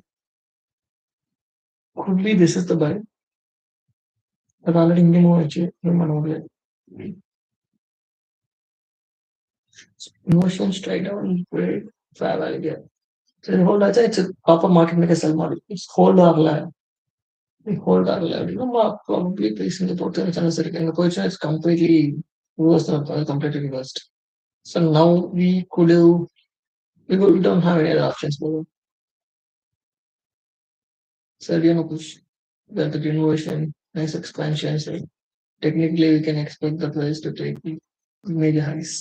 Could be this is the buy. அது already இங்கே move ஆச்சு. இது பண்ண முடியாது. Inversion straight down, great. Fair value. சரி ஹோல்ட் ஆச்சா it's proper market maker sell model. It's hold ஆகல. ஹோல்ட் ஆகல அப்படின்னா ப்ராபப்ளி ப்ரைஸ் இங்கே போட்டு சான்ஸ் இருக்கு. இங்கே போயிடுச்சுன்னா it's completely reverse completely reversed. So now we could we don't have any other options. Seriano push that the innovation, nice expansion. So technically, we can expect the price to take major highs.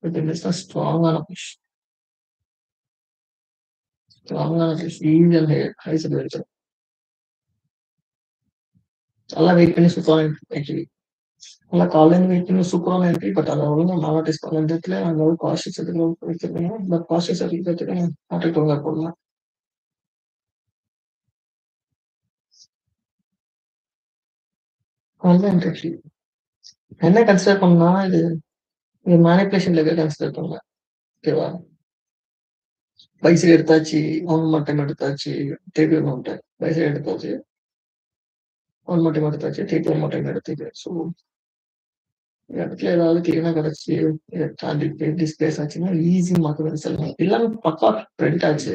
But then it's not strong on a push. Strong on a push. Even highs are very good. Allah wait பண்ணி சூப்பராக actually நல்லா காலையில் wait பண்ணி சூப்பரான entry but அதை ஒழுங்காக மாவட்டிஸ் பண்ணுறதுல அந்த ஒரு காஸ்ட் எடுத்துக்கலாம் வச்சிருக்கேன் பட் காஸ்ட் எடுத்துக்கிறதுக்கு மார்க்கெட் ஒழுங்காக போடலாம் அதுதான் ஆக்சுவலி என்ன கன்சிடர் பண்ணா இது மேனிப்புலேஷன் லெவல் கன்சிடர் பண்ணல ஓகேவா பைசைடு எடுத்தாச்சு ஒன் மட்டும் எடுத்தாச்சு திருப்பி ஒன்று பைசைடு எடுத்தாச்சு ஒன் மட்டும் எடுத்தாச்சு திருப்பி ஒன் மட்டும் எடுத்துக்கு ஸோ இடத்துல ஏதாவது கிளீனா கிடைச்சி தாண்டி டிஸ்பிளேஸ் ஆச்சுன்னா ஈஸி மார்க்கெட் செல்லலாம் எல்லாமே பக்கா ப்ரெடிட் ஆச்சு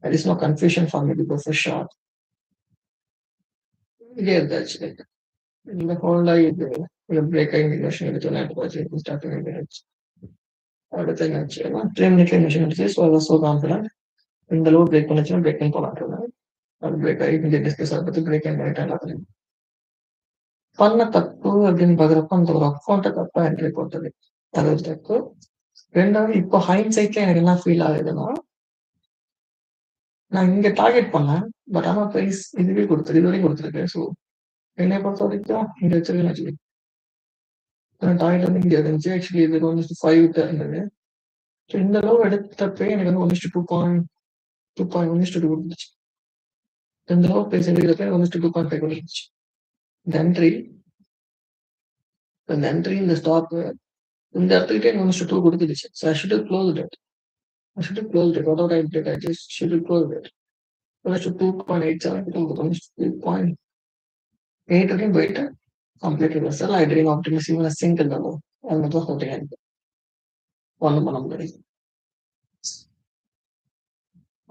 there is no confusion for me to go for short. இதே இருந்தாச்சு இந்த ஹோல்டா இது பிரேக் ஆகி மிஷின் எடுத்து எடுத்தாச்சு ஸ்டார்ட் பண்ணிடுச்சு அடுத்து என்னாச்சு ட்ரேம் நிக்கல் மிஷின் எடுத்து ஸோ கான்ஃபிடன்ட் இந்த லோ பிரேக் பண்ணிச்சுன்னா பிரேக் பண்ணி போகலாம் அது பிரேக் ஆகி கொஞ்சம் டிஸ்கஸ் ஆக பற்றி பிரேக் ஆகி எல்லாத்தையும் பண்ண தப்பு அப்படின்னு பாக்குறப்ப அந்த ஒரு அக்கௌண்ட்டை தப்பா என்ட்ரி போட்டது அது ஒரு தப்பு ரெண்டாவது இப்போ ஹைண்ட் சைட்ல எனக்கு என்ன ஃபீல் ஆகுதுன்னா நான் இங்க டார்கெட் பண்ணேன் பட் ஆனா பிரைஸ் இதுவே கொடுத்துருக்கு இது வரைக்கும் கொடுத்துருக்கு ஸோ என்னை பொறுத்த வரைக்கும் இங்க வச்சிருக்கேன்னு வச்சுக்கோங்க டார்கெட் வந்து இங்க இருந்துச்சு ஆக்சுவலி இது 1:5 இருந்தது ஸோ இந்த லோ எடுத்தப்பே எனக்கு வந்து 1:2.2 கொடுத்துச்சு இந்த லோ பிரைஸ் எடுக்கிறப்ப 1:2.5 கொடுத்துச்சு இந்த என்ட்ரி இந்த ஸ்டாக் இந்த இடத்துக்கிட்டே 1:2 கொடுத்துருச்சு so I should close it I should have closed it. Whatever I did, I just should have closed it. So I should 2.87 to 2.8 again, wait. Complete reversal. I didn't optimize even a single number. I'm not holding it. One number.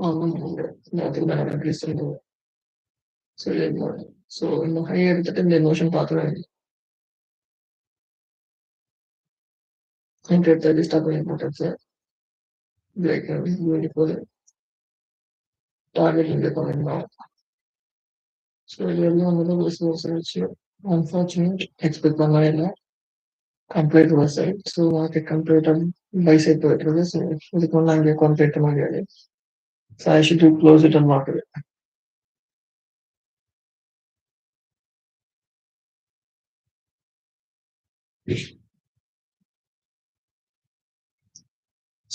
One number. Nothing that I'm increasing. So, so in the higher the motion pathway. And that is starting important. Like beautiful target in the coming now. So really another was unfortunate expect the complete website. So market complete buy side to it. So it's one line complete to my so I should close it and market it.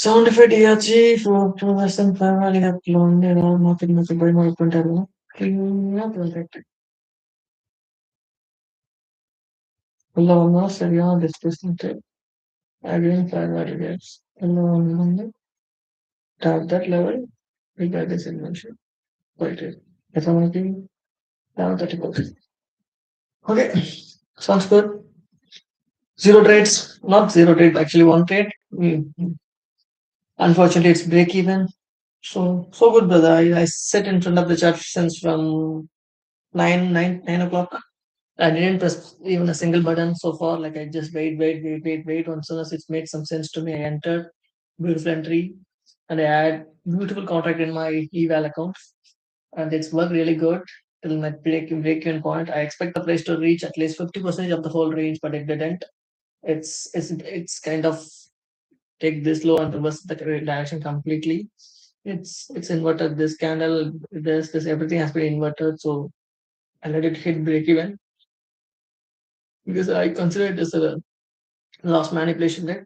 Sound effect DRG for 2005 value up long market must buy more content. Clean up protected. Alone serial displacement again fair value gaps. Alone tap that level we get this invention. Quite it. If I'm making down 30%. Okay. Sounds good. Zero trades, not zero trade, actually one trade. Unfortunately, it's break even. So good, brother. I sit in front of the chart since from 9 o'clock. I didn't press even a single button so far. Like I just wait. As soon as it made some sense to me, I entered beautiful entry and I had beautiful contract in my eval account, and it's worked really good till my break-even point. I expect the price to reach at least 50% of the whole range, but it didn't. It's kind of take this low and reverse the direction completely. It's inverted. This candle, this everything has been inverted. So I let it hit break even because I consider it as a loss manipulation, right?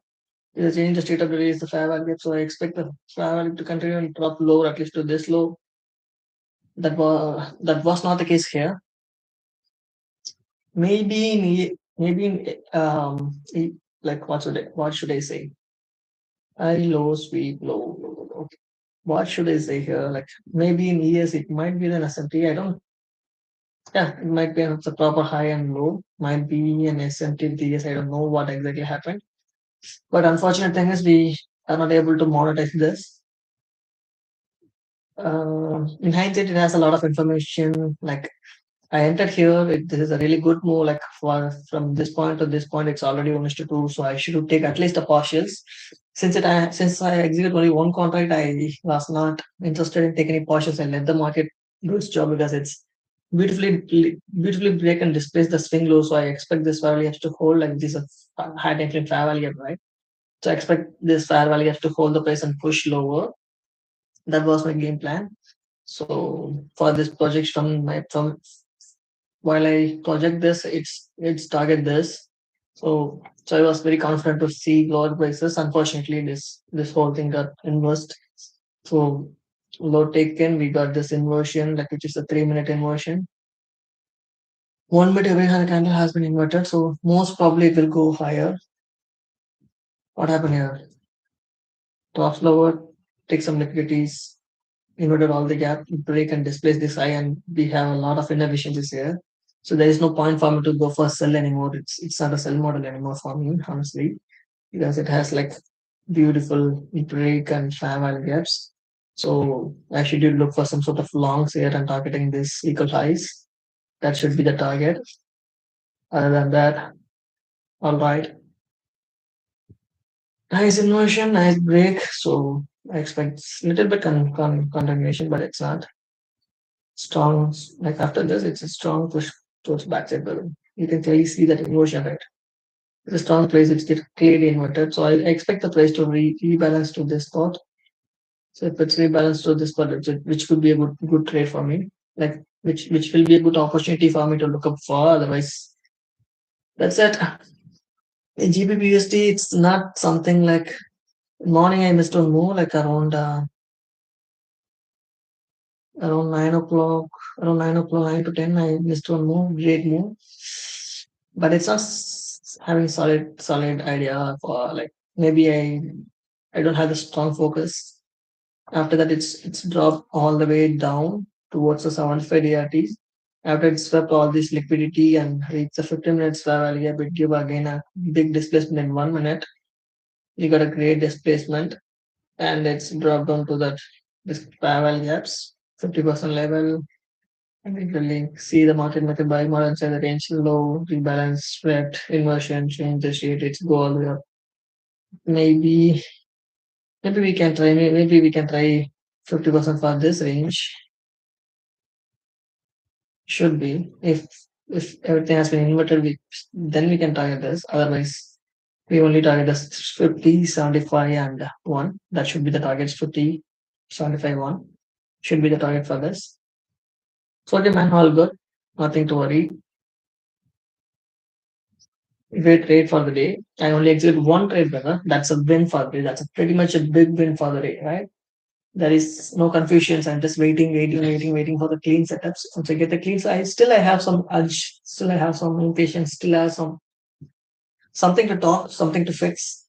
It has changed the state of the release, the fair value gap. So I expect the fair value to continue and drop lower, at least to this low. That was not the case here. Like what should I say? High, low, sweep, low. Okay. What should I say here? Like maybe in years it might be an SMT. I don't. Yeah, it might be the proper high and low. Might be an SMT with years. I don't know what exactly happened. But unfortunate thing is we are not able to monetize this. In hindsight, it has a lot of information. Like I entered here. This is a really good move. Like for from this point to this point, it's already 1:2. So I should take at least a partials. Since I execute only one contract, I was not interested in taking any partials and let the market do its job because it's beautifully break and displace the swing low. So I expect this value has to hold like this is a high time fair value, right? So I expect this fair value has to hold the price and push lower. That was my game plan. So for this project from while I project this, it's target this. So I was very confident to see lower prices. Unfortunately, this whole thing got inversed. So low taken, we got this inversion, like which is a 3 minute inversion. 1 minute away the candle has been inverted, so most probably it will go higher. What happened here? Drops lower, take some liquidities, inverted all the gap, break and displace this high, and we have a lot of inefficiencies here. So there is no point for me to go for sell anymore. It's not a sell model anymore for me, honestly, because it has like beautiful break and fair value gaps. So I should look for some sort of longs here and targeting this equal highs. That should be the target. Other than that, all right. Nice inversion, nice break. So I expect a little bit continuation, but it's not strong. Like after this, it's a strong push towards backside balloon. You can clearly see that inversion, right? It's a strong place. It's get clearly inverted. So I expect the price to rebalance to this spot. So if it's rebalanced to this spot, which could be a good trade for me. Like which will be a good opportunity for me to look up for. Otherwise, that's it. In GBPUSD, it's not something like morning. I missed on more like around 9 o'clock, 9 to 10. I missed one move, great move, but it's not having solid idea for like maybe I don't have the strong focus. After that, it's dropped all the way down towards the 75 DRTs. After it swept all this liquidity and reached the 15 minutes value, it give again a big displacement in 1 minute. You got a great displacement and it's dropped down to that this parallel gaps 50% level. And it will link see the market method buy more inside the range low rebalance spread inversion change the shape it's go all the way up. Maybe maybe we can try 50% for this range. Should be if everything has been inverted then we can target this. Otherwise we only target this 50 75 and 1. That should be the targets. 50 75 1 should be the target for this. So okay man, all good, nothing to worry. Great trade for the day. I only execute one trade, brother. That's a win for the day. That's pretty much a big win for the day, right? There is no confusions. I'm just waiting for the clean setups. Once I get the cleans, I have some urge. Still, I have some impatience. Still, I have something to talk, something to fix.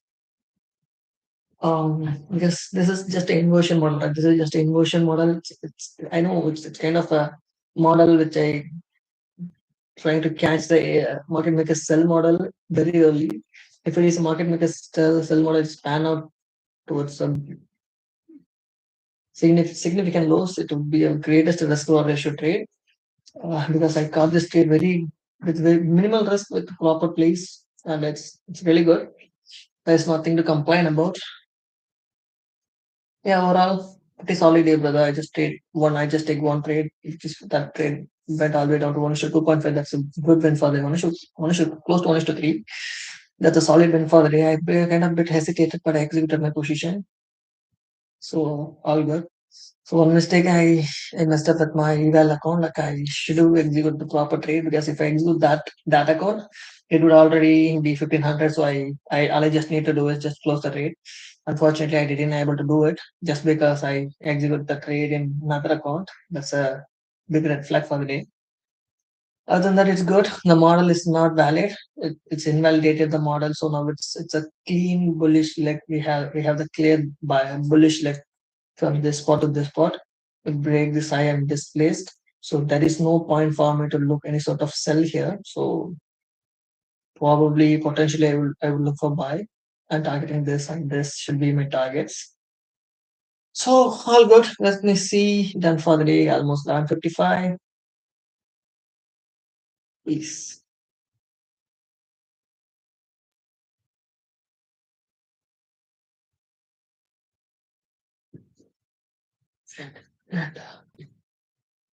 Because this is just an inversion model. Right? This is just an inversion model. I know it's kind of a model which I trying to catch the market maker sell model very early. If it is a market maker sell model, it's pan out towards some significant loss. It would be a greatest risk or ratio trade because I caught this trade very with very minimal risk with proper place, and it's really good. There's nothing to complain about. Yeah, overall, pretty solid day, brother. I just take one trade. It just that trade went all the way down to 1 to 2.5. That's a good win for the 1 to close to 1 to 3. That's a solid win for the day. Kind of bit hesitated, but I executed my position. So all good. So one mistake I messed up with my eval account. Like I should have executed the proper trade because if I execute that account, it would already be 1500. So all I just need to do is just close the trade. Unfortunately, I didn't able to do it just because I execute the trade in another account. That's a big red flag for the day. Other than that, it's good. The model is not valid. It's invalidated the model. So now it's a clean bullish leg. We have the clear bullish leg from this spot to this spot. We break this high and displaced. So there is no point for me to look any sort of sell here. So probably potentially I will look for buy and targeting this, and this should be my targets. So all good. Let me see. Done for the day. Almost done. 55. Peace. And